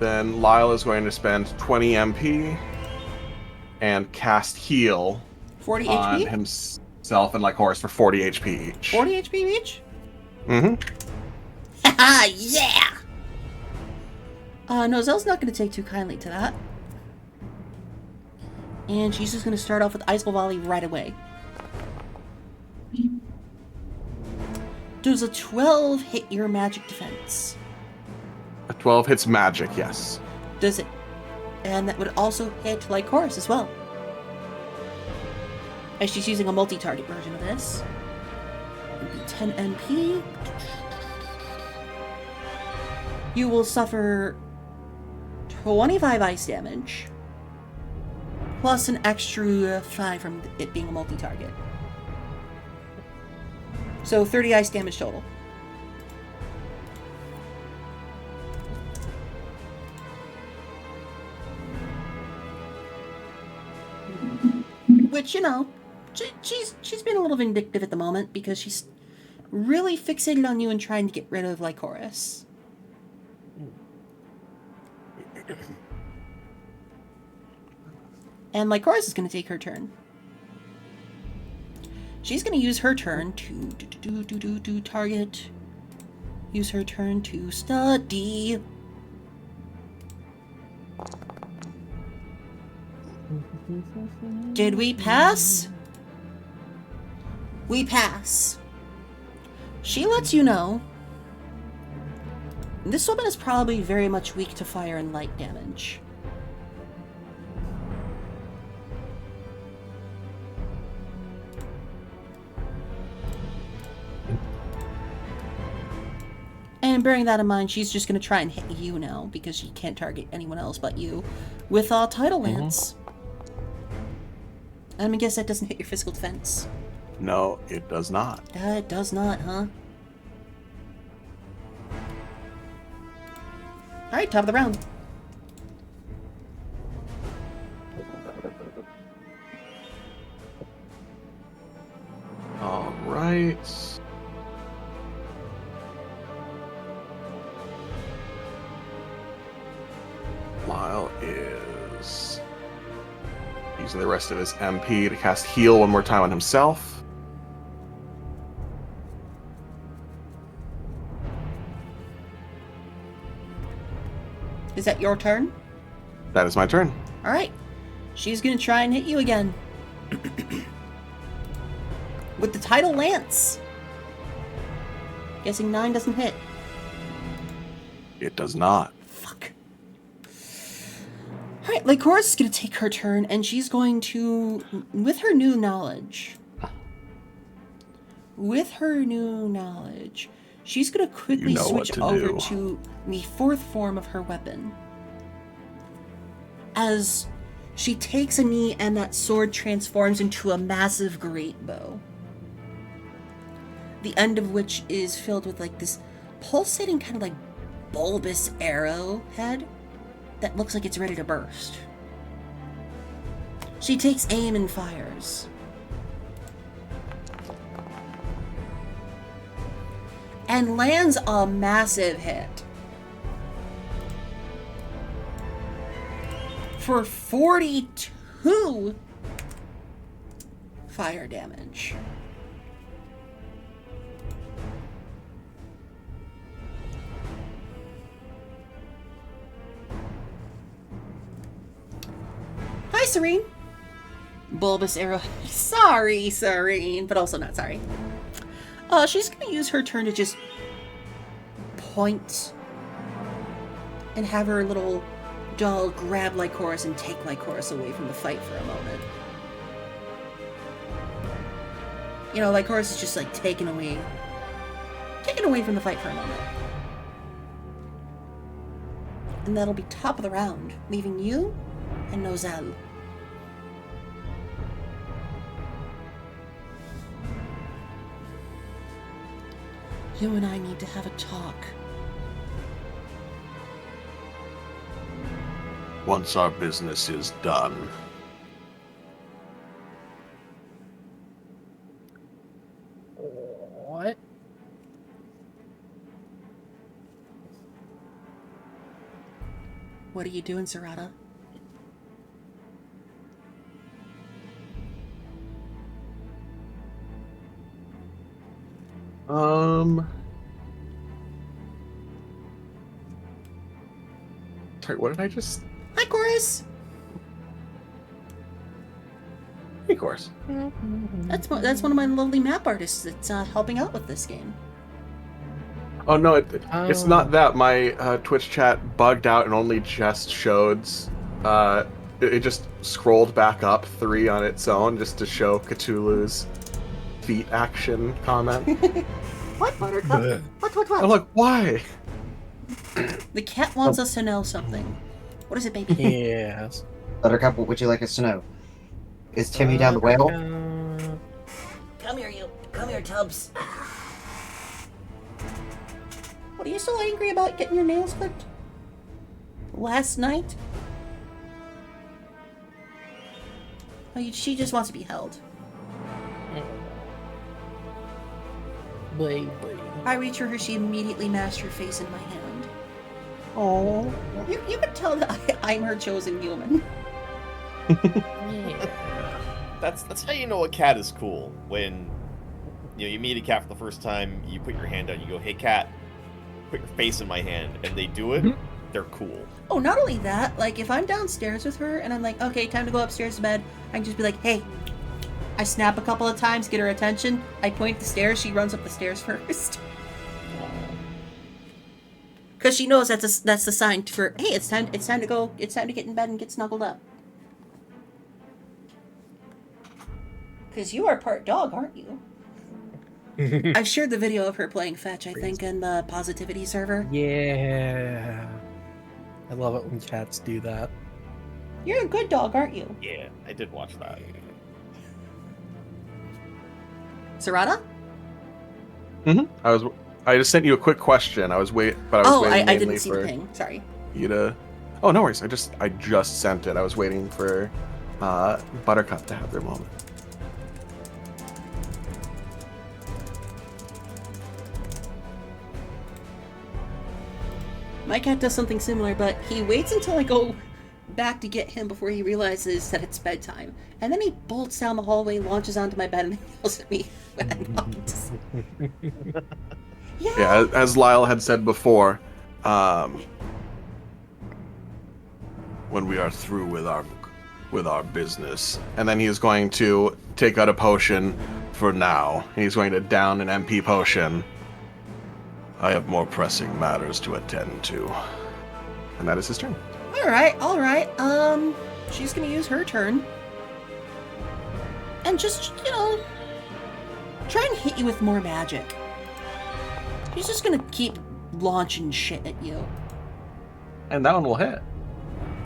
Then Lyle is going to spend 20 MP and cast heal 40 on HP? himself and Lycoris for 40 HP each. 40 HP each? Mm-hmm. Haha, yeah! Nozelle's not going to take too kindly to that. And she's just going to start off with Ice Volley right away. Does a 12 hit your magic defense? A 12 hits magic, yes. Does it? And that would also hit Lycoris as well. As she's using a multi-target version of this. It would be 10 MP. You will suffer 25 ice damage. Plus an extra 5 from it being a multi-target. So 30 ice damage total. Which, you know, she's been a little vindictive at the moment because she's really fixated on you and trying to get rid of Lycoris. And Lycoris is going to take her turn. She's going to use her turn to target. Use her turn to study. Did we pass? We pass. She lets you know this woman is probably very much weak to fire and light damage. And bearing that in mind, she's just going to try and hit you now because she can't target anyone else but you with Tidal Lance. I guess that doesn't hit your physical defense. No, it does not. It does not, huh? Alright, top of the round. Alright. Lyle is using the rest of his MP to cast heal one more time on himself. Is that your turn? That is my turn. All right. She's going to try and hit you again. With the title Lance. Guessing 9 doesn't hit. It does not. Fuck. Alright, Lycoris is going to take her turn, and she's going to, with her new knowledge, she's going to quickly You know what switch to over do. to the fourth form of her weapon. As she takes a knee and that sword transforms into a massive great bow. The end of which is filled with like this pulsating kind of like bulbous arrow head that looks like it's ready to burst. She takes aim and fires. And lands a massive hit. For 42 fire damage. Hi, Serene. Bulbous arrow. Sorry, Serene, but also not sorry. She's gonna use her turn to just point and have her little doll grab Lycoris and take Lycoris away from the fight for a moment. You know, Lycoris is just like taken away from the fight for a moment. And that'll be top of the round, leaving you and Nozal. You and I need to have a talk. Once our business is done. What? What are you doing, Serata? Sorry, what did I just... Hi, Chorus! Hey, course. That's one of my lovely map artists that's helping out with this game. Oh, no, it's not that. My Twitch chat bugged out and only just showed... it just scrolled back up 3 on its own just to show Cthulhu's feet action comment. What, Buttercup? What? I'm like, why? The cat wants us to know something. What is it, baby? Yes. Buttercup, what would you like us to know? Is Timmy down the whale? Come here, Tubbs. What, are you still angry about getting your nails clipped? Last night? Oh, she just wants to be held. Baby. I reach for her, she immediately mashed her face in my hand. Oh. You can tell that I'm her chosen human. That's how you know a cat is cool. When you meet a cat for the first time, you put your hand down, you go, "Hey cat, put your face in my hand," and they do it. They're cool. Oh, not only that, like if I'm downstairs with her and I'm like, okay, time to go upstairs to bed, I can just be like, hey. I snap a couple of times, get her attention. I point the stairs, she runs up the stairs first. Because she knows that's the sign for, hey, it's time to go, it's time to get in bed and get snuggled up. Because you are part dog, aren't you? I've shared the video of her playing fetch, I think, in the positivity server. Yeah. I love it when cats do that. You're a good dog, aren't you? Yeah, I did watch that. Serata? Mm-hmm. I just sent you a quick question. I was waiting I mainly didn't see for the ping. Sorry. you to... Oh, no worries. I just sent it. I was waiting for Buttercup to have their moment. My cat does something similar, but he waits until I go back to get him before he realizes that it's bedtime. And then he bolts down the hallway, launches onto my bed, and yells at me when I'm not. Yeah, as Lyle had said before, when we are through with our business. And then he's going to take out a potion for now. He's going to down an MP potion. I have more pressing matters to attend to. And that is his turn. All right. She's gonna use her turn. And just, try and hit you with more magic. She's just gonna keep launching shit at you. And that one will hit.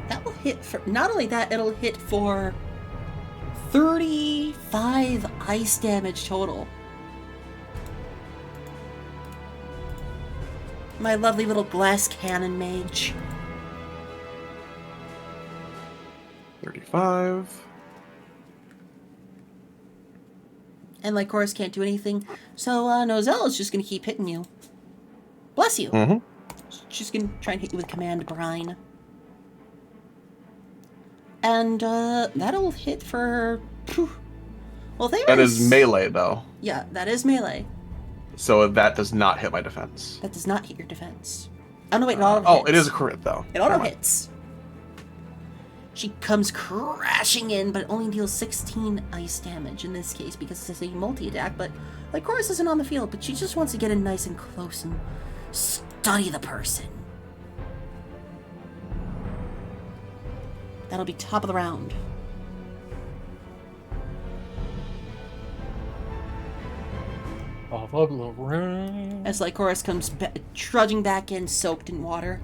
That will hit for, not only that, it'll hit for 35 ice damage total. My lovely little glass cannon mage. 35. And Lycoris can't do anything, so Nozel is just gonna keep hitting you. Bless you. Mm-hmm. She's gonna try and hit you with Command Brine. And that'll hit for... Well, That is melee, though. Yeah, that is melee. So that does not hit my defense. That does not hit your defense. Oh, no, wait, it auto hits. Oh, it is a crit, though. It auto hits. She comes crashing in, but only deals 16 ice damage in this case because it's a multi-attack, but Lycoris isn't on the field, but she just wants to get in nice and close and study the person. That'll be top of the round. As Lycoris comes trudging back in, soaked in water.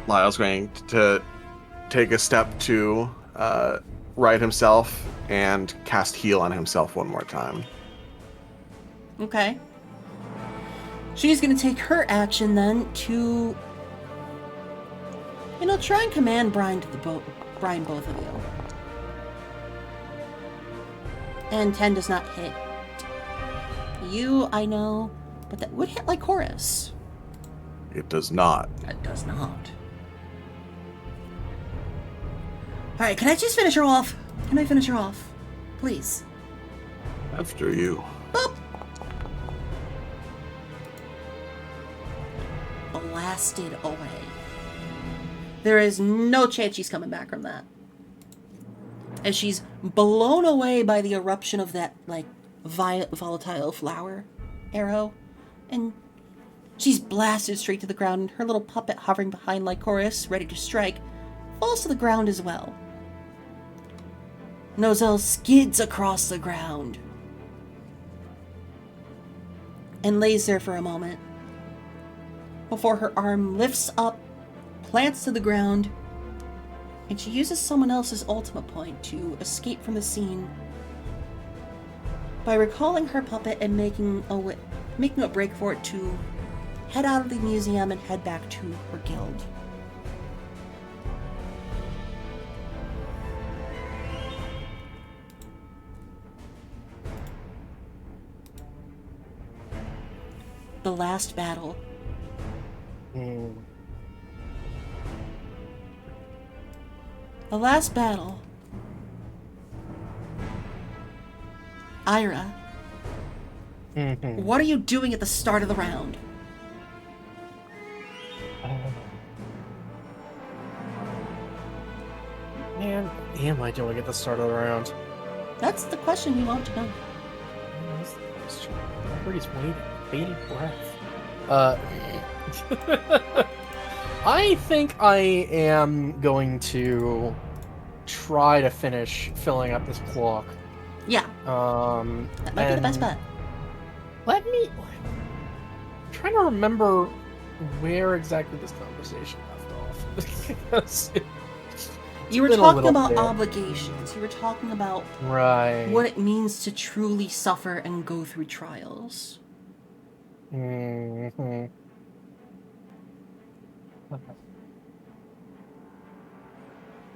Lyle's going to take a step to right himself and cast heal on himself one more time. Okay. She's gonna take her action then to, try and command Brine to Brine both of you. And 10 does not hit you, I know, but that would hit Lycoris. It does not. It does not. Alright, can I just finish her off? Can I finish her off? Please. After you. Boop! Blasted away. There is no chance she's coming back from that. As she's blown away by the eruption of that, volatile flower arrow. And she's blasted straight to the ground, and her little puppet hovering behind Lycoris, ready to strike, falls to the ground as well. Nozel skids across the ground and lays there for a moment before her arm lifts up, plants to the ground, and she uses someone else's ultimate point to escape from the scene by recalling her puppet and making a break for it to head out of the museum and head back to her guild. The last battle. The last battle. Ira. What are you doing at the start of the round? Man, what am I doing at the start of the round? That's the question we want to know. That's the question. Everybody's waiting breath. I think I am going to try to finish filling up this clock. Yeah. That might be the best bet. I'm trying to remember where exactly this conversation left off. Because you were talking about obligations. You were talking about what it means to truly suffer and go through trials. Mm-hmm.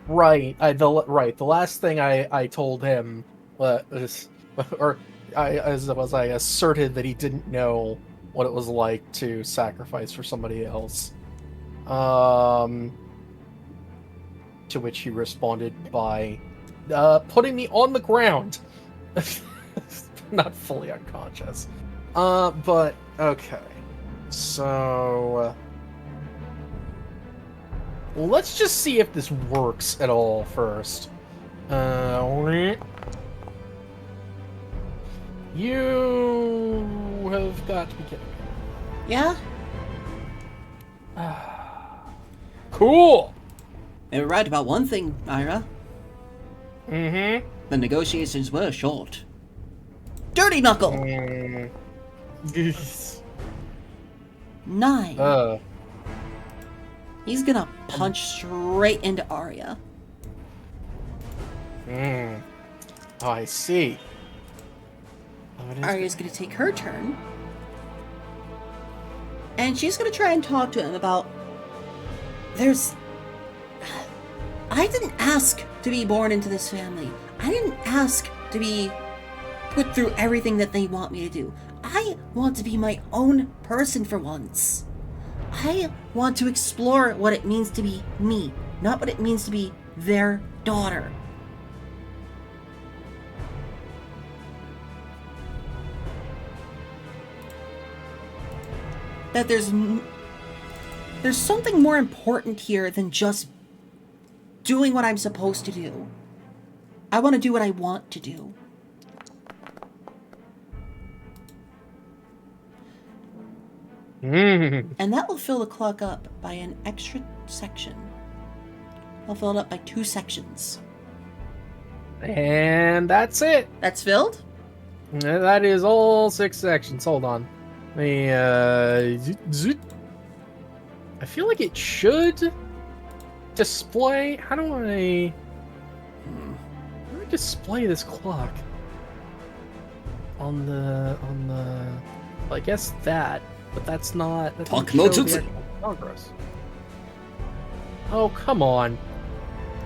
Right. The last thing I told him was, I asserted that he didn't know what it was like to sacrifice for somebody else. To which he responded by putting me on the ground Not fully unconscious. But okay. So let's just see if this works at all first. You have got to be kidding me. Yeah? Cool. They were right about one thing, Ira. Mm-hmm. The negotiations were short. Dirty Knuckle! 9. He's gonna punch straight into Arya. Oh, I see. Arya's gonna take her turn. And she's gonna try and talk to him about... I didn't ask to be born into this family. I didn't ask to be put through everything that they want me to do. I want to be my own person for once. I want to explore what it means to be me, not what it means to be their daughter. That there's something more important here than just doing what I'm supposed to do. I want to do what I want to do. And that will fill the clock up by an extra section. I'll fill it up by 2 sections. And that's it. That's filled? That is all 6 sections. Hold on. I feel like it should display. How do I display this clock? On the well, I guess that, but that's not. That doesn't show the actual progress. Oh, come on.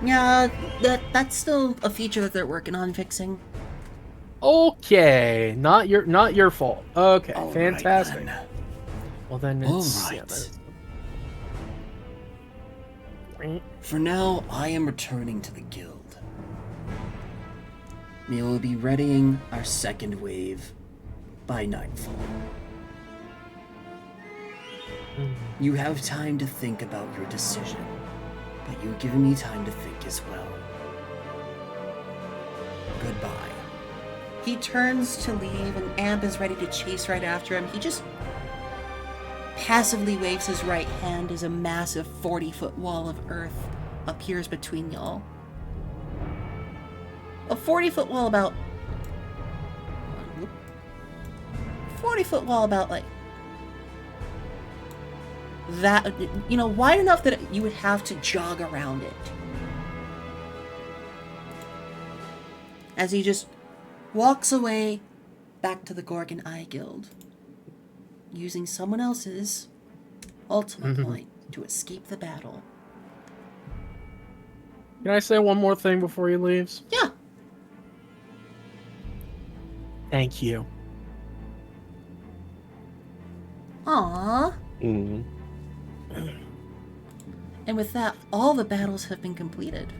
Yeah, that's still a feature that they're working on fixing. Okay, not your fault. Okay, All fantastic. Right, then. Well then All it's right. Yeah, For now, I am returning to the guild. We will be readying our second wave by nightfall. You have time to think about your decision, but you've given me time to think as well. Goodbye. He turns to leave and Amp is ready to chase right after him. He just passively waves his right hand as a massive 40-foot wall of earth appears between y'all. A 40-foot wall about... 40-foot wall about, like... that, you know, wide enough that you would have to jog around it. As he just walks away back to the Gorgon Eye Guild, using someone else's ultimate point to escape the battle. Can I say one more thing before he leaves? Yeah. Thank you. Aww. And with that, all the battles have been completed.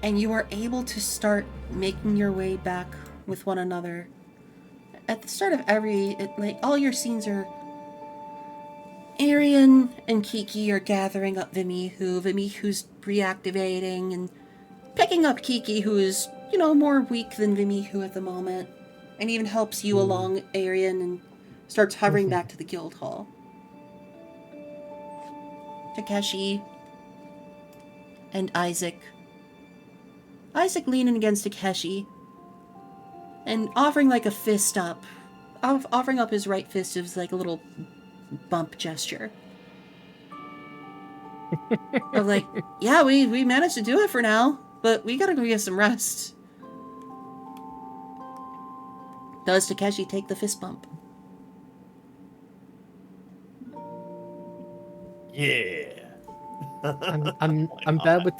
And you are able to start making your way back with one another. At the start of like, all your scenes are... Arian and Kiki are gathering up Vimihu's reactivating, and picking up Kiki, who is, you know, more weak than Vimihu at the moment. And even helps you along, Arian, and starts hovering back to the guild hall. Takeshi and Isaac leaning against Takeshi and offering like a fist up, offering up his right fist as like a little bump gesture. Of like, yeah, we managed to do it for now, but we gotta go get some rest. Does Takeshi take the fist bump? Yeah. I'm bad with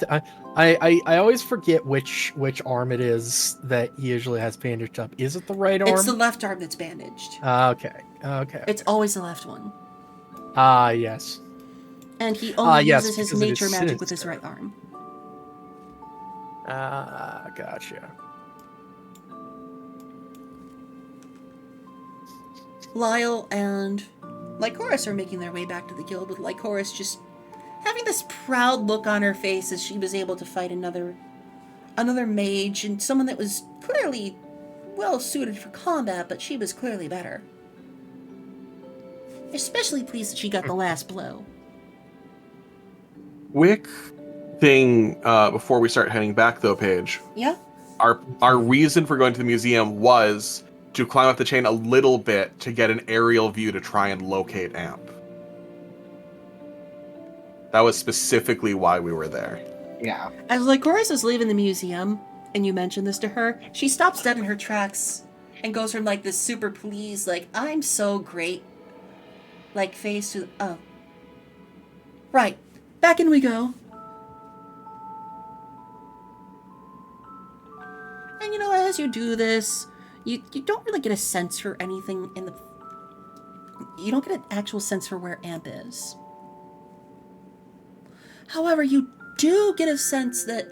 I always forget which arm it is that he usually has bandaged up. Is it the right arm? It's the left arm that's bandaged. Okay. It's always the left one. Yes. And he only yes, uses his because it is nature magic with his sinister. right arm. Ah, gotcha. Lyle and Lycoris are making their way back to the guild, with Lycoris just having this proud look on her face as she was able to fight another mage and someone that was clearly well suited for combat, but she was clearly better. Especially pleased that she got the last blow. Quick thing before we start heading back, though, Paige. Yeah? Our reason for going to the museum was to climb up the chain a little bit to get an aerial view to try and locate Amp. That was specifically why we were there. Yeah. As Lycoris is leaving the museum, and you mention this to her, she stops dead in her tracks and goes from like this super pleased, like, I'm so great, like, face to, oh. Right. Back in we go. And you know, as you do this, you don't really get a sense for anything in the... You don't get an actual sense for where Amp is. However, you do get a sense that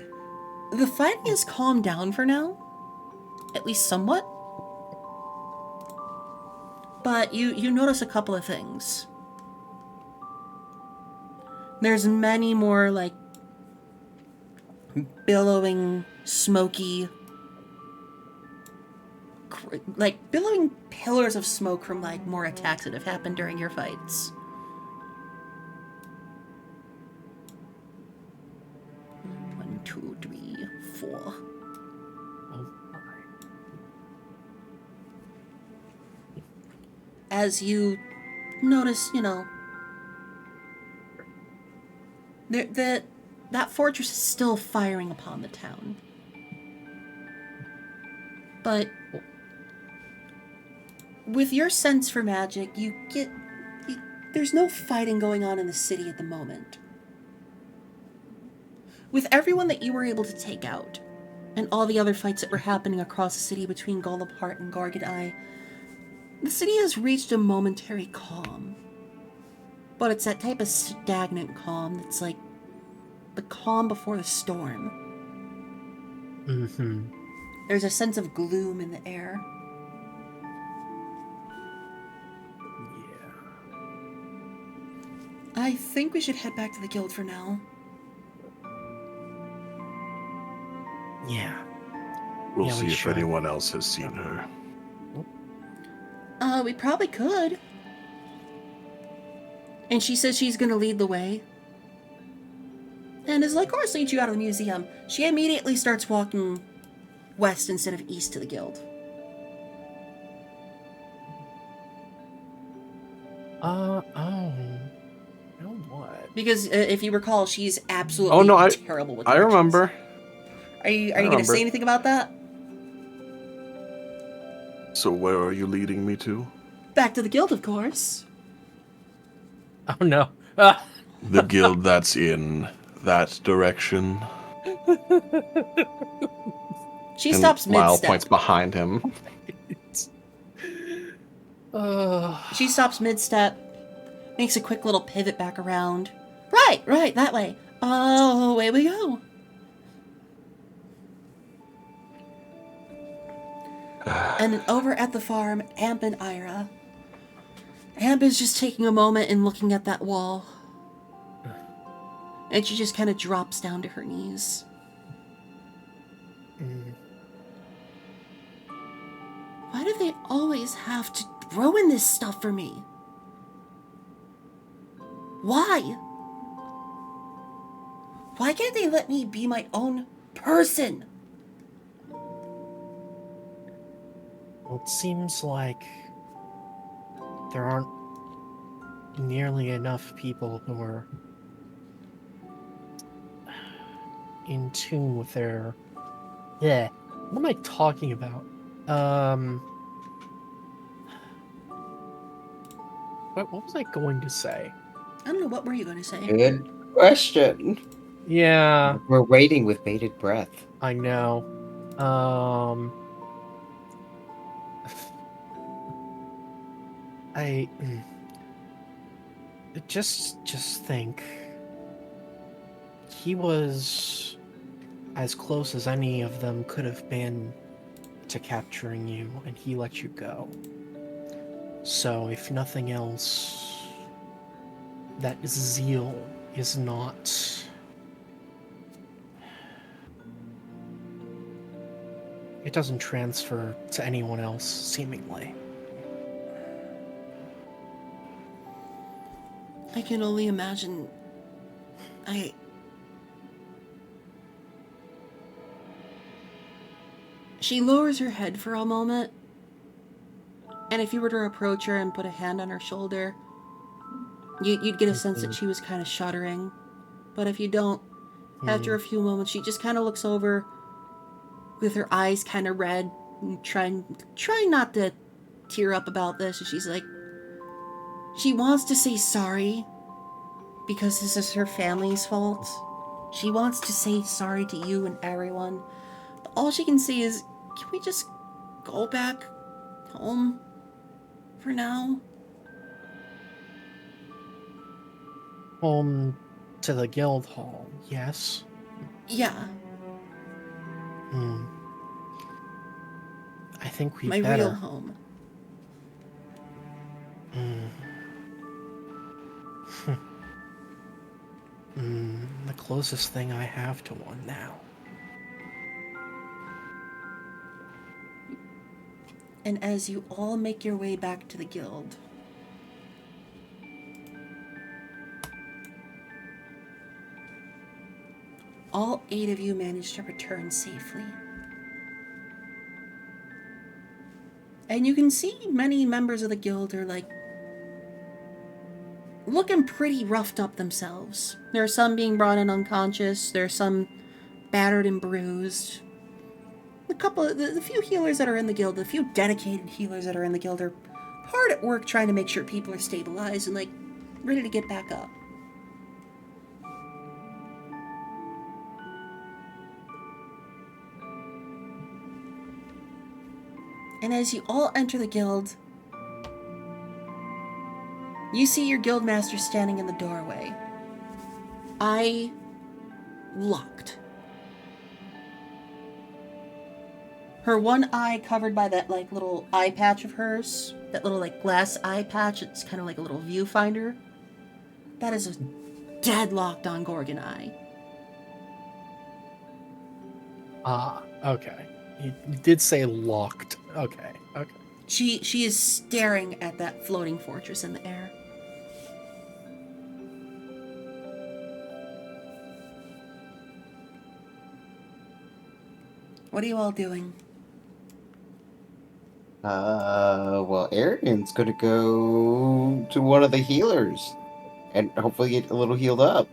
the fighting has calmed down for now. At least somewhat. But you notice a couple of things. There's many more, like, billowing, smoky... like, billowing pillars of smoke from, like, more attacks that have happened during your fights. One, two, three, four. As you notice, you know, that fortress is still firing upon the town. But with your sense for magic, there's no fighting going on in the city at the moment. With everyone that you were able to take out, and all the other fights that were happening across the city between Golubheart and Gargadai, the city has reached a momentary calm. But it's that type of stagnant calm that's like the calm before the storm. Mm-hmm. There's a sense of gloom in the air. Yeah. I think we should head back to the guild for now. Yeah. We'll Yeah, see we if should. anyone else has seen her. We probably could. And she says she's gonna lead the way. And as Lycoris leads you out of the museum, she immediately starts walking west instead of east to the guild. Oh. You know what? Because if you recall, she's absolutely terrible with I directions. remember. Are you gonna say anything about that? So where are you leading me to? Back to the guild, of course. Oh no. Ah. The guild that's in that direction. She stops Lyle mid-step. points behind him. She stops mid-step, makes a quick little pivot back around. Right, that way. Oh, away we go. And over at the farm, Amp and Ira. Amp is just taking a moment and looking at that wall. And she just kind of drops down to her knees. Why do they always have to throw in this stuff for me? Why? Why can't they let me be my own person? Well, it seems like there aren't nearly enough people who are in tune with their... Yeah. What am I talking about? What was I going to say? I don't know, what were you going to say? Good question. Yeah, We're waiting with bated breath. I know. I just think he was as close as any of them could have been to capturing you, and he let you go. So, if nothing else, that zeal is not... It doesn't transfer to anyone else, seemingly. I can only imagine. She lowers her head for a moment, and if you were to approach her and put a hand on her shoulder, you'd get a sense that she was kind of shuddering. But if you don't, after a few moments, she just kind of looks over with her eyes kind of red, and trying not to tear up about this. And she's like, she wants to say sorry because this is her family's fault. She wants to say sorry to you and everyone. But all she can say is, can we just go back home for now? Home to the guild hall, yes? Yeah. I think we My better. real home. The closest thing I have to one now. And as you all make your way back to the guild, all 8 of you manage to return safely. And you can see many members of the guild are like looking pretty roughed up themselves. There are some being brought in unconscious. There are some battered and bruised. The few healers that are in the guild, the few dedicated healers that are in the guild are hard at work trying to make sure people are stabilized and like ready to get back up. And as you all enter the guild, you see your guildmaster standing in the doorway. Eye locked. Her one eye covered by that like little eye patch of hers. That little like glass eye patch. It's kind of like a little viewfinder. That is a deadlocked on Gorgon eye. Ah, okay. You did say locked. Okay. She is staring at that floating fortress in the air. What are you all doing? Well, Arian's gonna go to one of the healers and hopefully get a little healed up.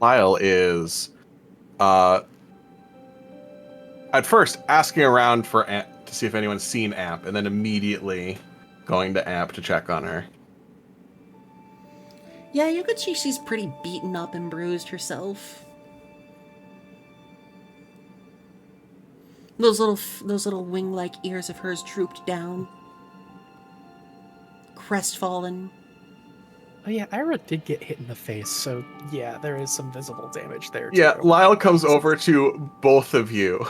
Lyle is, at first asking around for to see if anyone's seen Amp, and then immediately going to Amp to check on her. Yeah, you could see she's pretty beaten up and bruised herself. Those little wing-like ears of hers drooped down. Crestfallen. Oh yeah, Ira did get hit in the face, so yeah, there is some visible damage there too. Yeah, Lyle comes over to both of you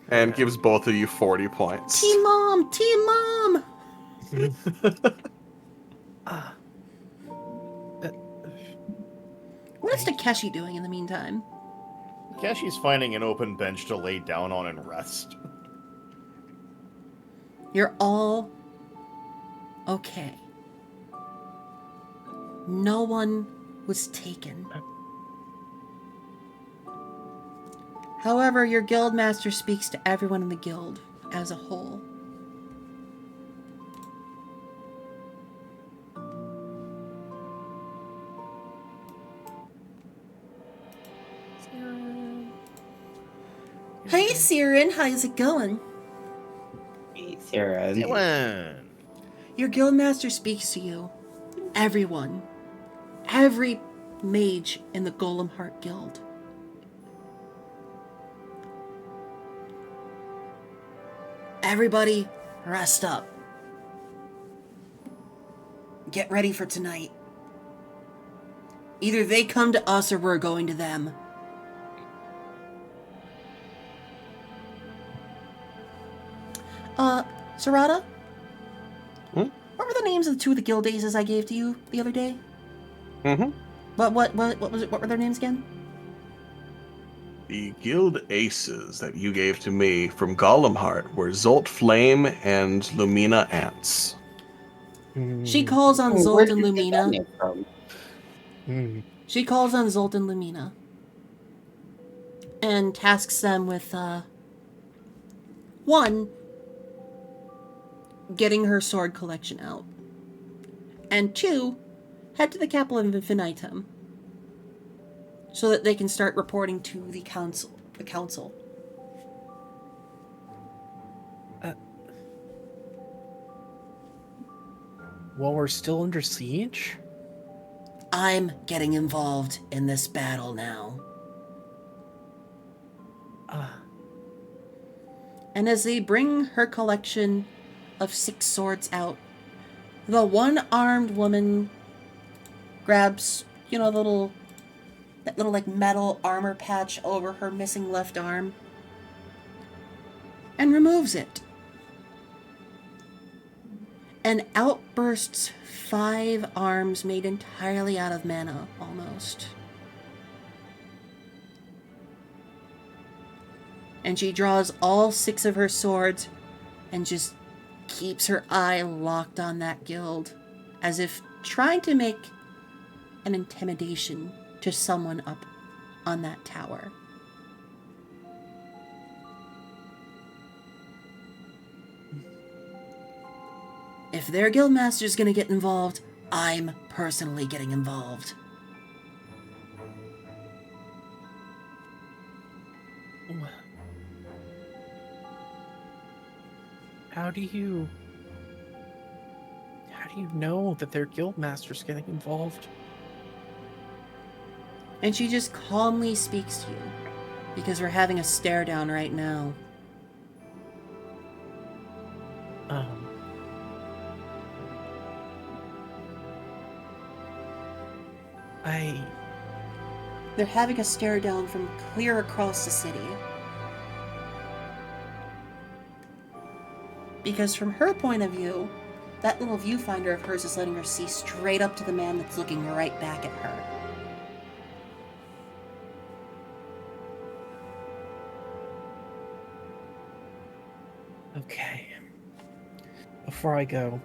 and gives both of you 40 points. Team Mom! Team Mom! What is Takeshi doing in the meantime? Kashi's finding an open bench to lay down on and rest. You're all okay. No one was taken. However, your guildmaster speaks to everyone in the guild as a whole. Hey, Siren, how's it going? Hey, Sarah. Dylan! Your guildmaster speaks to you. Everyone. Every mage in the Golem Heart Guild. Everybody, rest up. Get ready for tonight. Either they come to us or we're going to them. Sarada? Hmm? What were the names of the two of the guild aces I gave to you the other day? Mm-hmm. What was it? What were their names again? The guild aces that you gave to me from Golemheart were Zolt Flame and Lumina Ants. She calls on Where Zolt did and you get that Lumina. name from? She calls on Zolt and Lumina. And tasks them with, one, getting her sword collection out. And two, head to the capital of Infinitum. So that they can start reporting to the council. While we're still under siege? I'm getting involved in this battle now. And as they bring her collection of 6 swords out, the one-armed woman grabs, that little like metal armor patch over her missing left arm and removes it. And out bursts 5 arms made entirely out of mana, almost. And she draws all 6 of her swords and just keeps her eye locked on that guild, as if trying to make an intimidation to someone up on that tower. If their guildmaster's gonna get involved, I'm personally getting involved. How do you know that their guildmaster's getting involved? And she just calmly speaks to you, because we're having a stare down right now. They're having a stare down from clear across the city. Because from her point of view, that little viewfinder of hers is letting her see straight up to the man that's looking right back at her. Okay. Before I go,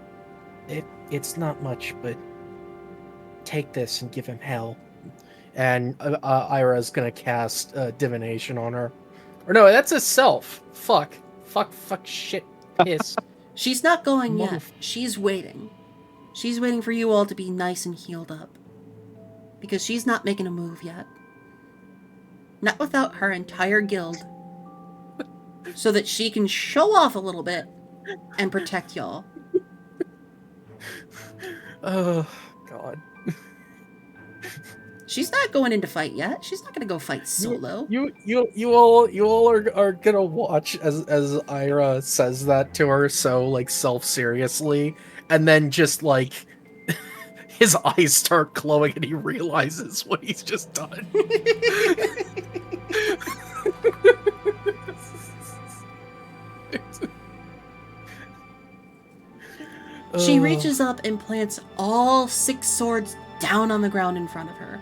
it's not much, but take this and give him hell. And Ira's gonna cast divination on her. Or no, that's a self. Fuck, shit, piss. She's not going yet. Motherf- She's waiting. She's waiting for you all to be nice and healed up. Because she's not making a move yet. Not without her entire guild. So that she can show off a little bit and protect y'all. Oh, God. She's not going into fight yet. She's not gonna go fight solo. You all are gonna watch as Ira says that to her so like self-seriously, and then just like his eyes start glowing and he realizes what he's just done. She reaches up and plants all 6 swords down on the ground in front of her,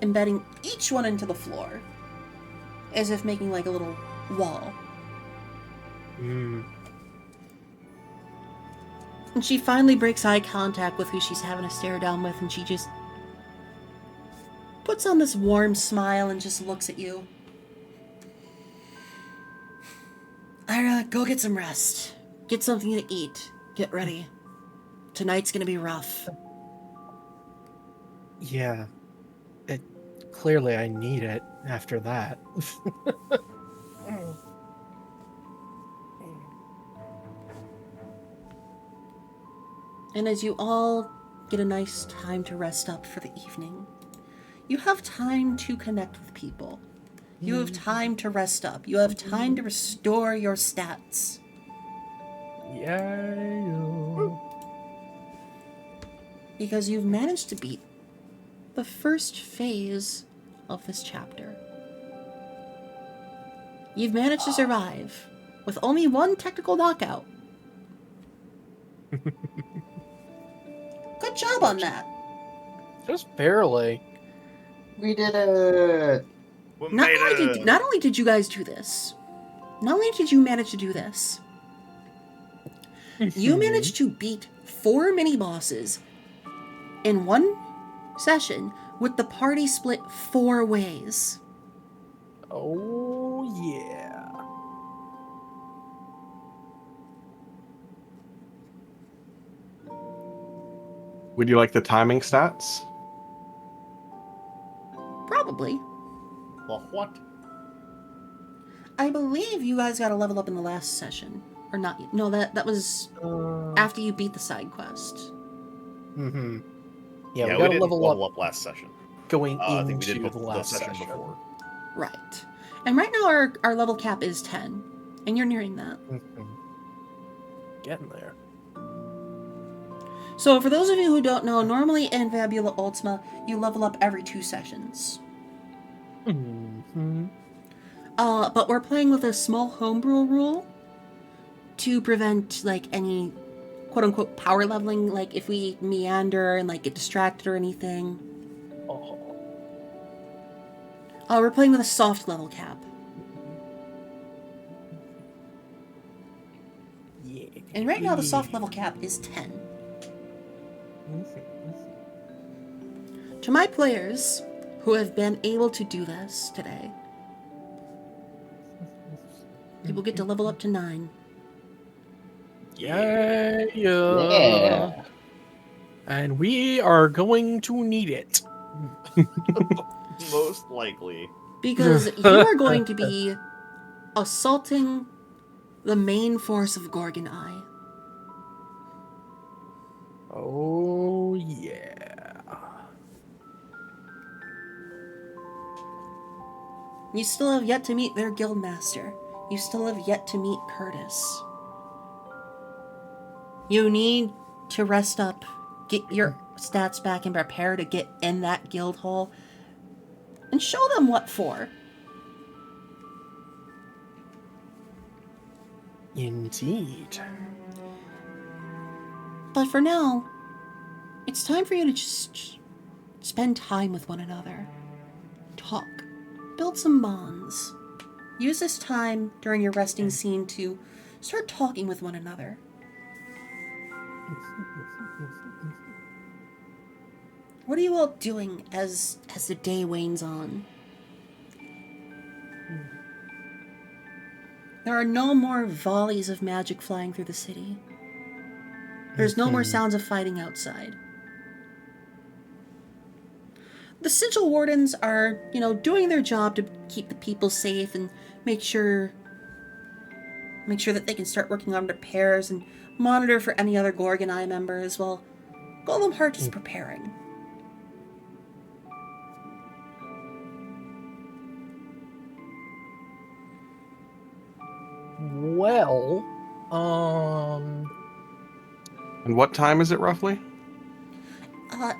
embedding each one into the floor, as if making like a little wall. And she finally breaks eye contact with who she's having a stare down with, and she just puts on this warm smile and just looks at you. Ira, go get some rest. Get something to eat. Get ready. Tonight's gonna be rough. Yeah. Clearly I need it after that. And as you all get a nice time to rest up for the evening, you have time to connect with people. You have time to rest up. You have time to restore your stats. Yeah. Because you've managed to beat the first phase of this chapter. You've managed to survive with only one technical knockout. Good job on that. Just barely. We did it! We Not made only, it. not only did you guys do this, not only did you manage to do this, you managed to beat 4 mini bosses in one session with the party split 4 ways. Oh, yeah. Would you like the timing stats? Probably. Well, what? I believe you guys got a level up in the last session. Or not. No, that was after you beat the side quest. Mm-hmm. Yeah, Yeah, we we got to didn't level up last session. going I think we did into the last session session. before. Right. And right now our level cap is 10. And you're nearing that. Mhm. Getting there. So for those of you who don't know, normally in Fabula Ultima, you level up every 2 sessions. Mm-hmm. But we're playing with a small homebrew rule to prevent, like, any quote-unquote power leveling, like, if we meander and, like, get distracted or anything. Oh. We're playing with a soft level cap. Yeah. And right now the soft level cap is 10. To my players who have been able to do this today, you will get to level up to 9. Yeah. Yeah. And we are going to need it. Most likely. Because you are going to be assaulting the main force of Gorgon Eye. Oh, yeah. You still have yet to meet their guildmaster. You still have yet to meet Curtis. You need to rest up, get your stats back, and prepare to get in that guild hall and show them what for. Indeed. But for now, it's time for you to just spend time with one another. Talk. Build some bonds. Use this time during your resting scene to start talking with one another. What are you all doing as the day wanes on? There are no more volleys of magic flying through the city. There's no more sounds of fighting outside. The sigil wardens are, doing their job to keep the people safe and make sure that they can start working on repairs and monitor for any other Gorgon Eye members, while Golem Heart is preparing. Well, And what time is it roughly?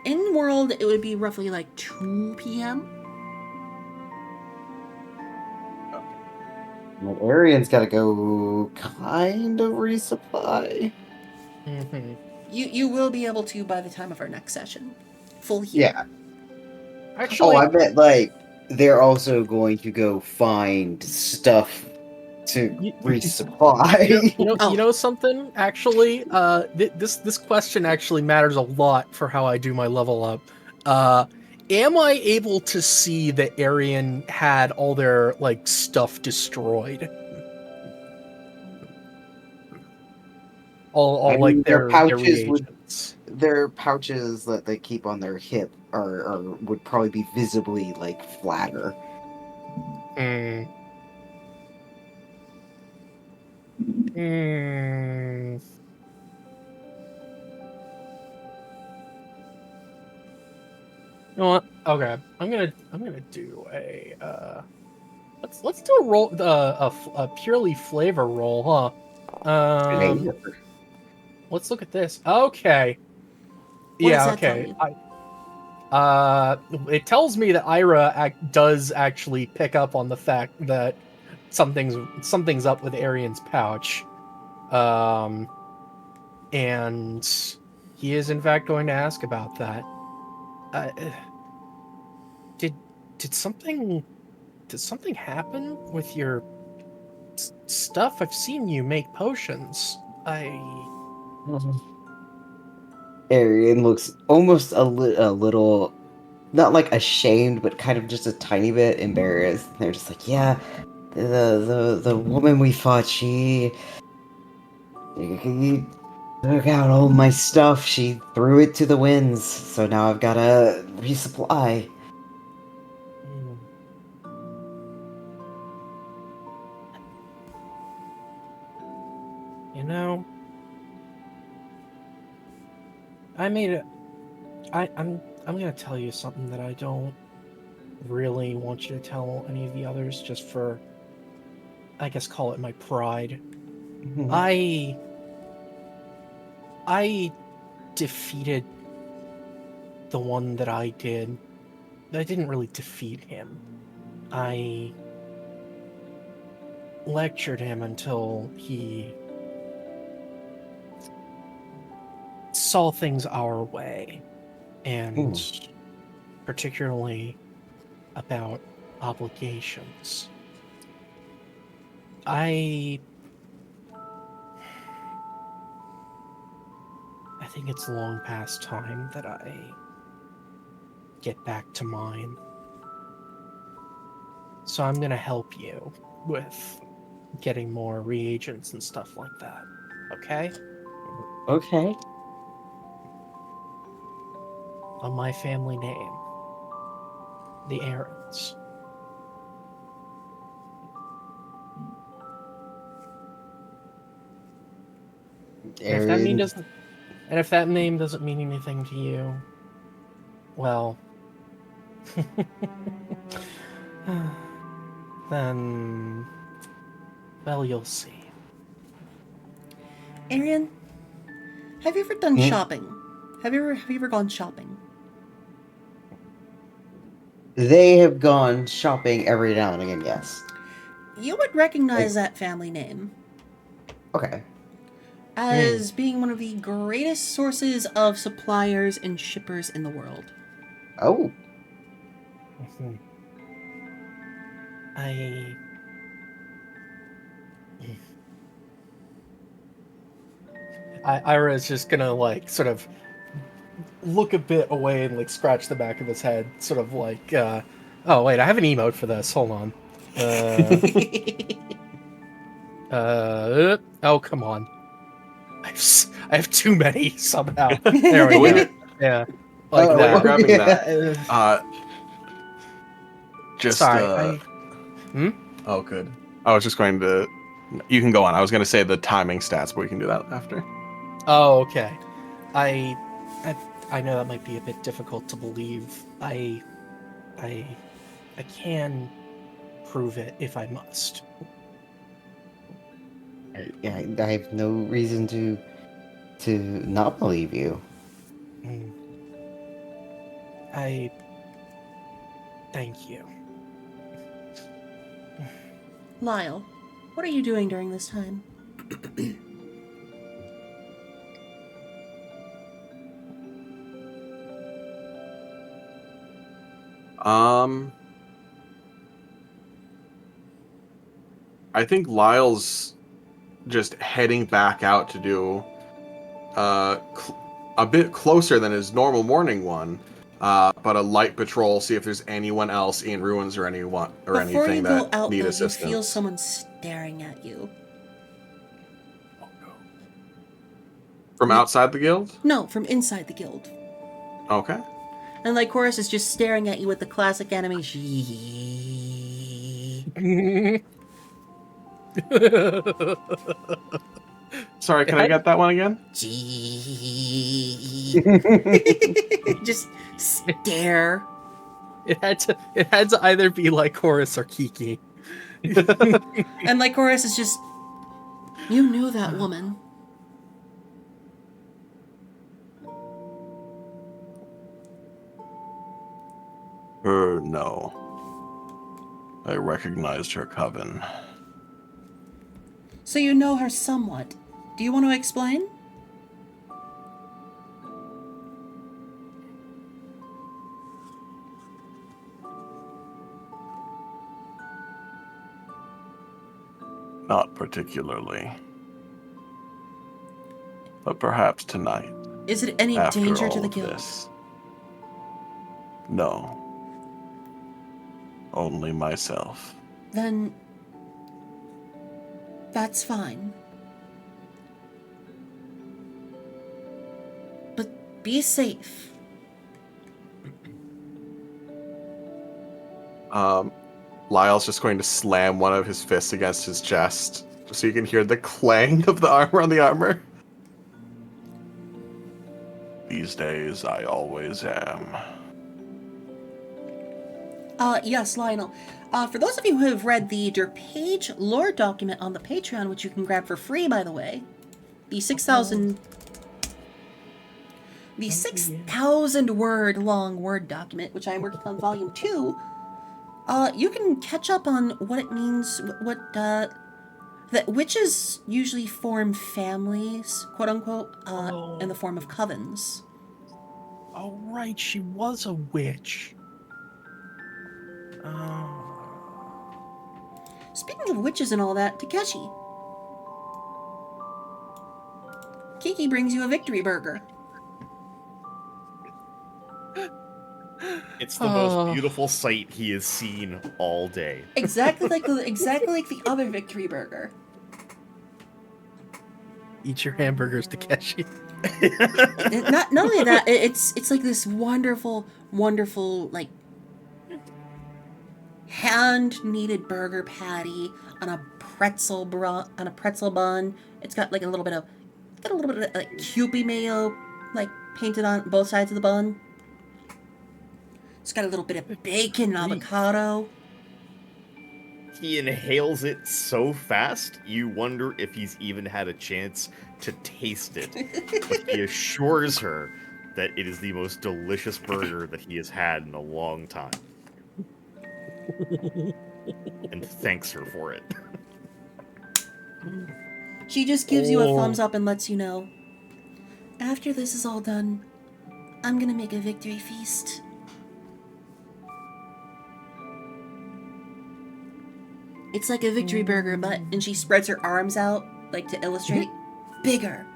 In world, it would be roughly like 2 p.m. Well, Arian's gotta go kind of resupply. You will be able to by the time of our next session. Full heal. Yeah. actually, Oh, I meant, like, they're also going to go find stuff to resupply. you know something? Actually, this question actually matters a lot for how I do my level up. Am I able to see that Aryan had all their stuff destroyed? All I mean, their pouches reagents. their pouches that they keep on their hip are would probably be visibly flatter. Hmm. Hmm. You know what? Okay, I'm gonna do a let's do a roll a purely flavor roll, huh? Let's look at this. Okay. What Yeah. does that tell Okay. you? It tells me that Ira does actually pick up on the fact that something's up with Arian's pouch. And he is in fact going to ask about that. Uh, did something happen with your stuff? I've seen you make potions. Arian looks almost a little, not like ashamed, but kind of just a tiny bit embarrassed. They're just like, yeah, the woman we fought, she took out all my stuff. She threw it to the winds, so now I've gotta resupply. Hmm. You know, I'm gonna tell you something that I don't really want you to tell any of the others, just for, I guess, call it my pride. I defeated the one that I did. I didn't really defeat him. I lectured him until he saw things our way, and particularly about obligations. I think it's long past time that I get back to mine. So I'm gonna help you with getting more reagents and stuff like that. Okay? Okay. On my family name. The Aarons. And if that name doesn't mean anything to you, well, then, well, you'll see. Arian, have you ever done shopping? Have you ever gone shopping? They have gone shopping every now and again, yes. You would recognize that family name Okay. as being one of the greatest sources of suppliers and shippers in the world. Oh. Ira is just gonna, like, sort of look a bit away and, like, scratch the back of his head, sort of like, oh, wait, I have an emote for this. Hold on. Oh, come on. I have too many somehow. There we go. Yeah, like that. Grabbing that. Just sorry. Oh, good. I was just going to. You can go on. I was going to say the timing stats, but we can do that after. Oh, okay. I know that might be a bit difficult to believe. I can prove it if I must. I have no reason to not believe you. I thank you. Lyle, what are you doing during this time? I think Lyle's just heading back out to do a bit closer than his normal morning one, but a light patrol, see if there's anyone else in ruins or anyone or Before anything you go that out, need though, assistance. you feel someone staring at you. From outside the guild? No, from inside the guild. Okay. And Lycoris is just staring at you with the classic animation. Sorry, can I get that one again? Just stare. It had to either be Lycoris or Kiki. And Lycoris is just, you knew that woman. No. I recognized her coven. So you know her somewhat. Do you want to explain? Not particularly. But perhaps tonight. Is it any After danger all to the of guild? this. No. Only myself. Then that's fine. But be safe. Lyle's just going to slam one of his fists against his chest, just so you can hear the clang of the armor on the armor. These days, I always am. Yes, Lionel. For those of you who have read the Derpaige lore document on the Patreon, which you can grab for free, by the way, the 6,000 word long Word document, which I'm working on volume 2, you can catch up on what it means, that witches usually form families, quote unquote, in the form of covens. Oh, right, she was a witch. Speaking of witches and all that, Takeshi. Kiki brings you a victory burger. It's the most beautiful sight he has seen all day. Exactly like the other victory burger. Eat your hamburgers, Takeshi. Not only that, it's like this wonderful, like hand kneaded burger patty on a pretzel bun. It's got like a little bit of like Kewpie mayo like painted on both sides of the bun. It's got a little bit of bacon and avocado. He inhales it so fast, you wonder if he's even had a chance to taste it. But he assures her that it is the most delicious burger that he has had in a long time. And thanks her for it. She just gives you a thumbs up and lets you know, after this is all done, I'm gonna make a victory feast. It's like a victory burger, and she spreads her arms out, like to illustrate, bigger.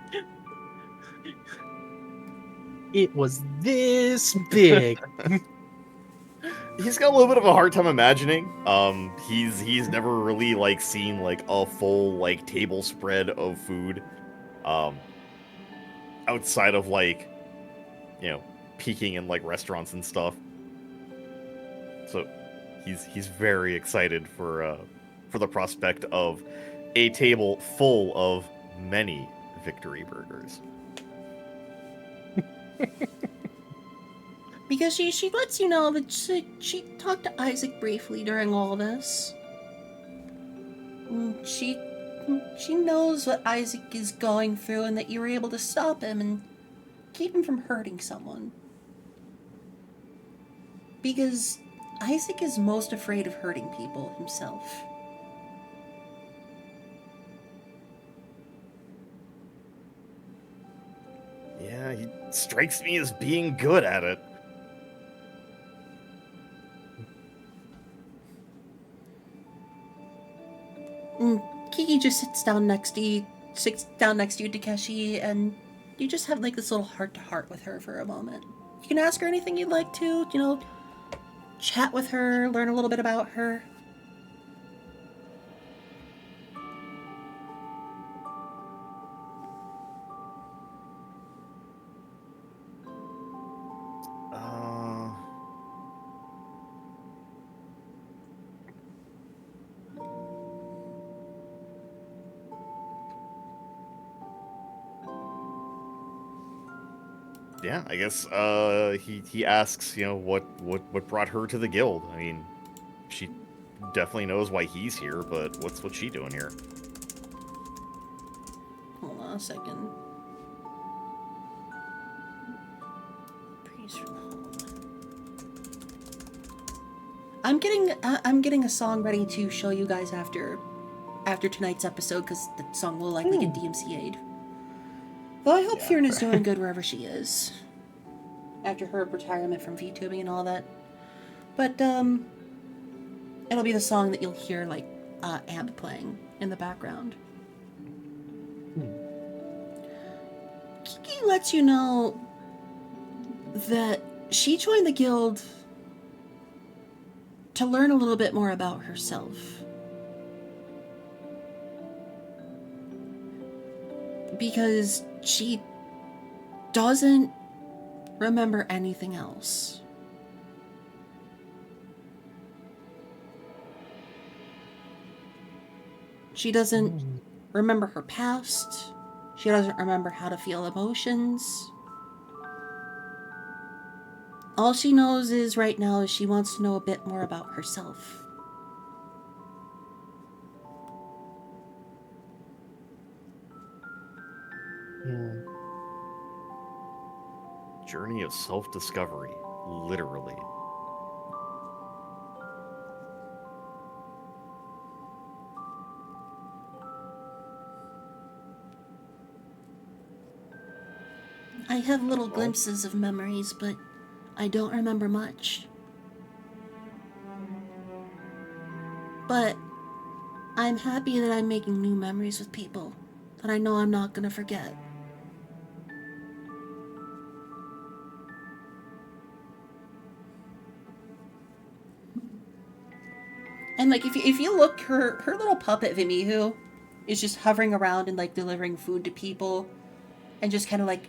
It was this big. He's got a little bit of a hard time imagining. He's never really like seen like a full like table spread of food, outside of like, you know, peeking in like restaurants and stuff. So he's very excited for the prospect of a table full of many victory burgers. Because she lets you know that she talked to Isaac briefly during all this. She knows what Isaac is going through and that you were able to stop him and keep him from hurting someone. Because Isaac is most afraid of hurting people himself. Yeah, he strikes me as being good at it. Kiki just sits down next to you, Takeshi, and you just have like this little heart-to-heart with her for a moment. You can ask her anything you'd like to, you know, chat with her, learn a little bit about her. Yeah, I guess he asks, you know, what brought her to the guild. I mean, she definitely knows why he's here, but what's she doing here? Hold on a second. Praise from home. I'm getting a song ready to show you guys after after tonight's episode, because the song will likely get DMCA'd. Though I hope Fiona's doing good wherever she is. After her retirement from VTubing and all that. But, it'll be the song that you'll hear, like, Amp playing in the background. Kiki lets you know that she joined the guild to learn a little bit more about herself. Because she doesn't remember anything else. She doesn't remember her past. She doesn't remember how to feel emotions. All she knows is right now is she wants to know a bit more about herself. Journey of self-discovery, literally. I have little glimpses of memories, but I don't remember much. But I'm happy that I'm making new memories with people that I know I'm not gonna forget. And like if you look, her little puppet Vimihu is just hovering around and like delivering food to people and just kind of like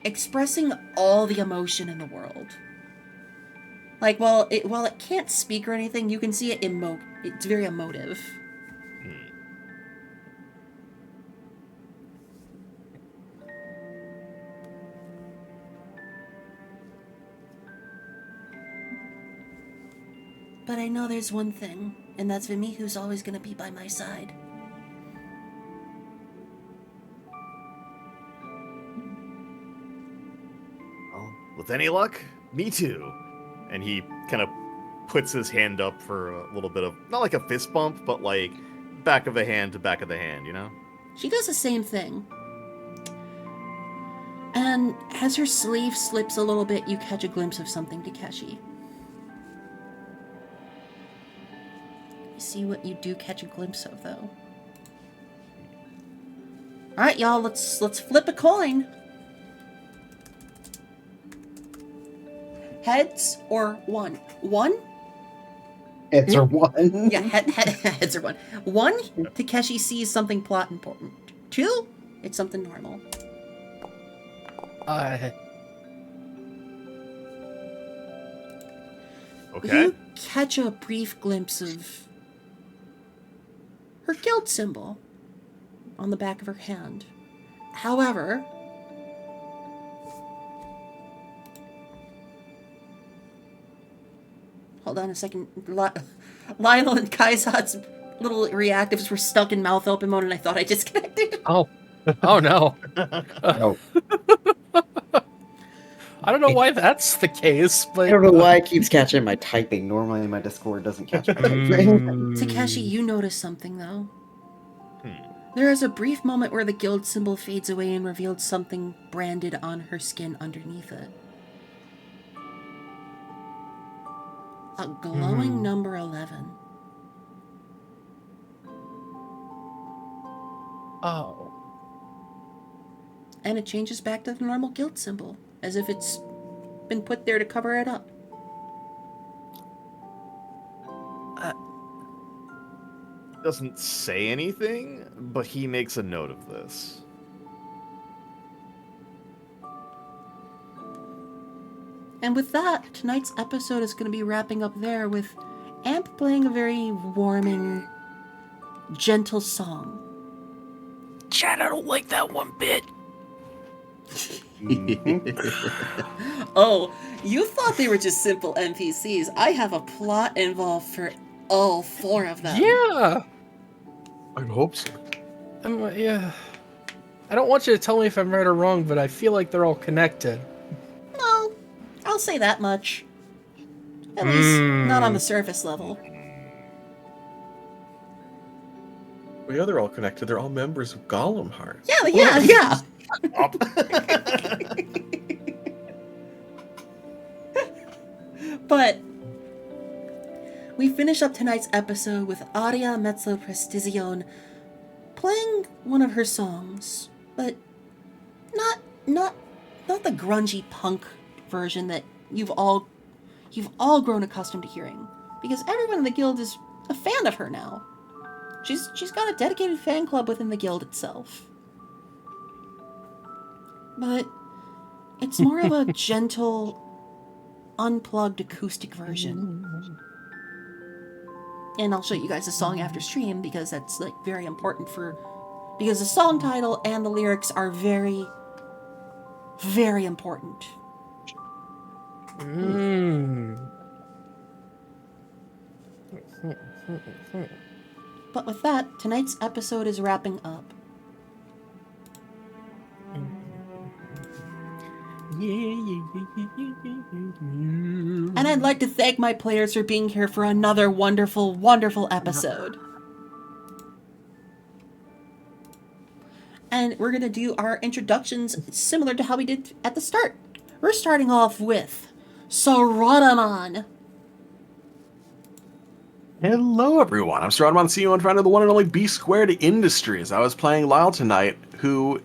expressing all the emotion in the world. Like while it can't speak or anything, you can see it it's very emotive. But I know there's one thing, and that's Vimihu's always gonna be by my side. Well, with any luck, me too. And he kind of puts his hand up for a little bit of, not like a fist bump, but like back of the hand to back of the hand, you know? She does the same thing. And as her sleeve slips a little bit, you catch a glimpse of something Takeshi. You see what you do catch a glimpse of, though. Alright, y'all, let's flip a coin. Heads or one? One? Heads are one. Yeah, heads are one. One, Takeshi sees something plot important. Two, it's something normal. Okay. You catch a brief glimpse of her guild symbol on the back of her hand. However, hold on a second. Lionel and Kaizat's little reactives were stuck in mouth open mode and I thought I disconnected. Oh no. Oh, I don't know why that's the case, but I don't know why it keeps catching my typing. Normally my Discord doesn't catch my typing. Takeshi, you notice something though. There is a brief moment where the guild symbol fades away and reveals something branded on her skin underneath it. A glowing number 11. Oh. And it changes back to the normal guild symbol, as if it's been put there to cover it up. Doesn't say anything, but he makes a note of this. And with that, tonight's episode is going to be wrapping up there with Amp playing a very warming, gentle song. Chad, I don't like that one bit. Oh, you thought they were just simple NPCs. I have a plot involved for all 4 of them. Yeah. I hope so. Yeah. I don't want you to tell me if I'm right or wrong, but I feel like they're all connected. No, I'll say that much. At least, not on the surface level. Oh yeah, they're all connected. They're all members of Gollum Heart. Yeah. Up. But we finish up tonight's episode with Aria Mezzo Prestigion playing one of her songs, but not the grungy punk version that you've all grown accustomed to hearing, because everyone in the guild is a fan of her now. She's got a dedicated fan club within the guild itself. But it's more of a gentle, unplugged acoustic version. And I'll show you guys the song after stream, because that's like very important because the song title and the lyrics are very, very important. But with that, tonight's episode is wrapping up. And I'd like to thank my players for being here for another wonderful, wonderful episode. And we're going to do our introductions similar to how we did at the start. We're starting off with Saruman. Hello, everyone. I'm Saruman, CEO and founder of the one and only B Squared Industries. I was playing Lyle tonight, who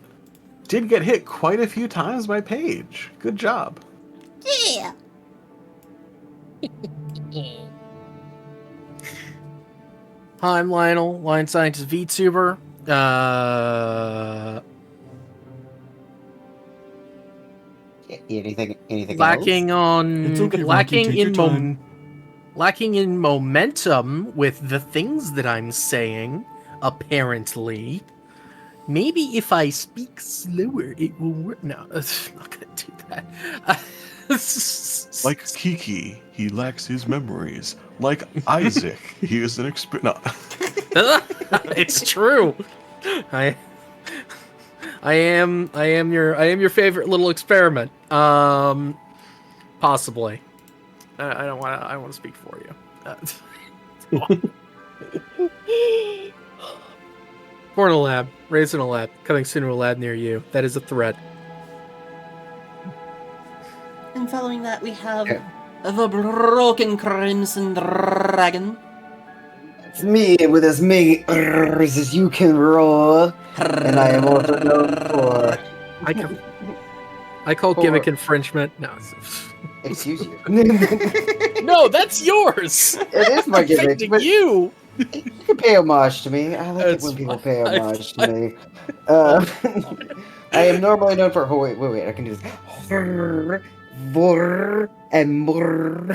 did get hit quite a few times by Paige. Good job. Yeah. Hi, I'm Lionel, Lion Scientist VTuber. Anything Lacking else? on It's okay, Rocky, take your time. lacking in momentum with the things that I'm saying, apparently. Maybe if I speak slower, it will work. No, I'm not gonna do that. Like Kiki, he lacks his memories. Like Isaac, he is an No. It's true. I am your favorite little experiment. Possibly. I don't want to speak for you. Born in a lab, raised in a lab, coming soon to a lab near you. That is a threat. And following that, we have the Broken Crimson Dragon. It's me with as many R's as you can roar, and I am also known for. I call gimmick infringement. No, Excuse you. no, that's yours. It is my gimmick, Affecting but you. you can pay homage to me. I like That's it when people fine. pay homage to me. I am normally known for. Oh, wait, I can do this. Horror, vor, and more.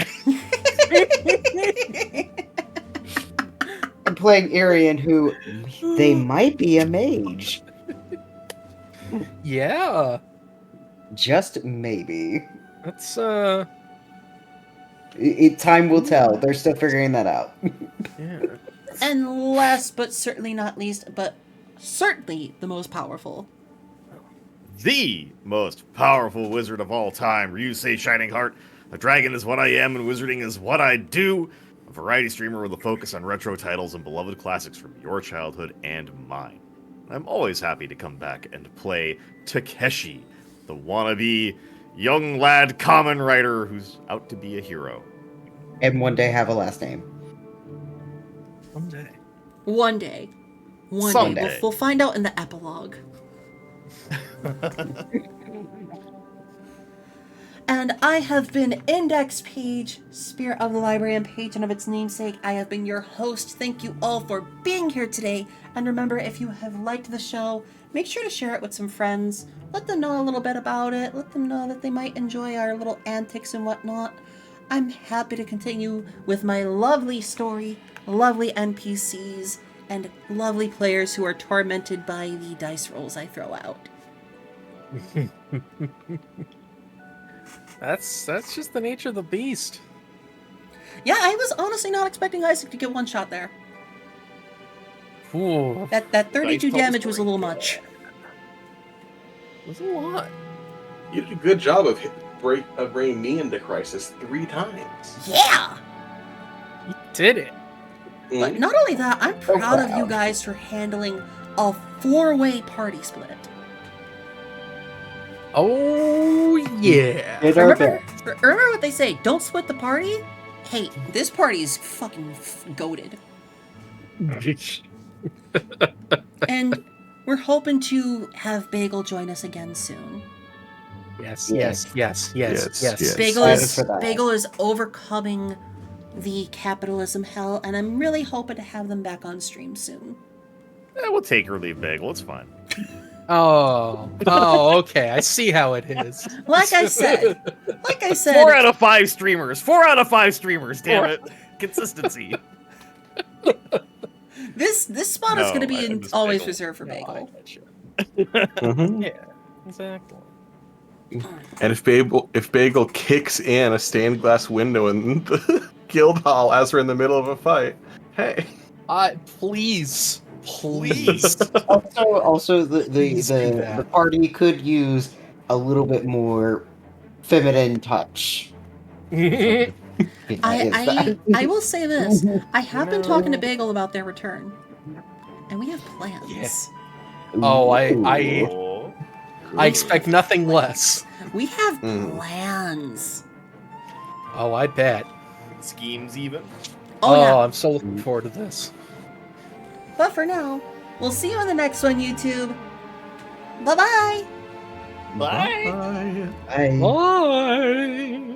I'm playing Arian, who they might be a mage. Yeah, Just maybe. that's Time will tell. They're still figuring that out. yeah. And last but certainly not least, but certainly the most powerful, The most powerful wizard of all time, Ryusei Shining Heart. A dragon is what I am, and wizarding is what I do. A variety streamer with a focus on retro titles and beloved classics from your childhood and mine. I'm always happy to come back and play Takeshi, the wannabe young lad common writer who's out to be a hero. And one day have a last name. Someday. one day. Someday. We'll find out in the epilogue. And I have been Index Paige, Spirit of the Library and patron of its namesake. I have been your host. Thank you all for being here today. And remember, if you have liked the show, make sure to share it with some friends. Let them know a little bit about it. Let them know that they might enjoy our little antics and whatnot. I'm happy to continue with my lovely story, lovely NPCs, and lovely players who are tormented by the dice rolls I throw out. That's just the nature of the beast. Yeah, I was honestly not expecting Isaac to get one shot there. Ooh, That 32 Dice told damage the was a story. little much. was a lot. You did a good job of bringing me into crisis 3 times. Yeah! You did it. But not only that, I'm proud of you guys for handling a 4-way party split. Oh yeah. Did our Remember, best. remember what they say, don't split the party? Hey, this party is fucking goated. And we're hoping to have Bagel join us again soon. Yes. Yes. Bagel is overcoming the capitalism hell, and I'm really hoping to have them back on stream soon. We'll take or leave Bagel. It's fine. Oh, okay. I see how it is. Like I said, 4 out of 5 streamers. 4 out of 5 streamers. Damn it. Consistency. this spot is going to be I'm just always Bagel. reserved for Bagel. Yeah, exactly. And if Bagel kicks in a stained glass window in the guild hall as we're in the middle of a fight, hey. Please. Also, Please do the that. party could use a little bit more feminine touch. I will say this. I have been talking to Bagel about their return. And we have plans. Yes. Oh, I expect nothing less. We have plans. Oh, I bet. Schemes even. Oh, yeah. I'm so looking forward to this. But for now, we'll see you on the next one, YouTube. Bye-bye. Bye. Bye. Bye.